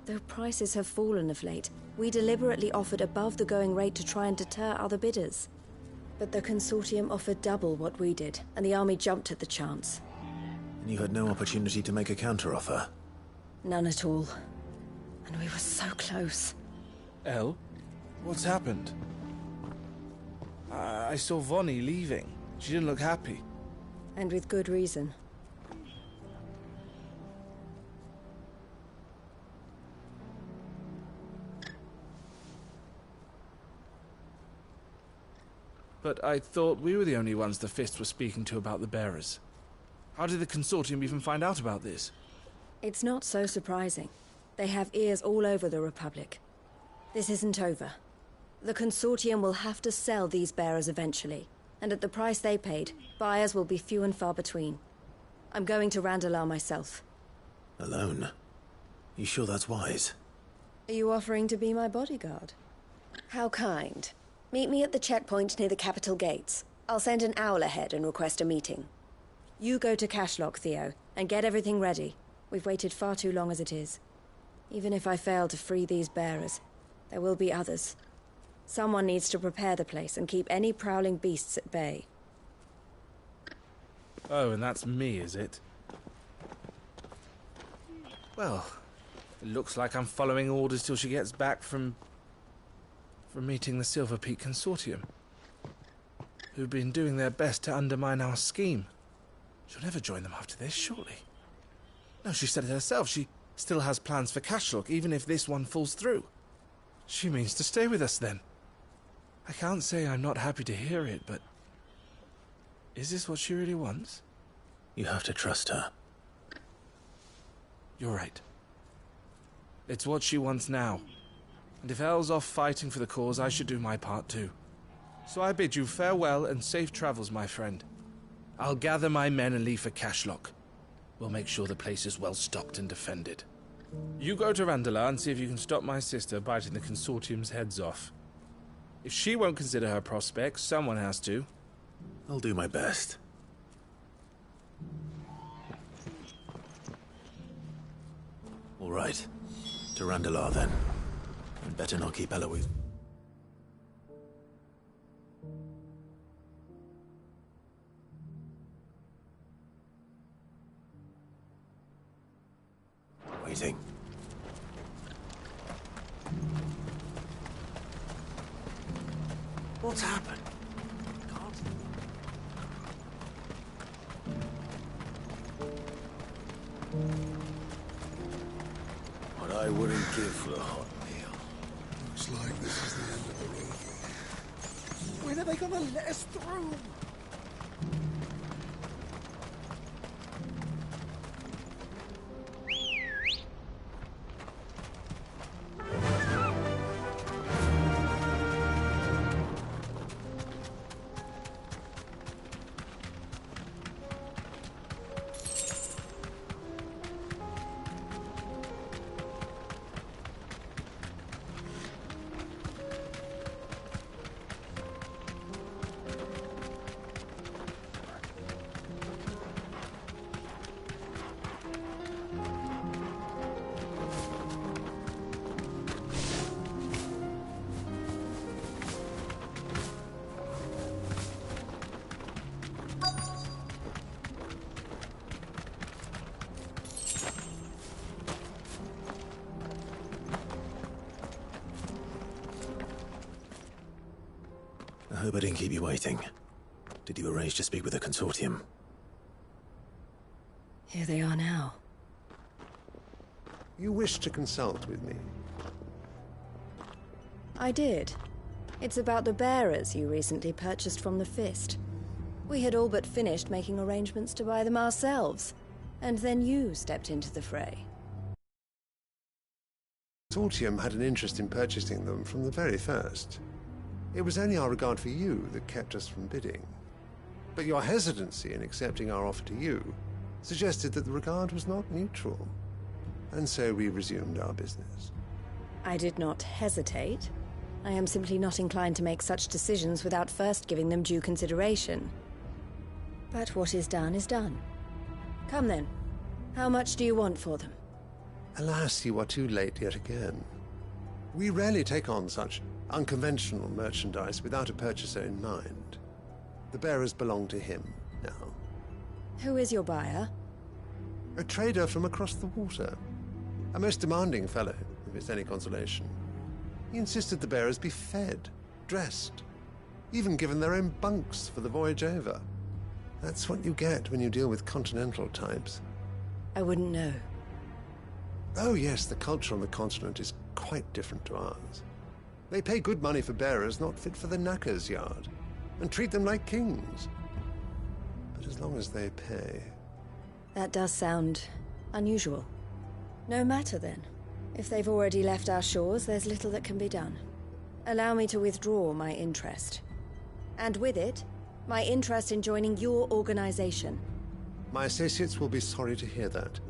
Though prices have fallen of late, we deliberately offered above the going rate to try and deter other bidders. But the Consortium offered double what we did, and the Army jumped at the chance. And you had no opportunity to make a counteroffer? None at all. And we were so close. El? What's happened? I saw Vonnie leaving. She didn't look happy. And with good reason. But I thought we were the only ones the Fist were speaking to about the bearers. How did the Consortium even find out about this? It's not so surprising. They have ears all over the Republic. This isn't over. The Consortium will have to sell these bearers eventually, and at the price they paid, buyers will be few and far between. I'm going to Randalar myself. Alone? You sure that's wise? Are you offering to be my bodyguard? How kind. Meet me at the checkpoint near the capital gates. I'll send an owl ahead and request a meeting. You go to Cashlock, Theo, and get everything ready. We've waited far too long as it is. Even if I fail to free these bearers, there will be others. Someone needs to prepare the place and keep any prowling beasts at bay. Oh, and that's me, is it? Well, it looks like I'm following orders till she gets back from meeting the Silver Peak Consortium, who've been doing their best to undermine our scheme. She'll never join them after this, surely. No, she said it herself. She still has plans for Cashlock, even if this one falls through. She means to stay with us, then. I can't say I'm not happy to hear it, but... is this what she really wants? You have to trust her. You're right. It's what she wants now. And if Elle's off fighting for the cause, I should do my part too. So I bid you farewell and safe travels, my friend. I'll gather my men and leave for Cashlock. We'll make sure the place is well stocked and defended. You go to Randalar and see if you can stop my sister biting the Consortium's heads off. If she won't consider her prospects, someone has to. I'll do my best. All right. To Randalar, then. And better not keep Eloise. Waiting. What's happened? What I wouldn't give for a hot meal. Looks like this is the end of the road. When are they gonna let us through? I hope I didn't keep you waiting. Did you arrange to speak with the Consortium? Here they are now. You wish to consult with me? I did. It's about the bearers you recently purchased from the Fist. We had all but finished making arrangements to buy them ourselves, and then you stepped into the fray. Consortium had an interest in purchasing them from the very first. It was only our regard for you that kept us from bidding. But your hesitancy in accepting our offer to you suggested that the regard was not mutual. And so we resumed our business. I did not hesitate. I am simply not inclined to make such decisions without first giving them due consideration. But what is done is done. Come then. How much do you want for them? Alas, you are too late yet again. We rarely take on such unconventional merchandise without a purchaser in mind. The bearers belong to him now. Who is your buyer? A trader from across the water. A most demanding fellow, if it's any consolation. He insisted the bearers be fed, dressed, even given their own bunks for the voyage over. That's what you get when you deal with continental types. I wouldn't know. Oh yes, the culture on the continent is quite different to ours. They pay good money for bearers not fit for the knacker's yard, and treat them like kings. But as long as they pay... That does sound unusual. No matter then. If they've already left our shores, there's little that can be done. Allow me to withdraw my interest. And with it, my interest in joining your organization. My associates will be sorry to hear that.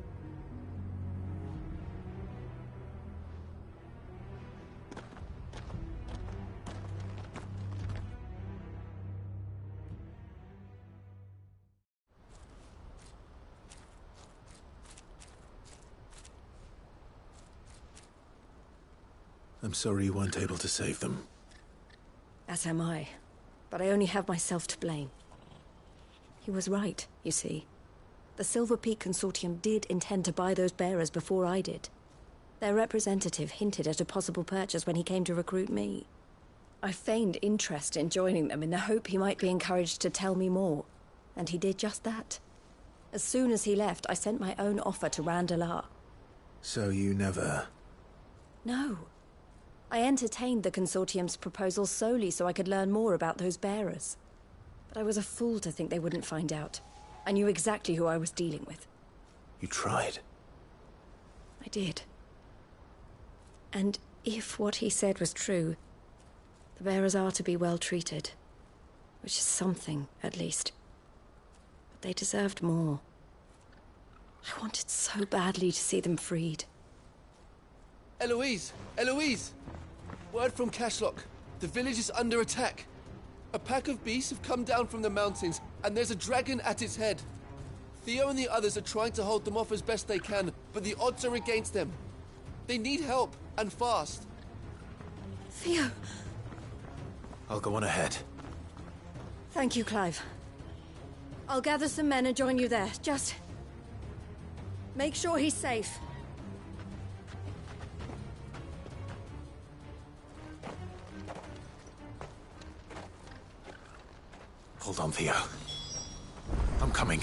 I'm sorry you weren't able to save them. As am I. But I only have myself to blame. He was right, you see. The Silver Peak Consortium did intend to buy those bearers before I did. Their representative hinted at a possible purchase when he came to recruit me. I feigned interest in joining them in the hope he might be encouraged to tell me more. And he did just that. As soon as he left, I sent my own offer to Randalar. So you never... No. I entertained the Consortium's proposal solely so I could learn more about those bearers. But I was a fool to think they wouldn't find out. I knew exactly who I was dealing with. You tried. I did. And if what he said was true, the bearers are to be well treated. Which is something, at least. But they deserved more. I wanted so badly to see them freed. Eloise! Eloise! Word from Cashlock. The village is under attack. A pack of beasts have come down from the mountains, and there's a dragon at its head. Theo and the others are trying to hold them off as best they can, but the odds are against them. They need help, and fast. Theo! I'll go on ahead. Thank you, Clive. I'll gather some men and join you there. Just... make sure he's safe. Hold on, Theo. I'm coming.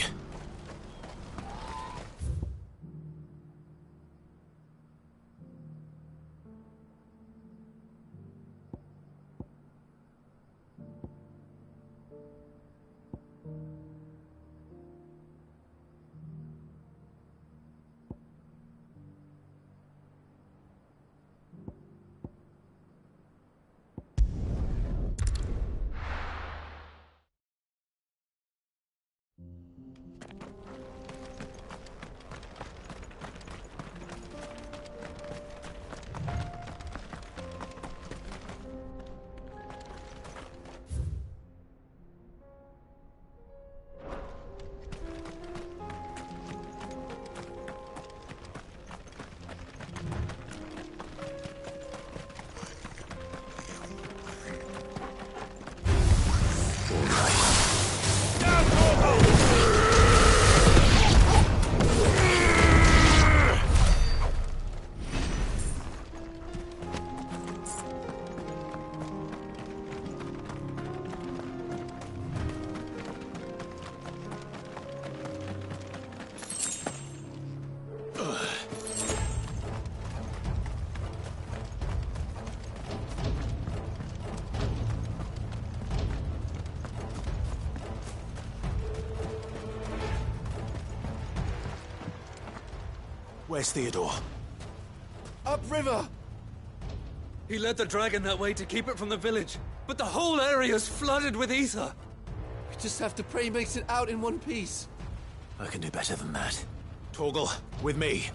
Where's Theodore? Upriver! He led the dragon that way to keep it from the village, but the whole area's flooded with ether. We just have to pray he makes it out in one piece. I can do better than that. Torgal, with me.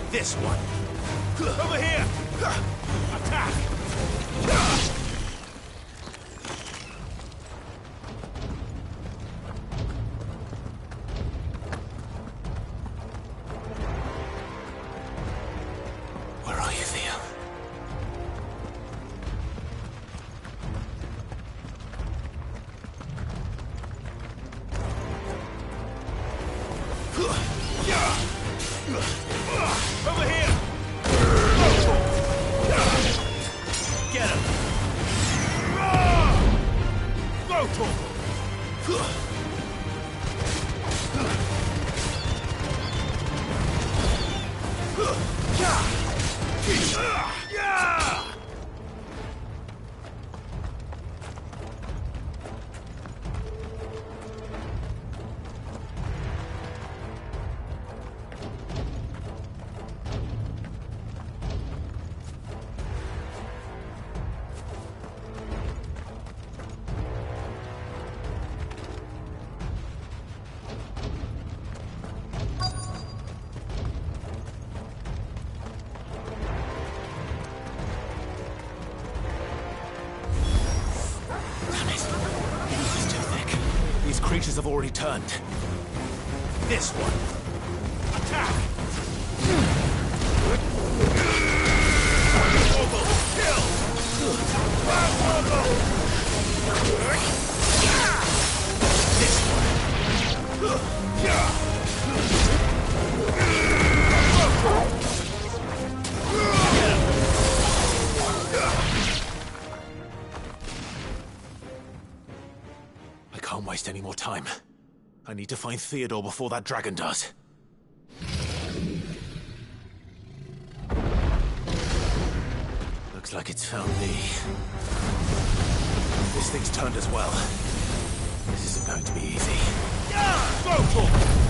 This one. Over here! Attack! Where are you, Theo? Over here! Get him! Go, Torgal! Yeah! These creatures have already turned. This one. Attack! This I can't waste any more time. I need to find Theodore before that dragon does. Looks like it's found me. This thing's turned as well. This isn't going to be easy. Go, Torgal!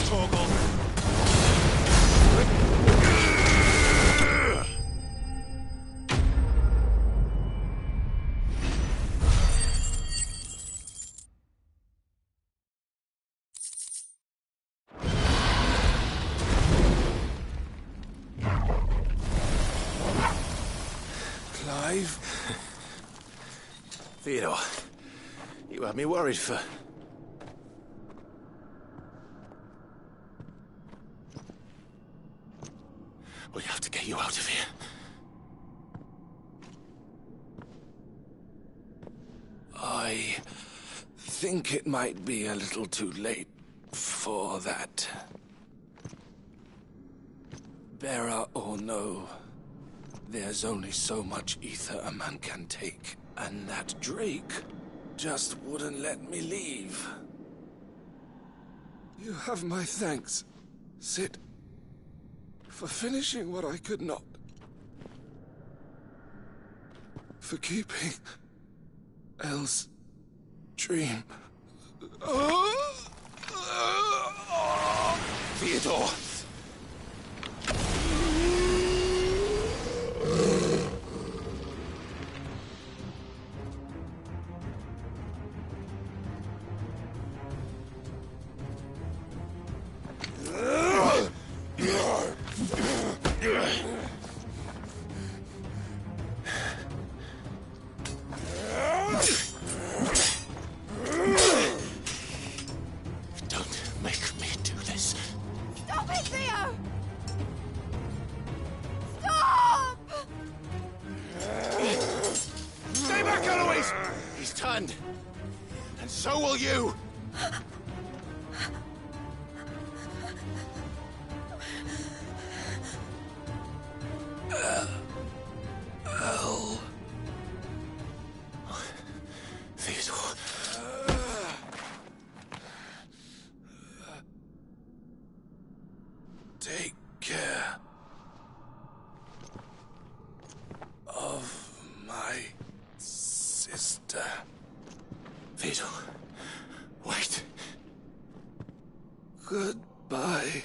Torgal. Clive? Theodore, you had me worried for... We have to get you out of here. I think it might be a little too late for that. Bearer or no, there's only so much ether a man can take, and that Drake just wouldn't let me leave. You have my thanks, Sid, for finishing what I could not. For keeping Elle's dream. Theodore! Don't make me do this. Stop it, Theo! Stop! Stay back, Eloise! He's turned. And so will you! Elle. Theodore. Take care of my sister. Theodore, wait. Goodbye,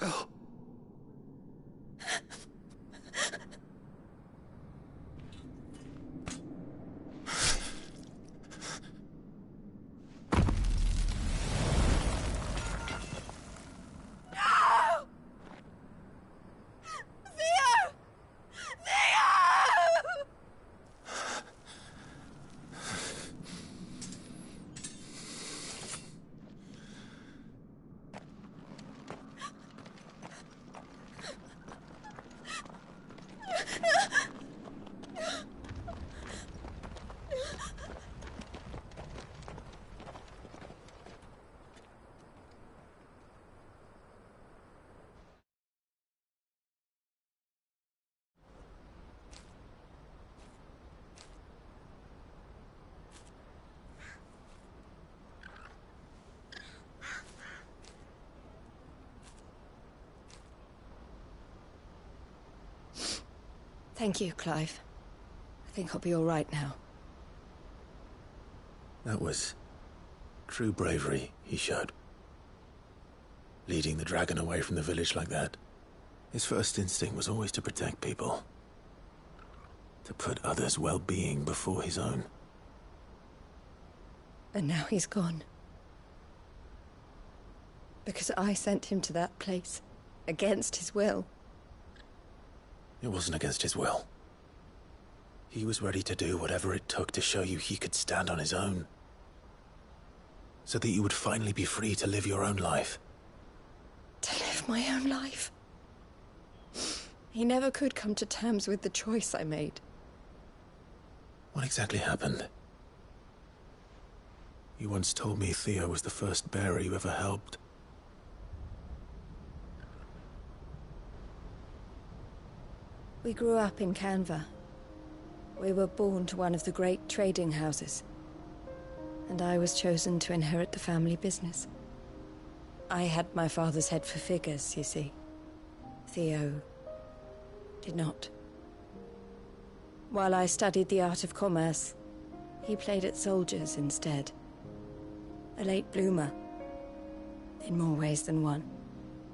Elle. Thank you, Clive. I think I'll be all right now. That was true bravery he showed. Leading the dragon away from the village like that. His first instinct was always to protect people. To put others' well-being before his own. And now he's gone. Because I sent him to that place, against his will. It wasn't against his will. He was ready to do whatever it took to show you he could stand on his own. So that you would finally be free to live your own life. To live my own life? He never could come to terms with the choice I made. What exactly happened? You once told me Theo was the first bearer you ever helped. We grew up in Canva. We were born to one of the great trading houses. And I was chosen to inherit the family business. I had my father's head for figures, you see. Theo did not. While I studied the art of commerce, he played at soldiers instead. A late bloomer. In more ways than one.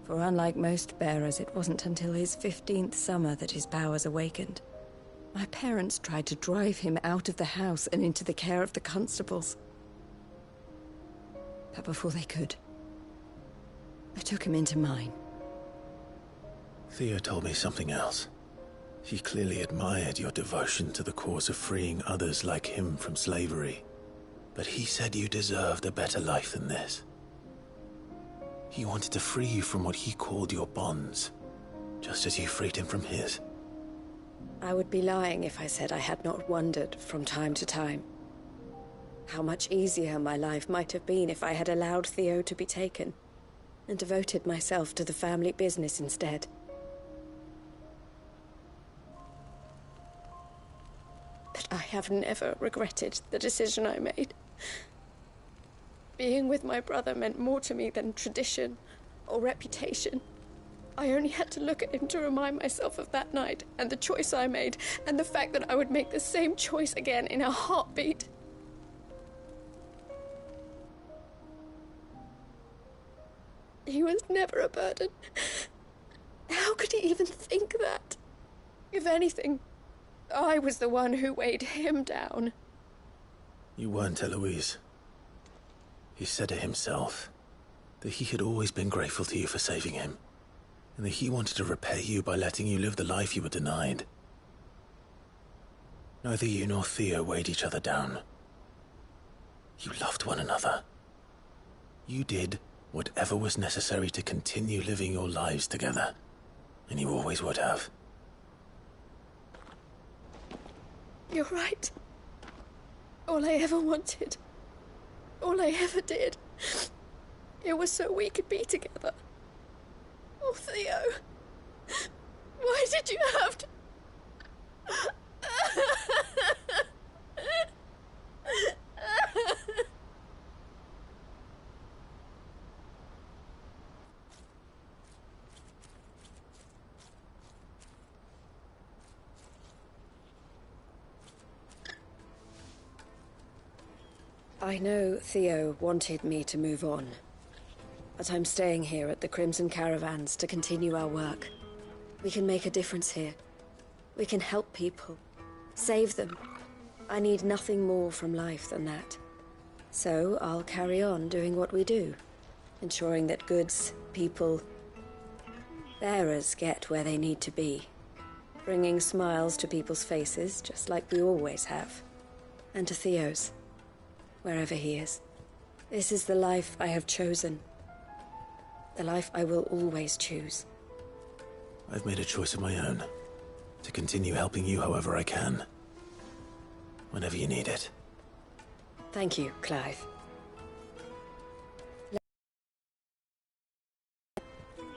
For unlike most bearers, it wasn't until his 15th summer that his powers awakened. My parents tried to drive him out of the house and into the care of the constables. But before they could, I took him into mine. Theo told me something else. He clearly admired your devotion to the cause of freeing others like him from slavery. But he said you deserved a better life than this. He wanted to free you from what he called your bonds, just as you freed him from his. I would be lying if I said I had not wondered from time to time how much easier my life might have been if I had allowed Theo to be taken and devoted myself to the family business instead. But I have never regretted the decision I made. Being with my brother meant more to me than tradition or reputation. I only had to look at him to remind myself of that night and the choice I made and the fact that I would make the same choice again in a heartbeat. He was never a burden. How could he even think that? If anything, I was the one who weighed him down. You weren't, Eloise. He said it himself, that he had always been grateful to you for saving him, and that he wanted to repay you by letting you live the life you were denied. Neither you nor Theo weighed each other down. You loved one another. You did whatever was necessary to continue living your lives together, and you always would have. You're right. All I ever wanted, all I ever did, it was so we could be together. Oh, Theo, why did you have to... I know Theo wanted me to move on, but I'm staying here at the Crimson Caravans to continue our work. We can make a difference here. We can help people, save them. I need nothing more from life than that. So I'll carry on doing what we do, ensuring that goods, people, bearers get where they need to be, bringing smiles to people's faces just like we always have, and to Theo's. Wherever he is. This is the life I have chosen. The life I will always choose. I've made a choice of my own, to continue helping you however I can. Whenever you need it. Thank you, Clive.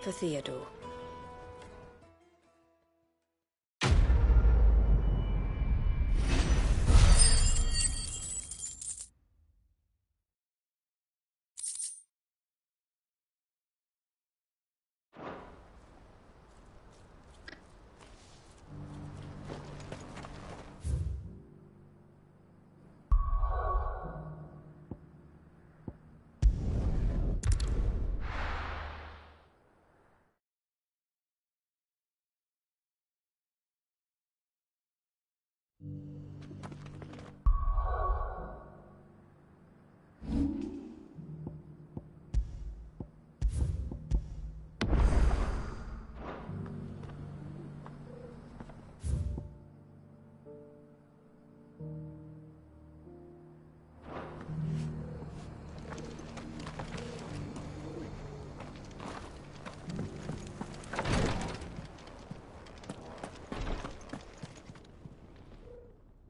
For Theodore.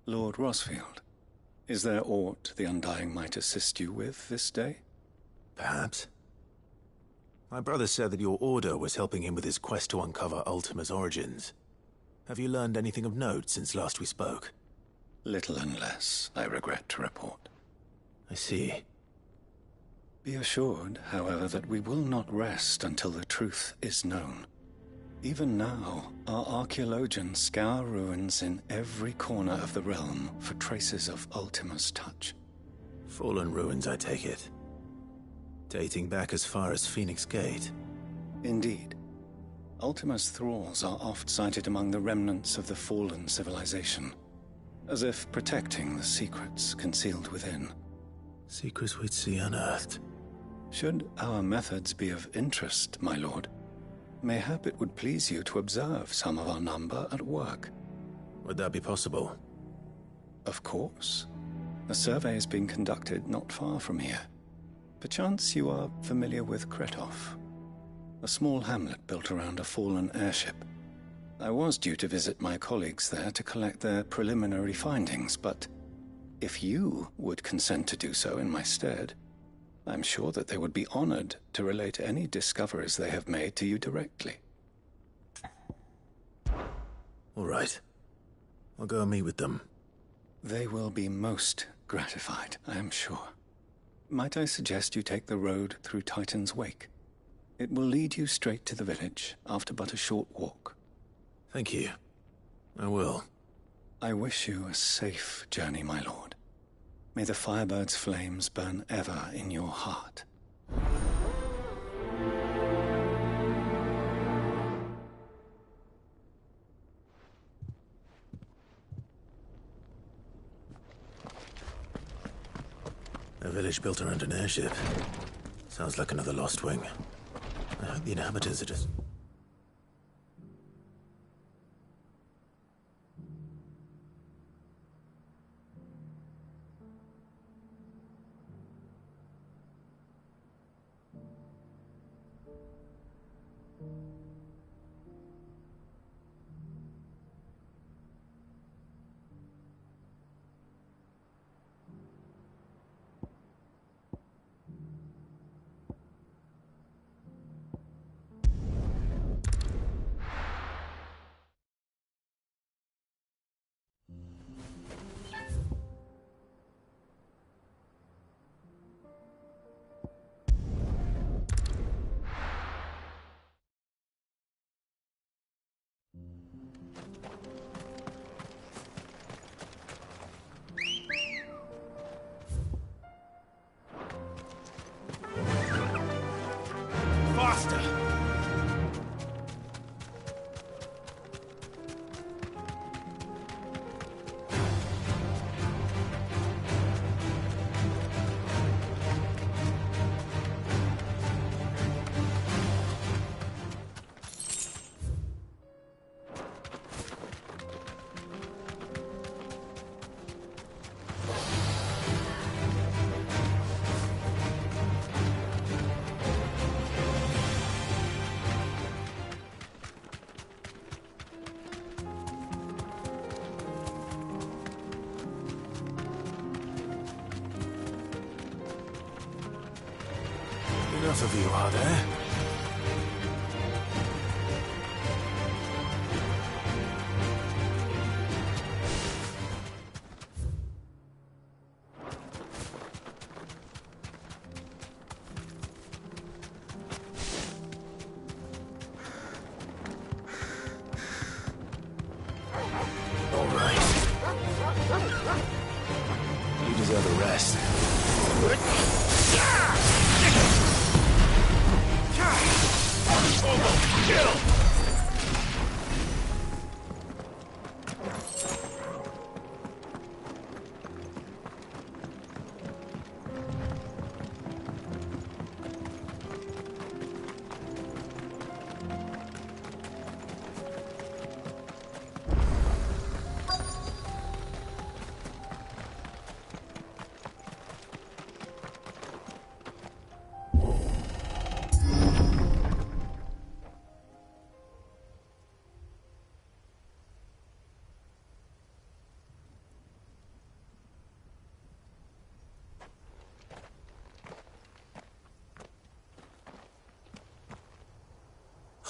Lord Rosfield, is there aught the Undying might assist you with this day? Perhaps. My brother said that your order was helping him with his quest to uncover Ultima's origins. Have you learned anything of note since last we spoke? Little unless, I regret to report. I see. Be assured, however, that we will not rest until the truth is known. Even now, our archaeologians scour ruins in every corner of the realm for traces of Ultima's touch. Fallen ruins, I take it. Dating back as far as Phoenix Gate. Indeed. Ultima's thralls are oft sighted among the remnants of the fallen civilization, as if protecting the secrets concealed within. Secrets we'd see unearthed. Should our methods be of interest, my lord, mayhap it would please you to observe some of our number at work. Would that be possible? Of course. A survey is being conducted not far from here. Perchance you are familiar with Kretov, a small hamlet built around a fallen airship. I was due to visit my colleagues there to collect their preliminary findings, but if you would consent to do so in my stead, I'm sure that they would be honored to relate any discoveries they have made to you directly. All right. I'll go and meet with them. They will be most gratified, I am sure. Might I suggest you take the road through Titan's Wake? It will lead you straight to the village after but a short walk. Thank you. I will. I wish you a safe journey, my lord. May the Firebird's flames burn ever in your heart. A village built around an airship. Sounds like another lost wing. I hope the inhabitants are just... Faster! Enough of you, are there? All right. You deserve a rest. Kill!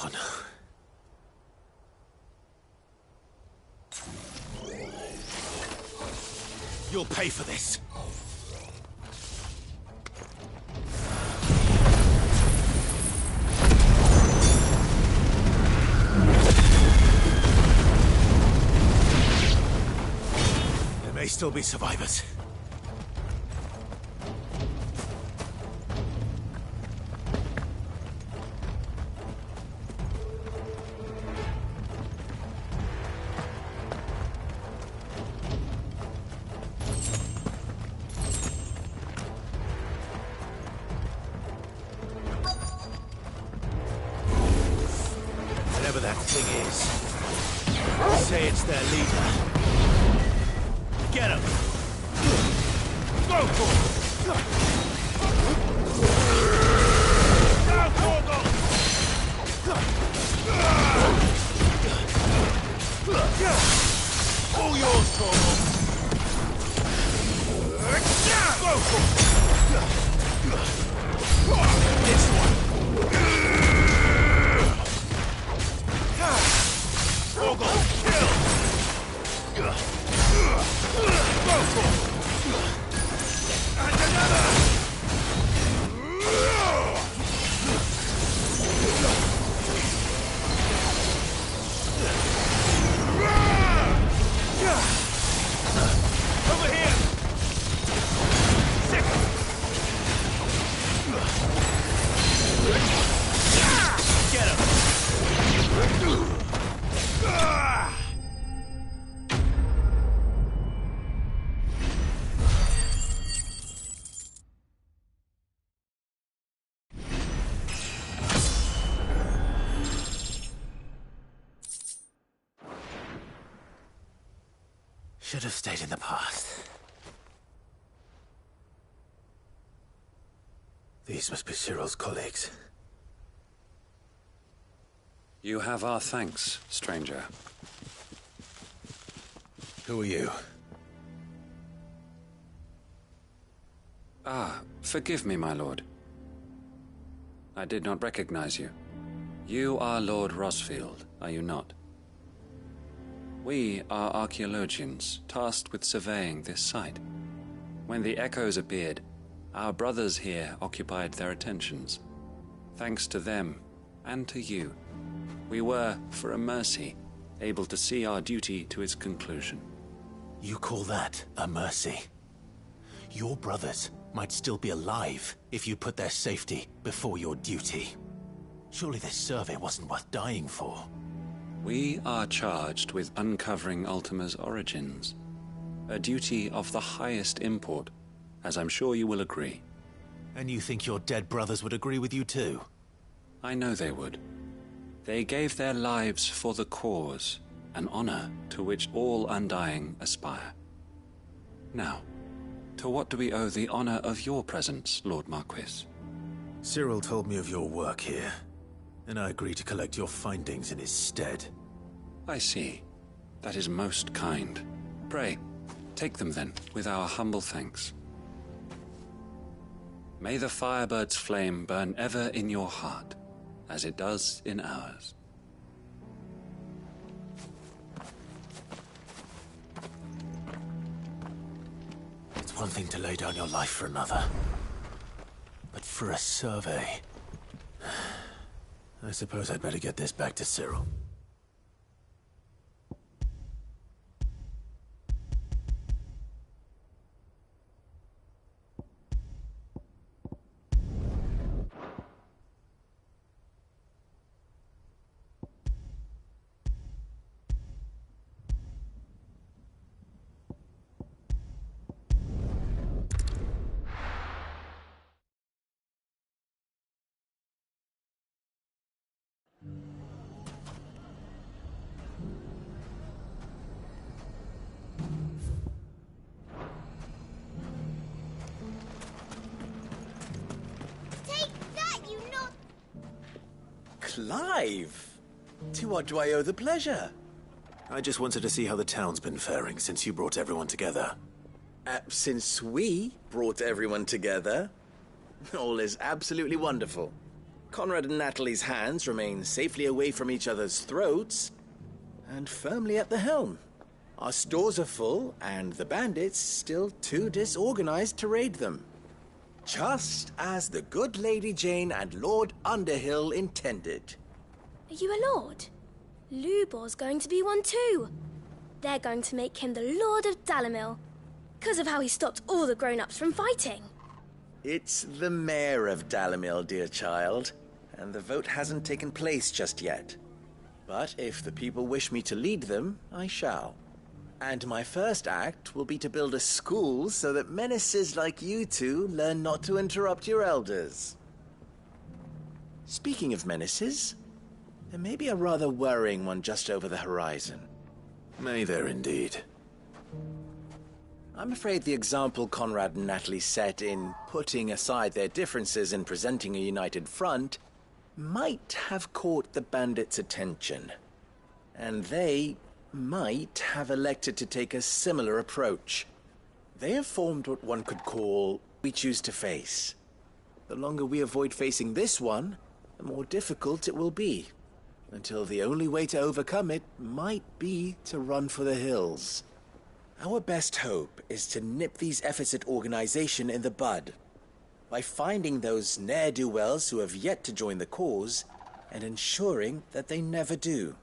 Oh no. You'll pay for this. There may still be survivors. that thing is. Say it's their leader. Get him! Go for it! Down, Torgal! All yours, Torgal! Go for it! This one! Torgal, kill! Go for it! And another! Over here! Second! Get him! Should have stayed in the past. These must be Cyril's colleagues. You have our thanks, stranger. Who are you? Ah, forgive me, my lord. I did not recognize you. You are Lord Rosfield, are you not? We are archaeologians, tasked with surveying this site. When the echoes appeared, our brothers here occupied their attentions. Thanks to them, and to you, we were, for a mercy, able to see our duty to its conclusion. You call that a mercy? Your brothers might still be alive if you put their safety before your duty. Surely this survey wasn't worth dying for. We are charged with uncovering Ultima's origins. A duty of the highest import, as I'm sure you will agree. And you think your dead brothers would agree with you too? I know they would. They gave their lives for the cause, an honor to which all Undying aspire. Now, to what do we owe the honor of your presence, Lord Marquis? Cyril told me of your work here, and I agreed to collect your findings in his stead. I see. That is most kind. Pray, take them then, with our humble thanks. May the Firebird's flame burn ever in your heart, as it does in ours. It's one thing to lay down your life for another, but for a survey... I suppose I'd better get this back to Cyril. Clive! To what do I owe the pleasure? I just wanted to see how the town's been faring since you brought everyone together. Since we brought everyone together, all is absolutely wonderful. Conrad and Natalie's hands remain safely away from each other's throats, and firmly at the helm. Our stores are full, and the bandits still too disorganized to raid them. Just as the good Lady Jane and Lord Underhill intended. Are you a lord? Lubor's going to be one too. They're going to make him the Lord of Dalimil, because of how he stopped all the grown-ups from fighting. It's the mayor of Dalimil, dear child, and the vote hasn't taken place just yet. But if the people wish me to lead them, I shall. And my first act will be to build a school so that menaces like you two learn not to interrupt your elders. Speaking of menaces, There may be a rather worrying one just over the horizon. May there indeed. I'm afraid the example Conrad and Natalie set in putting aside their differences and presenting a united front might have caught the bandits' attention. And they might have elected to take a similar approach. They have formed what one could call we choose to face. The longer we avoid facing this one, the more difficult it will be, until the only way to overcome it might be to run for the hills. Our best hope is to nip these efforts at organization in the bud, by finding those ne'er-do-wells who have yet to join the cause, and ensuring that they never do.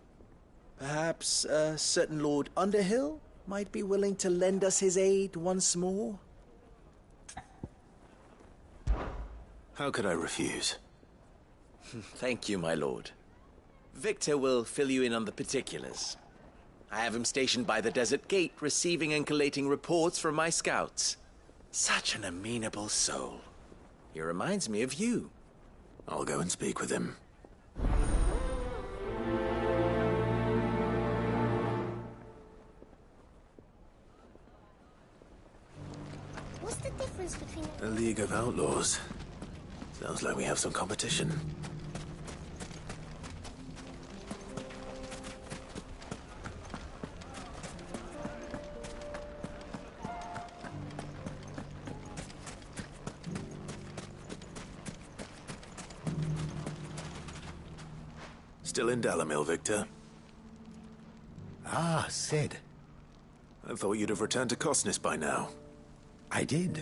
Perhaps a certain Lord Underhill might be willing to lend us his aid once more? How could I refuse? Thank you, my lord. Victor will fill you in on the particulars. I have him stationed by the desert gate, receiving and collating reports from my scouts. Such an amenable soul. He reminds me of you. I'll go and speak with him. What's the difference between A League of Outlaws. Sounds like we have some competition. Still in Dalamil, Victor? Ah, Sid. I thought you'd have returned to Cosnis by now. I did.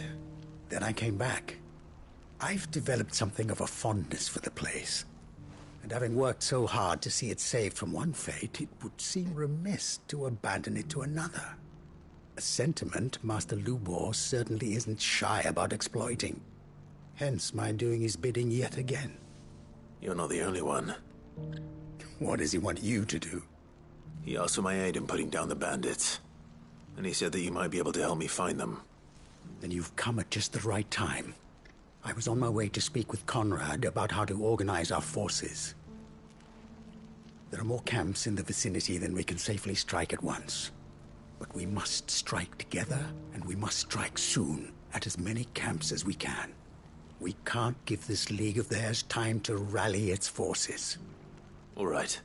Then I came back. I've developed something of a fondness for the place. And having worked so hard to see it saved from one fate, it would seem remiss to abandon it to another. A sentiment Master Lubor certainly isn't shy about exploiting. Hence my doing his bidding yet again. You're not the only one. What does he want you to do? He asked for my aid in putting down the bandits. And he said that you might be able to help me find them. Then you've come at just the right time. I was on my way to speak with Conrad about how to organize our forces. There are more camps in the vicinity than we can safely strike at once. But we must strike together, and we must strike soon at as many camps as we can. We can't give this league of theirs time to rally its forces. All right.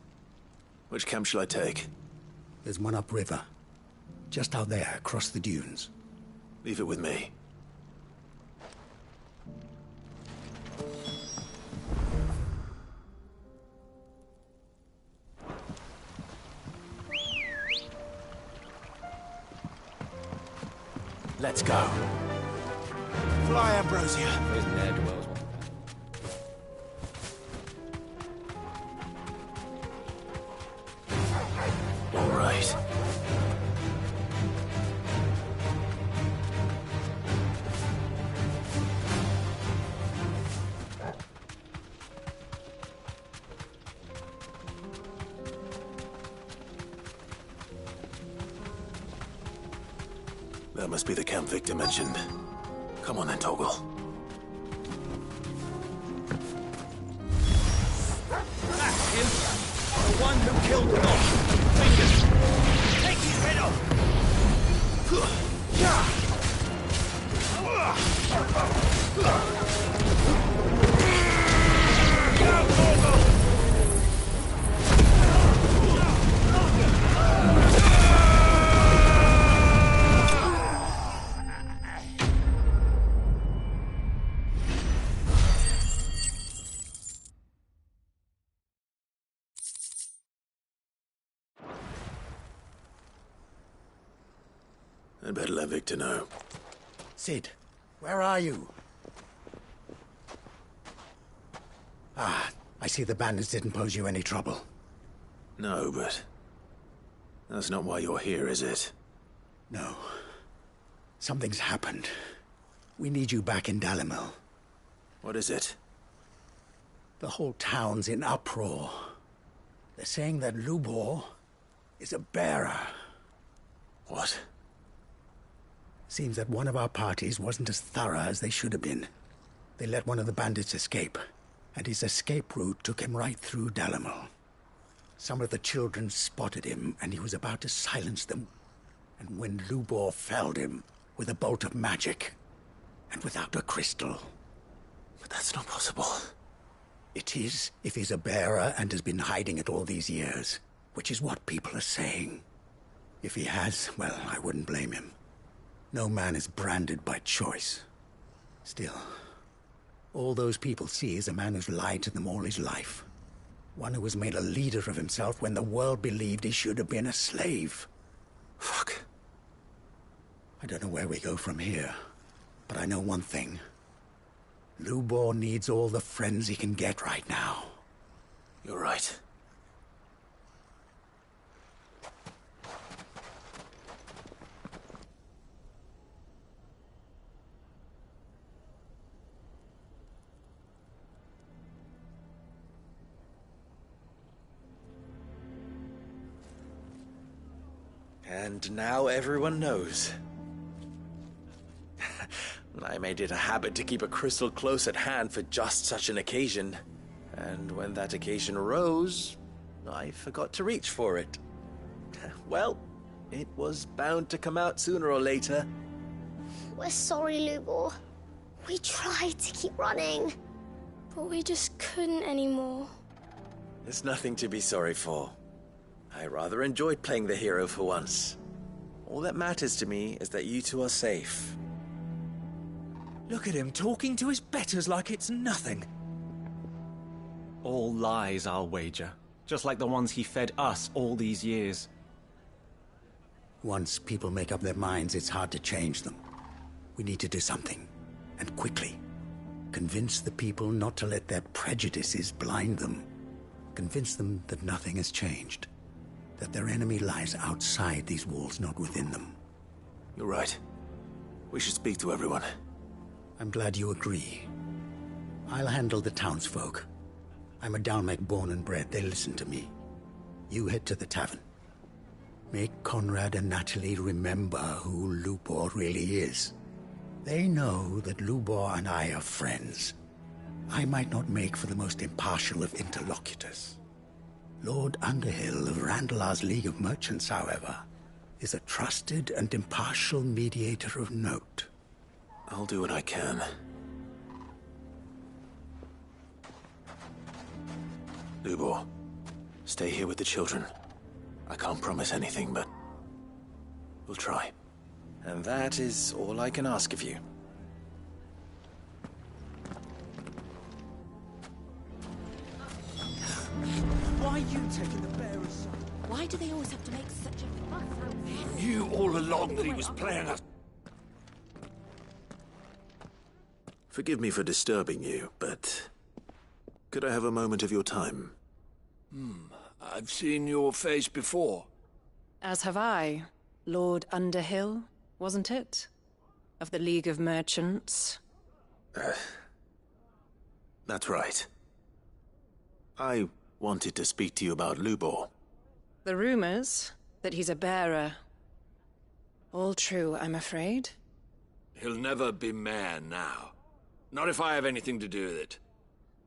Which camp shall I take? There's one upriver. Just out there, across the dunes. Leave it with me. Let's go. Fly, Ambrosia. Those ne'er-do-wells. All right. That must be the camp Victor mentioned. Come on then, Toggle. That's him! The one who killed Rob! Fingers! Take his head off! Go, Toggle! I'd better let Victor know. Sid, where are you? Ah, I see the bandits didn't pose you any trouble. No, but that's not why you're here, is it? No. Something's happened. We need you back in Dalamil. What is it? The whole town's in uproar. They're saying that Lubor is a bearer. What? Seems that one of our parties wasn't as thorough as they should have been. They let one of the bandits escape, and his escape route took him right through Dalamil. Some of the children spotted him, and he was about to silence them. And when Lubor felled him with a bolt of magic, and without a crystal. But that's not possible. It is, if he's a bearer and has been hiding it all these years, which is what people are saying. If he has, well, I wouldn't blame him. No man is branded by choice. Still, all those people see is a man who's lied to them all his life. One who was made a leader of himself when the world believed he should have been a slave. Fuck. I don't know where we go from here, but I know one thing. Lubor needs all the friends he can get right now. You're right. And now everyone knows. I made it a habit to keep a crystal close at hand for just such an occasion. And when that occasion arose, I forgot to reach for it. Well, it was bound to come out sooner or later. We're sorry, Lubor. We tried to keep running. But we just couldn't anymore. There's nothing to be sorry for. I rather enjoyed playing the hero for once. All that matters to me is that you two are safe. Look at him talking to his betters like it's nothing. All lies, I'll wager. Just like the ones he fed us all these years. Once people make up their minds, it's hard to change them. We need to do something, and quickly. Convince the people not to let their prejudices blind them. Convince them that nothing has changed. That their enemy lies outside these walls, not within them. You're right. We should speak to everyone. I'm glad you agree. I'll handle the townsfolk. I'm a Dalmec born and bred. They listen to me. You head to the tavern. Make Conrad and Natalie remember who Lubor really is. They know that Lubor and I are friends. I might not make for the most impartial of interlocutors. Lord Underhill of Randalar's League of Merchants, however, is a trusted and impartial mediator of note. I'll do what I can. Lubor, stay here with the children. I can't promise anything, but we'll try. And that is all I can ask of you. Why are you taking the bearer's side? Why do they always have to make such a fuss out there? He knew all along that he was playing us. Forgive me for disturbing you, but could I have a moment of your time? I've seen your face before. As have I. Lord Underhill, wasn't it? Of the League of Merchants. That's right. I wanted to speak to you about Lubor. The rumors that he's a bearer. All true, I'm afraid. He'll never be mayor now. Not if I have anything to do with it.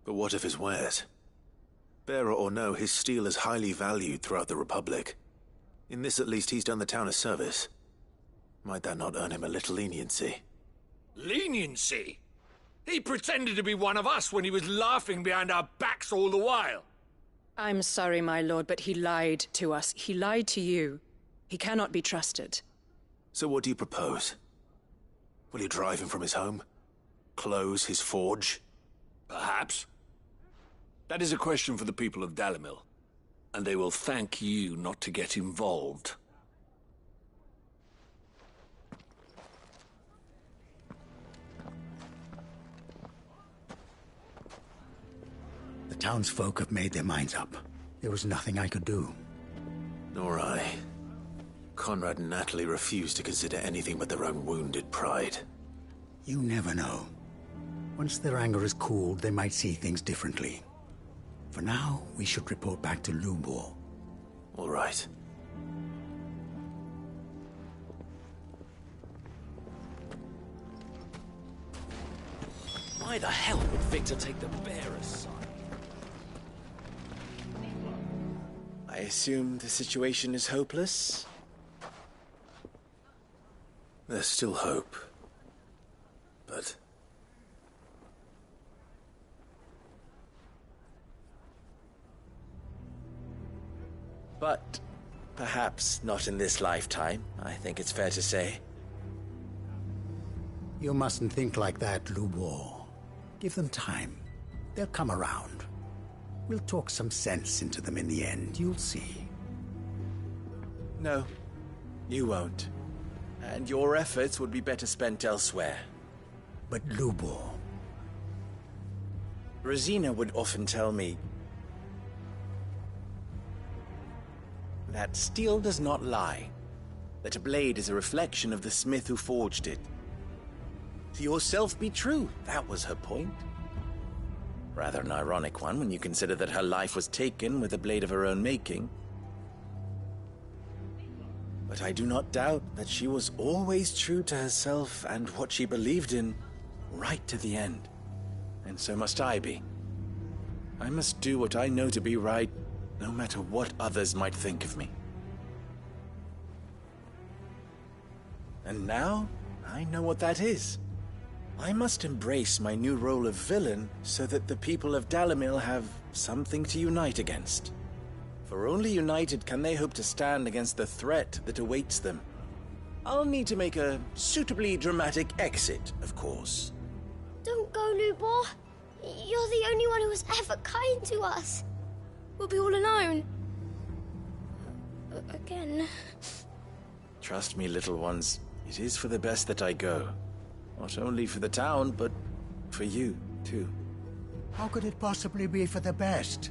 But what of his wares? Bearer or no, his steel is highly valued throughout the Republic. In this at least, he's done the town a service. Might that not earn him a little leniency? Leniency? He pretended to be one of us when he was laughing behind our backs all the while. I'm sorry, my lord, but he lied to us. He lied to you. He cannot be trusted. So what do you propose? Will you drive him from his home? Close his forge? Perhaps. That is a question for the people of Dalimil, and they will thank you not to get involved. The townsfolk have made their minds up. There was nothing I could do. Nor I. Conrad and Natalie refused to consider anything but their own wounded pride. You never know. Once their anger is cooled, they might see things differently. For now, we should report back to Lubor. All right. Why the hell would Victor take the bearer's side? I assume the situation is hopeless? There's still hope. But... But perhaps not in this lifetime, I think it's fair to say. You mustn't think like that, Lubor. Give them time. They'll come around. We'll talk some sense into them in the end, you'll see. No, you won't. And your efforts would be better spent elsewhere. But Lubor... Rosina would often tell me that steel does not lie, that a blade is a reflection of the smith who forged it. To yourself be true, that was her point. Rather an ironic one when you consider that her life was taken with a blade of her own making. But I do not doubt that she was always true to herself and what she believed in, right to the end. And so must I be. I must do what I know to be right, no matter what others might think of me. And now, I know what that is. I must embrace my new role of villain so that the people of Dalimil have something to unite against. For only united can they hope to stand against the threat that awaits them. I'll need to make a suitably dramatic exit, of course. Don't go, Lubor. You're the only one who was ever kind to us. We'll be all alone. Again. Trust me, little ones. It is for the best that I go. Not only for the town, but for you, too. How could it possibly be for the best?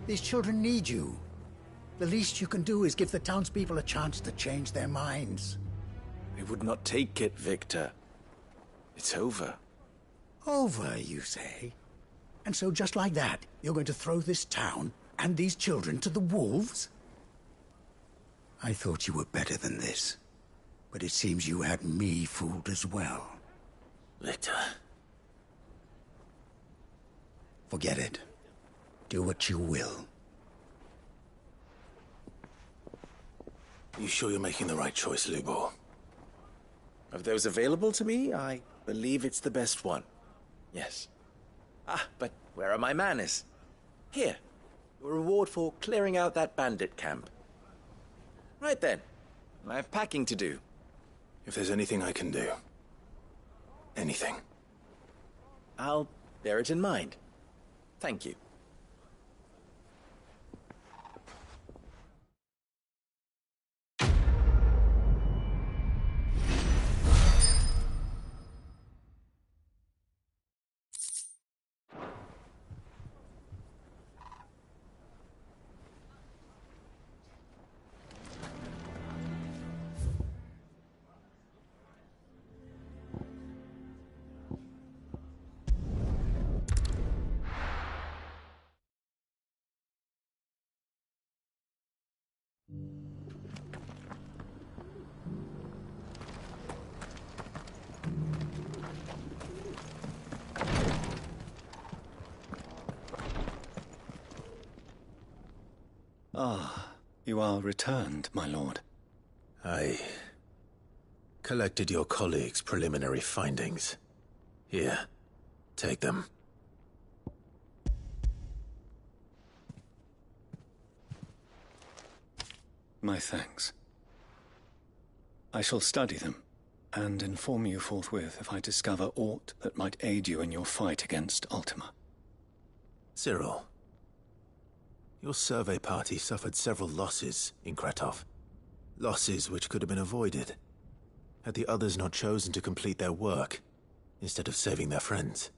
These children need you. The least you can do is give the townspeople a chance to change their minds. I would not take it, Victor. It's over. Over, you say? And so just like that, you're going to throw this town and these children to the wolves? I thought you were better than this. But it seems you had me fooled as well. Victor. Forget it. Do what you will. You sure you're making the right choice, Lubor? Of those available to me, I believe it's the best one. Yes. Ah, but where are my manners? Here. Your reward for clearing out that bandit camp. Right then. I have packing to do. If there's anything I can do. Anything. I'll bear it in mind. Thank you. Ah, you are returned, my lord. I collected your colleagues' preliminary findings. Here, take them. My thanks. I shall study them, and inform you forthwith if I discover aught that might aid you in your fight against Ultima. Cyril, your survey party suffered several losses in Kratov. Losses which could have been avoided, had the others not chosen to complete their work, instead of saving their friends.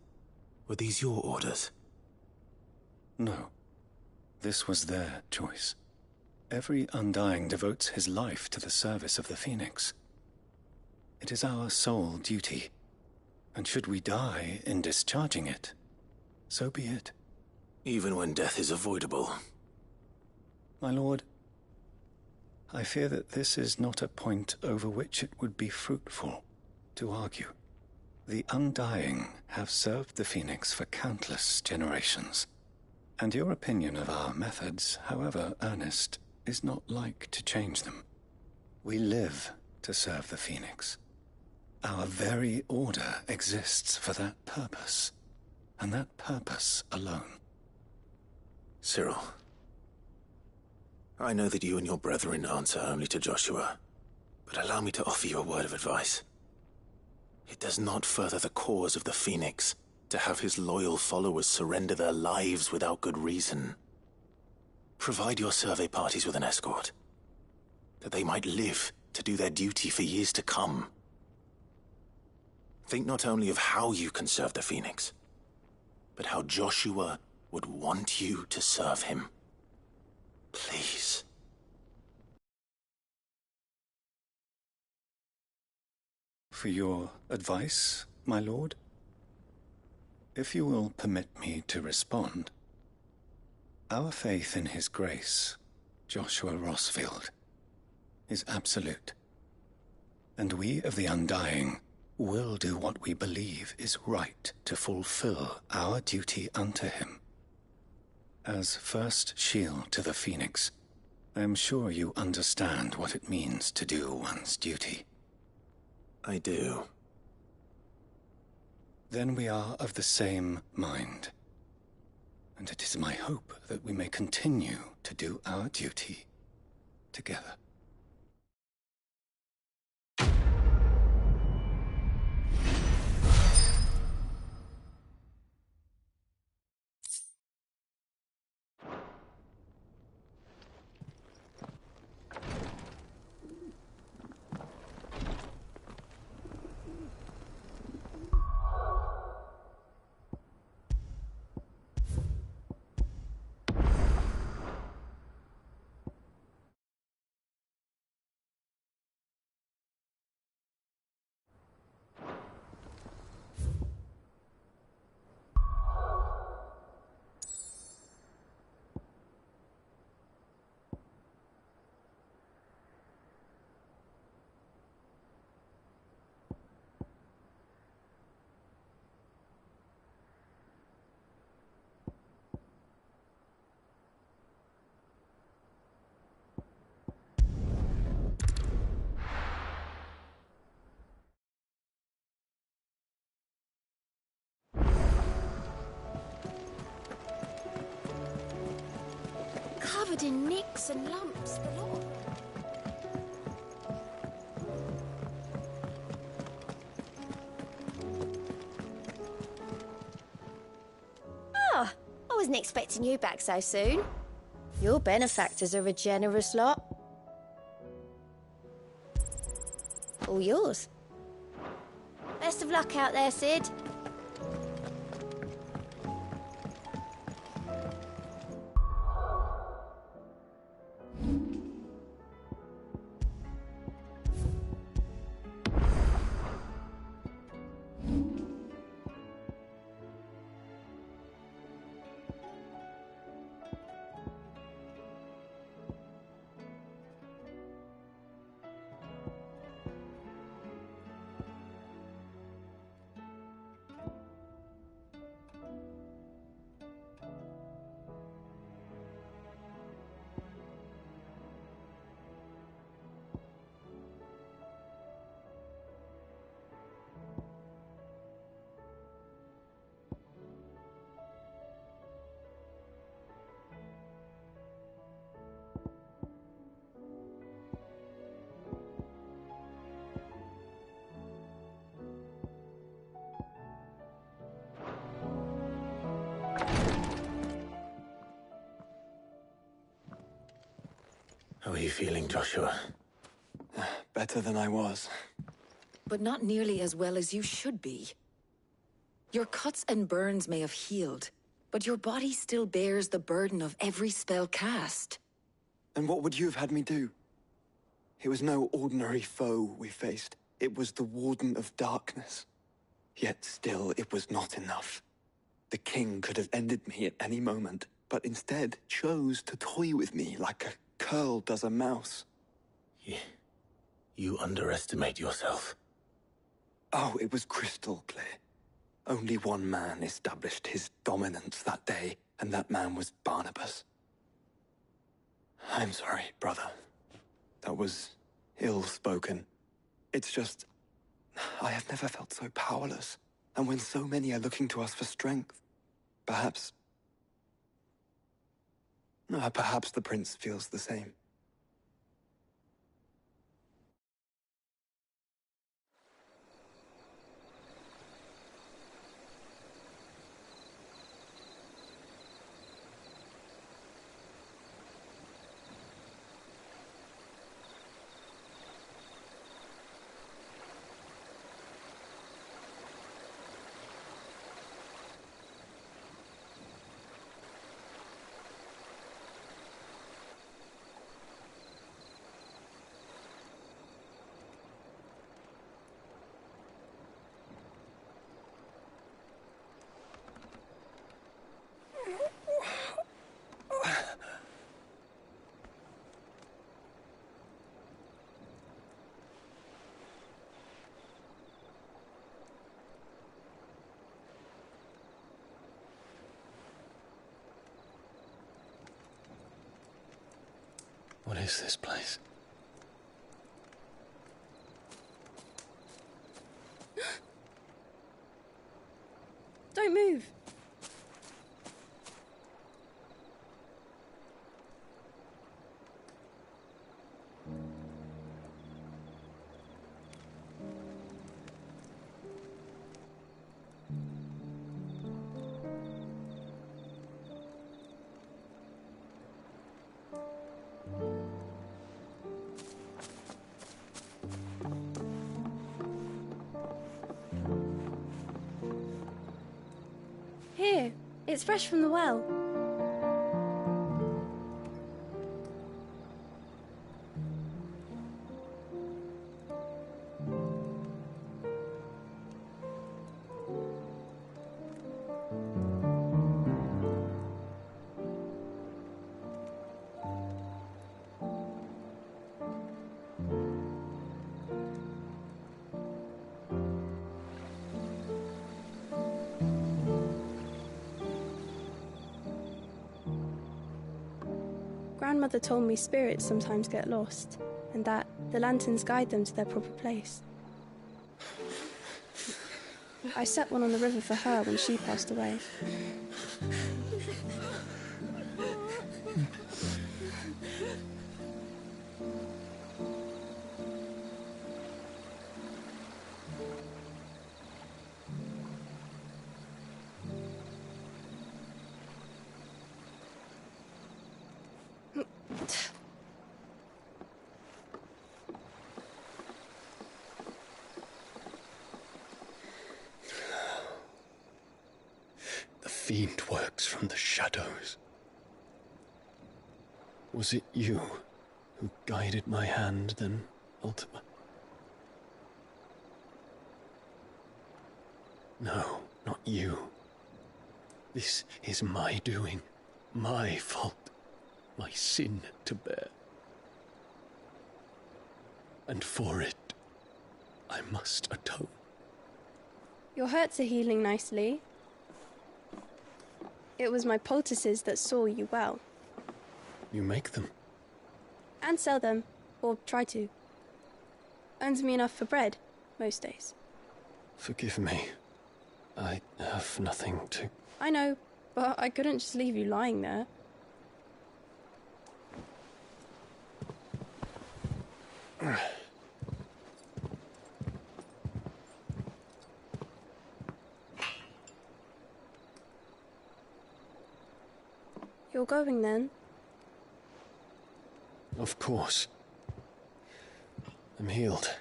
Were these your orders? No. This was their choice. Every Undying devotes his life to the service of the Phoenix. It is our sole duty, and should we die in discharging it, so be it. Even when death is avoidable. My lord, I fear that this is not a point over which it would be fruitful to argue. The Undying have served the Phoenix for countless generations, and your opinion of our methods, however earnest, is not like to change them. We live to serve the Phoenix. Our very order exists for that purpose, and that purpose alone. Cyril, I know that you and your brethren answer only to Joshua, but allow me to offer you a word of advice. It does not further the cause of the Phoenix to have his loyal followers surrender their lives without good reason. Provide your survey parties with an escort, that they might live to do their duty for years to come. Think not only of how you can serve the Phoenix, but how Joshua would want you to serve him. Please. For your advice, my lord? If you will permit me to respond, our faith in his grace, Joshua Rossfield, is absolute. And we of the Undying will do what we believe is right to fulfill our duty unto him. As first shield to the Phoenix, I am sure you understand what it means to do one's duty. I do. Then we are of the same mind. And it is my hope that we may continue to do our duty together. Covered in nicks and lumps, the lot. Ah, I wasn't expecting you back so soon. Your benefactors are a generous lot. All yours. Best of luck out there, Sid. How are you feeling, Joshua? Better than I was. But not nearly as well as you should be. Your cuts and burns may have healed, but your body still bears the burden of every spell cast. And what would you have had me do? It was no ordinary foe we faced. It was the Warden of Darkness. Yet still, it was not enough. The king could have ended me at any moment, but instead chose to toy with me like a curl does a mouse. You underestimate yourself. Oh, it was crystal clear. Only one man established his dominance that day, and that man was Barnabas. I'm sorry, brother. That was ill-spoken. It's just, I have never felt so powerless. And when so many are looking to us for strength, perhaps the prince feels the same. What is this place? Don't move. Here, it's fresh from the well. Grandmother told me spirits sometimes get lost, and that the lanterns guide them to their proper place. I set one on the river for her when she passed away. The fiend works from the shadows. Was it you who guided my hand, then ultimately? No, not you. This is my doing, my fault, my sin to bear. And for it, I must atone. Your hurts are healing nicely. It was my poultices that saw you well. You make them? And sell them, or try to. Earns me enough for bread, most days. Forgive me. I have nothing to... I know, but I couldn't just leave you lying there. You're going then? Of course. I'm healed.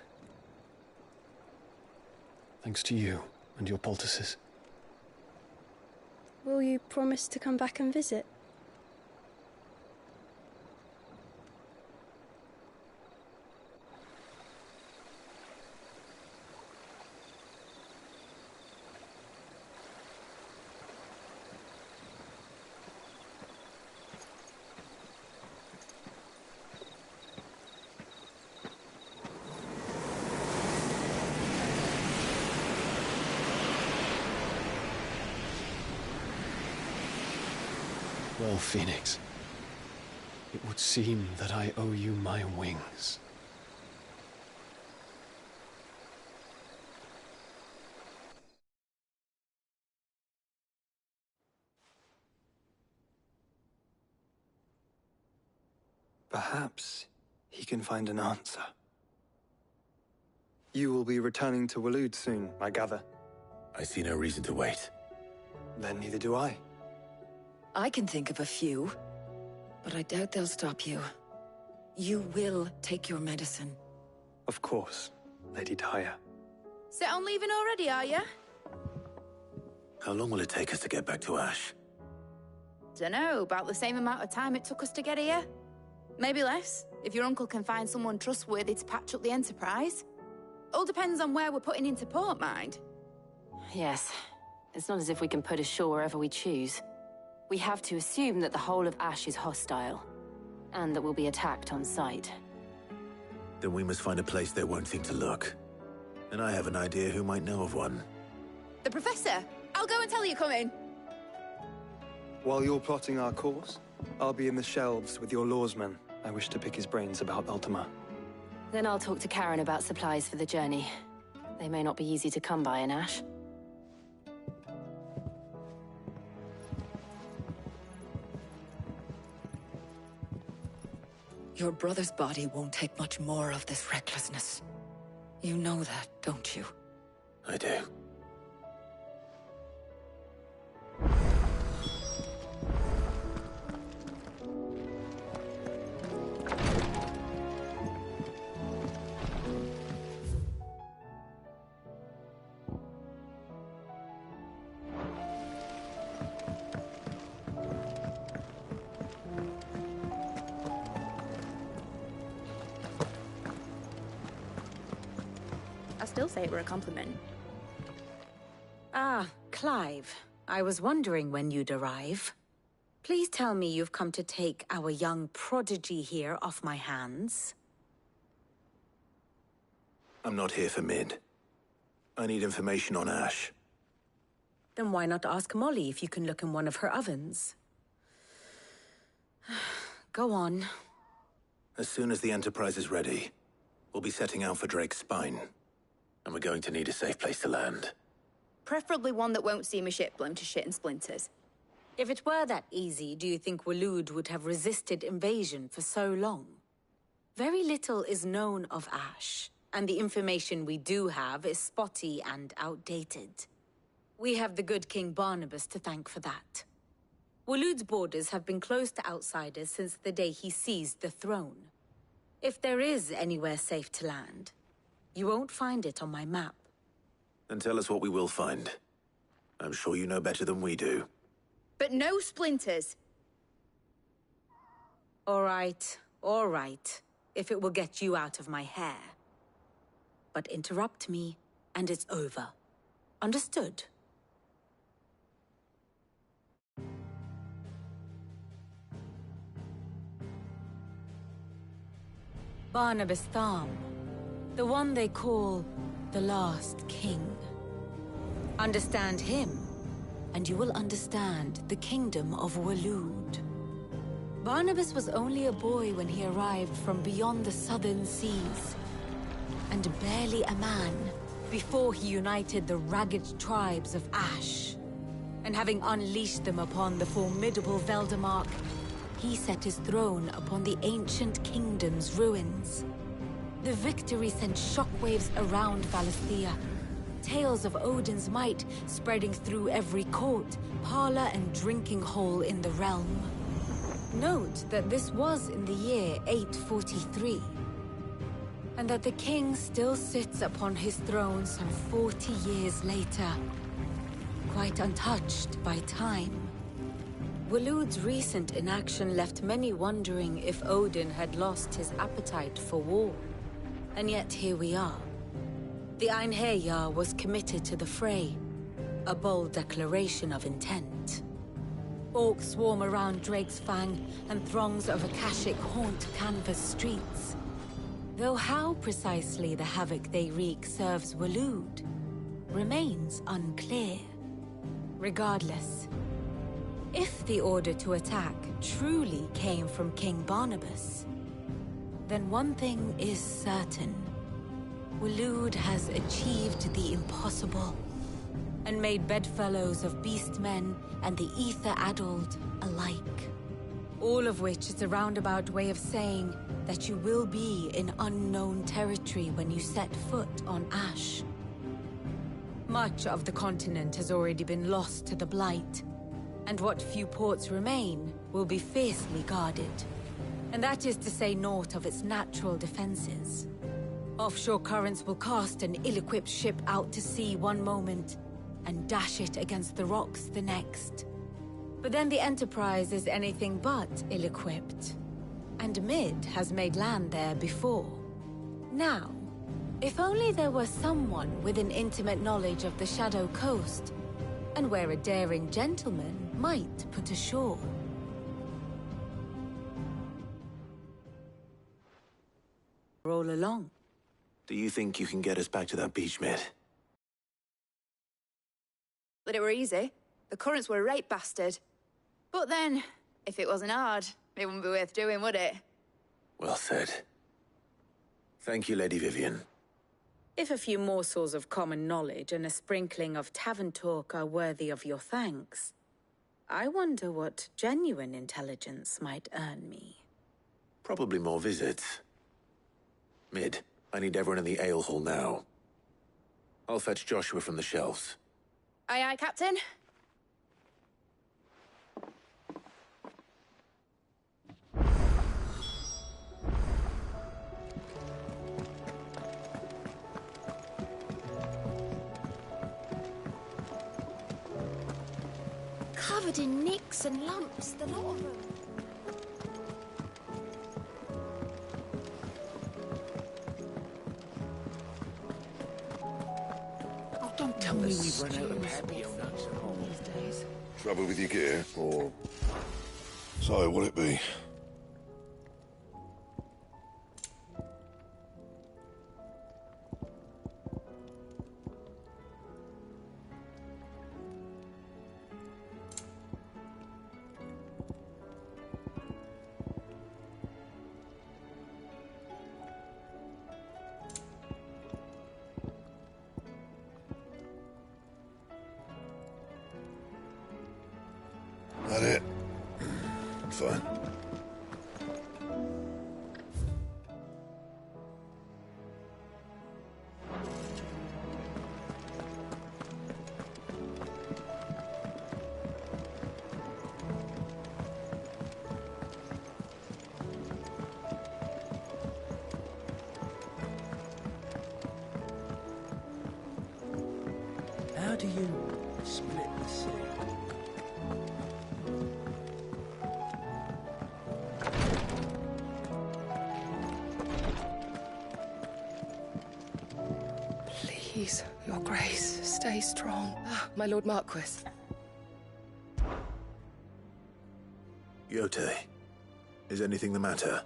Thanks to you and your poultices. Will you promise to come back and visit? Well, Phoenix, It would seem that I owe you my wings. Perhaps he can find an answer. You will be returning to Waloed soon, I gather. I see no reason to wait. Then neither do I. I can think of a few, but I doubt they'll stop you. You will take your medicine. Of course, Lady Daya. Set on leaving already, are you? How long will it take us to get back to Ash? Dunno, about the same amount of time it took us to get here. Maybe less, if your uncle can find someone trustworthy to patch up the Enterprise. All depends on where we're putting into port, mind. Yes. It's not as if we can put ashore wherever we choose. We have to assume that the whole of Ash is hostile, and that we'll be attacked on sight. Then we must find a place they won't think to look. And I have an idea who might know of one. The Professor! I'll go and tell you coming! While you're plotting our course, I'll be in the shelves with your lawsman. I wish to pick his brains about Ultima. Then I'll talk to Karen about supplies for the journey. They may not be easy to come by in Ash. Your brother's body won't take much more of this recklessness. You know that, don't you? I do. I still say it were a compliment. Ah, Clive. I was wondering when you'd arrive. Please tell me you've come to take our young prodigy here off my hands. I'm not here for Mid. I need information on Ash. Then why not ask Molly if you can look in one of her ovens? Go on. As soon as the Enterprise is ready, we'll be setting out for Drake's Spine. And we're going to need a safe place to land. Preferably one that won't see my ship blown to shit and splinters. If it were that easy, do you think Waloed would have resisted invasion for so long? Very little is known of Ash, and the information we do have is spotty and outdated. We have the good King Barnabas to thank for that. Waloed's borders have been closed to outsiders since the day he seized the throne. If there is anywhere safe to land, you won't find it on my map. Then tell us what we will find. I'm sure you know better than we do. But no splinters! All right, if it will get you out of my hair. But interrupt me, and it's over. Understood? Barnabas Tharm, the one they call the Last King. Understand him, and you will understand the kingdom of Waloed. Barnabas was only a boy when he arrived from beyond the southern seas, and barely a man before he united the ragged tribes of Ash. And having unleashed them upon the formidable Veldamark, he set his throne upon the ancient kingdom's ruins. The victory sent shockwaves around Valisthea, tales of Odin's might spreading through every court, parlor, and drinking hole in the realm. Note that this was in the year 843, and that the king still sits upon his throne some 40 years later, quite untouched by time. Waloed's recent inaction left many wondering if Odin had lost his appetite for war. And yet here we are. The Einherjar was committed to the fray, a bold declaration of intent. Orcs swarm around Drake's Fang, and throngs of Akashic haunt Canvas streets. Though how precisely the havoc they wreak serves Waloed remains unclear. Regardless, If the order to attack truly came from King Barnabas, then one thing is certain. Waloed has achieved the impossible, and made bedfellows of beastmen and the ether-addled alike. All of which is a roundabout way of saying that you will be in unknown territory when you set foot on Ash. Much of the continent has already been lost to the Blight, and what few ports remain will be fiercely guarded. And that is to say naught of its natural defenses. Offshore currents will cast an ill-equipped ship out to sea one moment, and dash it against the rocks the next. But then the Enterprise is anything but ill-equipped. And Mid has made land there before. Now, if only there were someone with an intimate knowledge of the Shadow Coast, and where a daring gentleman might put ashore. Roll along. Do you think you can get us back to that beach, Mid? That it were easy. The currents were right bastard. But then, if it wasn't hard, it wouldn't be worth doing, would it? Well said. Thank you, Lady Vivian. If a few morsels of common knowledge and a sprinkling of tavern talk are worthy of your thanks, I wonder what genuine intelligence might earn me. Probably more visits. Mid, I need everyone in the ale hall now. I'll fetch Joshua from the shelves. Aye, aye, Captain. Covered in nicks and lumps, the lot of them. Oh, don't tell me we've run out of happy nuts at home these days. Trouble with your gear, or so will it be? That it? Fine. How do you split the sea? Please, Your Grace, stay strong. Ah, my Lord Marquis. Yote, is anything the matter?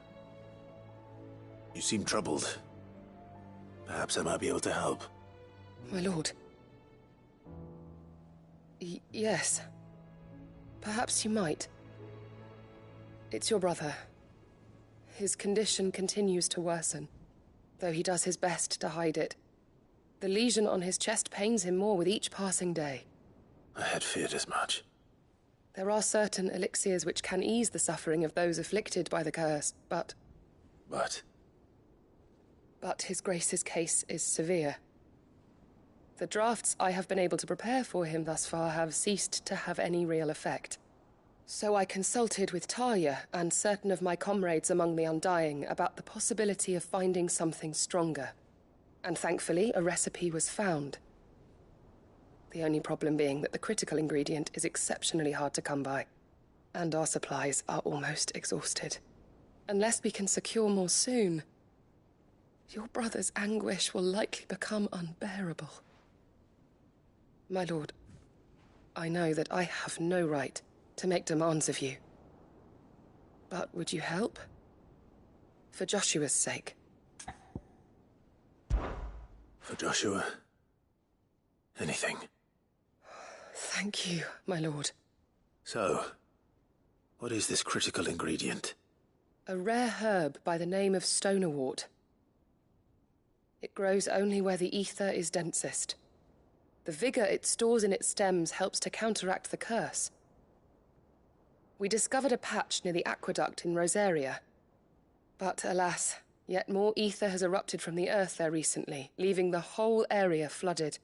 You seem troubled. Perhaps I might be able to help. My lord. Yes. Perhaps you might. It's your brother. His condition continues to worsen, though he does his best to hide it. The lesion on his chest pains him more with each passing day. I had feared as much. There are certain elixirs which can ease the suffering of those afflicted by the curse, but... But His Grace's case is severe. The drafts I have been able to prepare for him thus far have ceased to have any real effect. So I consulted with Talia and certain of my comrades among the Undying about the possibility of finding something stronger. And thankfully, a recipe was found. The only problem being that the critical ingredient is exceptionally hard to come by, and our supplies are almost exhausted. Unless we can secure more soon, your brother's anguish will likely become unbearable. My lord, I know that I have no right to make demands of you. But would you help? For Joshua's sake. For Joshua? Anything. Thank you, my lord. So, What is this critical ingredient? A rare herb by the name of stonerwort. It grows only where the ether is densest. The vigor it stores in its stems helps to counteract the curse. We discovered a patch near the aqueduct in Rosaria. But alas, yet more ether has erupted from the earth there recently, leaving the whole area flooded.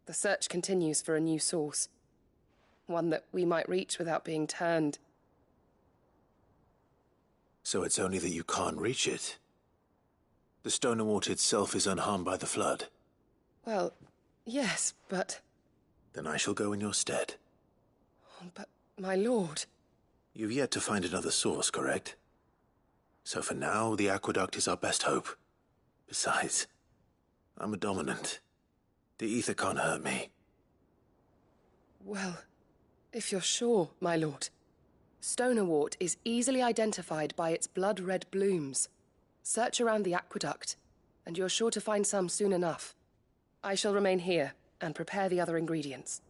The search continues for a new source. One that we might reach without being turned. So it's only that you can't reach it. The Stonerwort itself is unharmed by the flood. Well, yes, but... Then I shall go in your stead. But, my lord... You've yet to find another source, correct? So for now, the aqueduct is our best hope. Besides, I'm a dominant. The ether can't hurt me. Well, if you're sure, my lord. Stonerwort is easily identified by its blood-red blooms. Search around the aqueduct, and you're sure to find some soon enough. I shall remain here and prepare the other ingredients.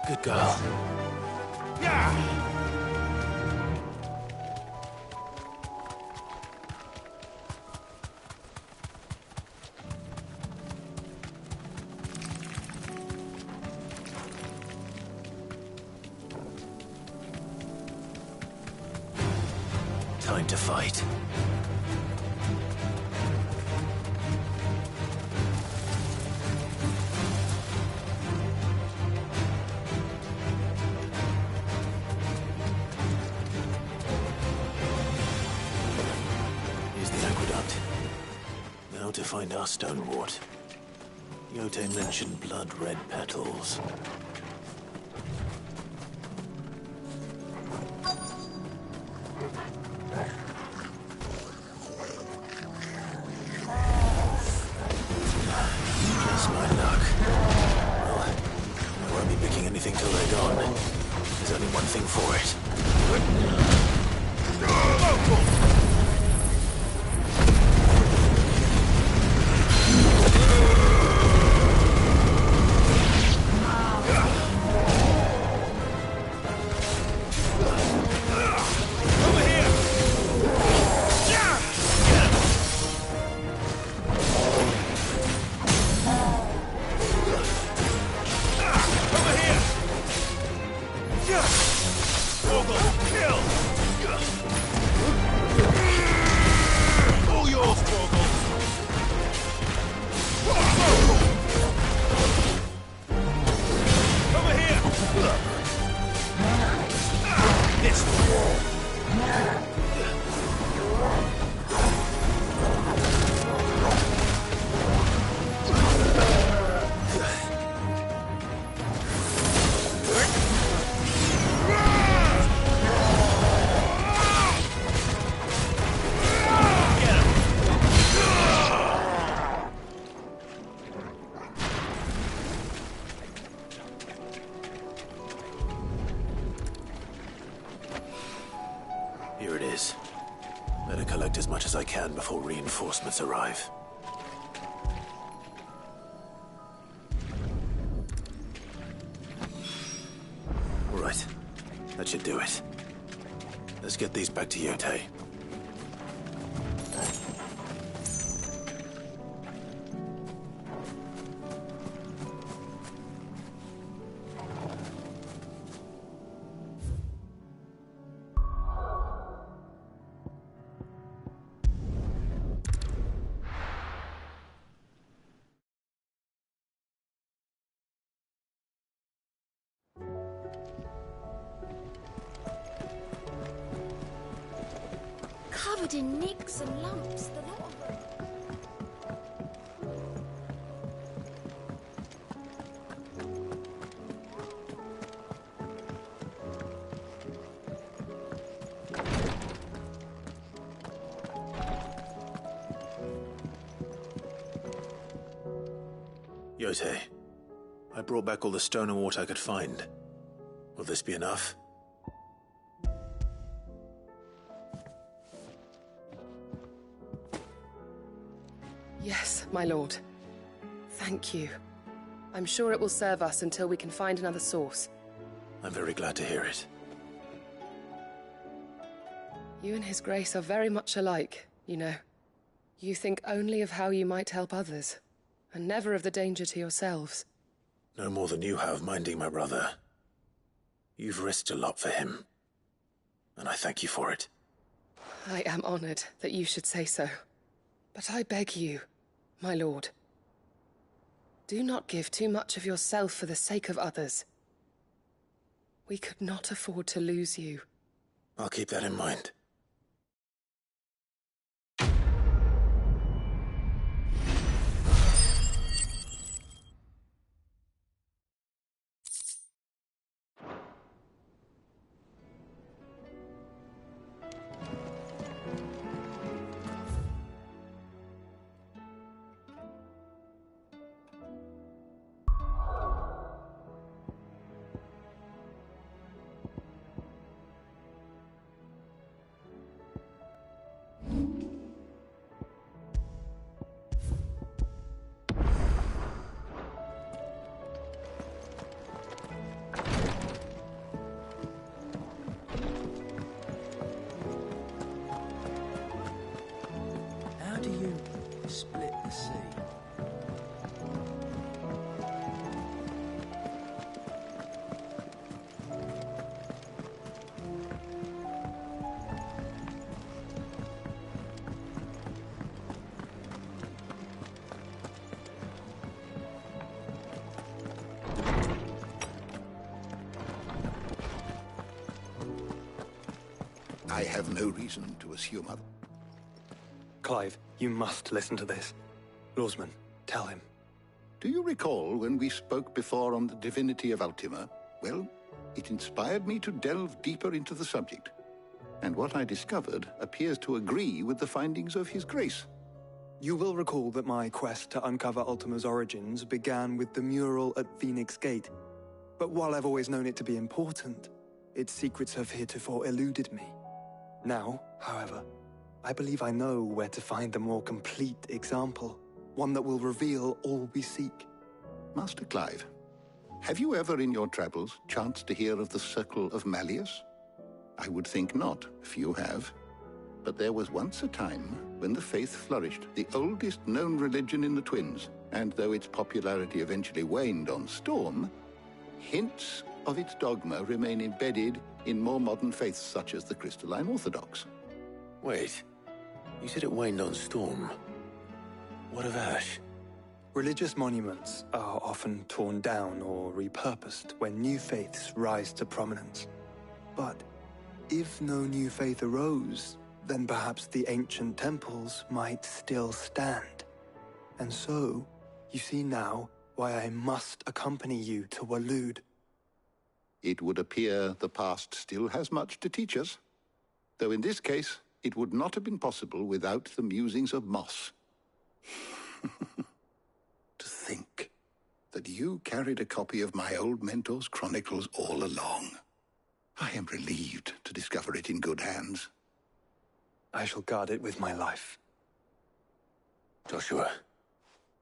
Good girl. Time to fight. To find our stonewort. Yote mentioned blood-red petals. Just my luck. Well, I won't be picking anything till they're gone. There's only one thing for it. Here it is. Better collect as much as I can before reinforcements arrive. All right. That should do it. Let's get these back to Yote. covered in nicks and lumps, the lot of them. Yote, I brought back all the stone and water I could find. Will this be enough? Yes, my lord. Thank you. I'm sure it will serve us until we can find another source. I'm very glad to hear it. You and His Grace are very much alike, you know. You think only of how you might help others, and never of the danger to yourselves. No more than you have minding my brother. You've risked a lot for him, and I thank you for it. I am honored that you should say so. But I beg you, my lord, do not give too much of yourself for the sake of others. We could not afford to lose you. I'll keep that in mind. How do you split the sea? I have no reason to assume other. Clive, you must listen to this. Lawsman, tell him. Do you recall when we spoke before on the divinity of Ultima? Well, it inspired me to delve deeper into the subject. And what I discovered appears to agree with the findings of His Grace. You will recall that my quest to uncover Ultima's origins began with the mural at Phoenix Gate. But while I've always known it to be important, its secrets have heretofore eluded me. Now, however, I believe I know where to find the more complete example, one that will reveal all we seek. Master Clive, have you ever in your travels chanced to hear of the Circle of Malleus? I would think not, if you have. But there was once a time when the faith flourished, the oldest known religion in the Twins, and though its popularity eventually waned on Storm, hints of its dogma remain embedded in more modern faiths such as the Crystalline Orthodox. Wait, you said it waned on Storm. What of Ash? Religious monuments are often torn down or repurposed when new faiths rise to prominence. But if no new faith arose, then perhaps the ancient temples might still stand. And so, you see now why I must accompany you to Waloed. It would appear the past still has much to teach us, though in this case, it would not have been possible without the musings of Moss. To think that you carried a copy of my old mentor's chronicles all along. I am relieved to discover it in good hands. I shall guard it with my life. Joshua,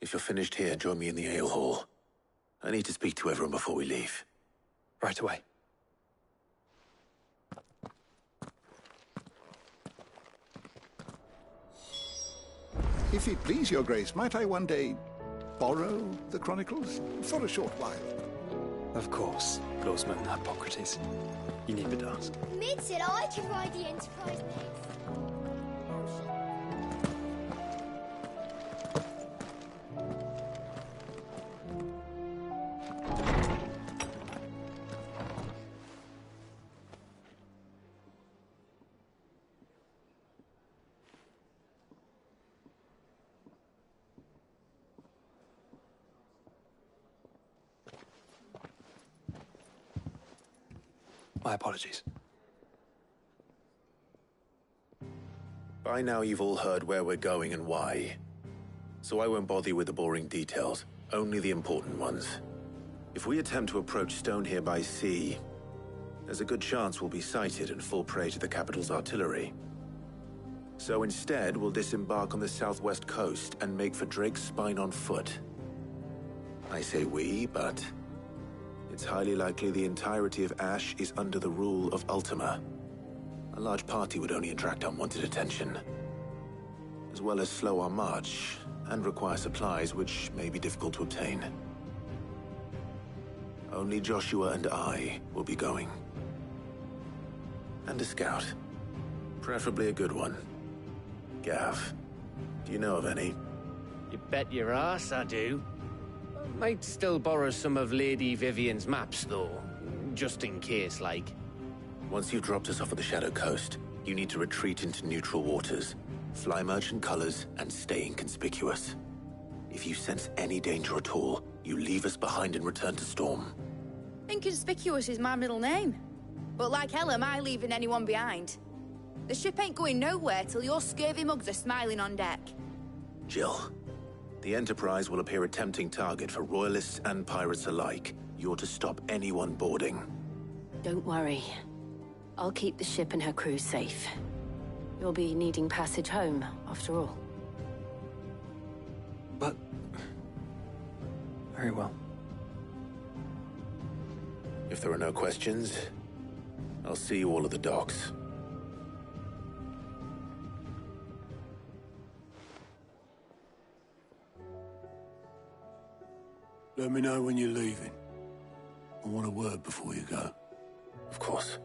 if you're finished here, join me in the ale hall. I need to speak to everyone before we leave. Right away. If it please your grace, might I one day borrow the chronicles for a short while? Of course, Lawsman Hippocrates. You need but ask. Mid said I could ride the Enterprise next. My apologies. By now you've all heard where we're going and why. So I won't bother you with the boring details, only the important ones. If we attempt to approach Stonehere by sea, there's a good chance we'll be sighted and fall prey to the capital's artillery. So instead, we'll disembark on the southwest coast and make for Drake's Spine on foot. I say we, but it's highly likely the entirety of Ash is under the rule of Ultima. A large party would only attract unwanted attention, as well as slow our march and require supplies which may be difficult to obtain. Only Joshua and I will be going. And a scout. Preferably a good one. Gav, do you know of any? You bet your ass I do. Might still borrow some of Lady Vivian's maps, though. Just in case, like. Once you've dropped us off at the Shadow Coast, you need to retreat into neutral waters, fly merchant colors, and stay inconspicuous. If you sense any danger at all, you leave us behind and return to Storm. Inconspicuous is my middle name. But like hell am I leaving anyone behind. The ship ain't going nowhere till your scurvy mugs are smiling on deck. Jill, the Enterprise will appear a tempting target for royalists and pirates alike. You're to stop anyone boarding. Don't worry. I'll keep the ship and her crew safe. You'll be needing passage home, after all. But... very well. If there are no questions, I'll see you all at the docks. Let me know when you're leaving. I want a word before you go. Of course.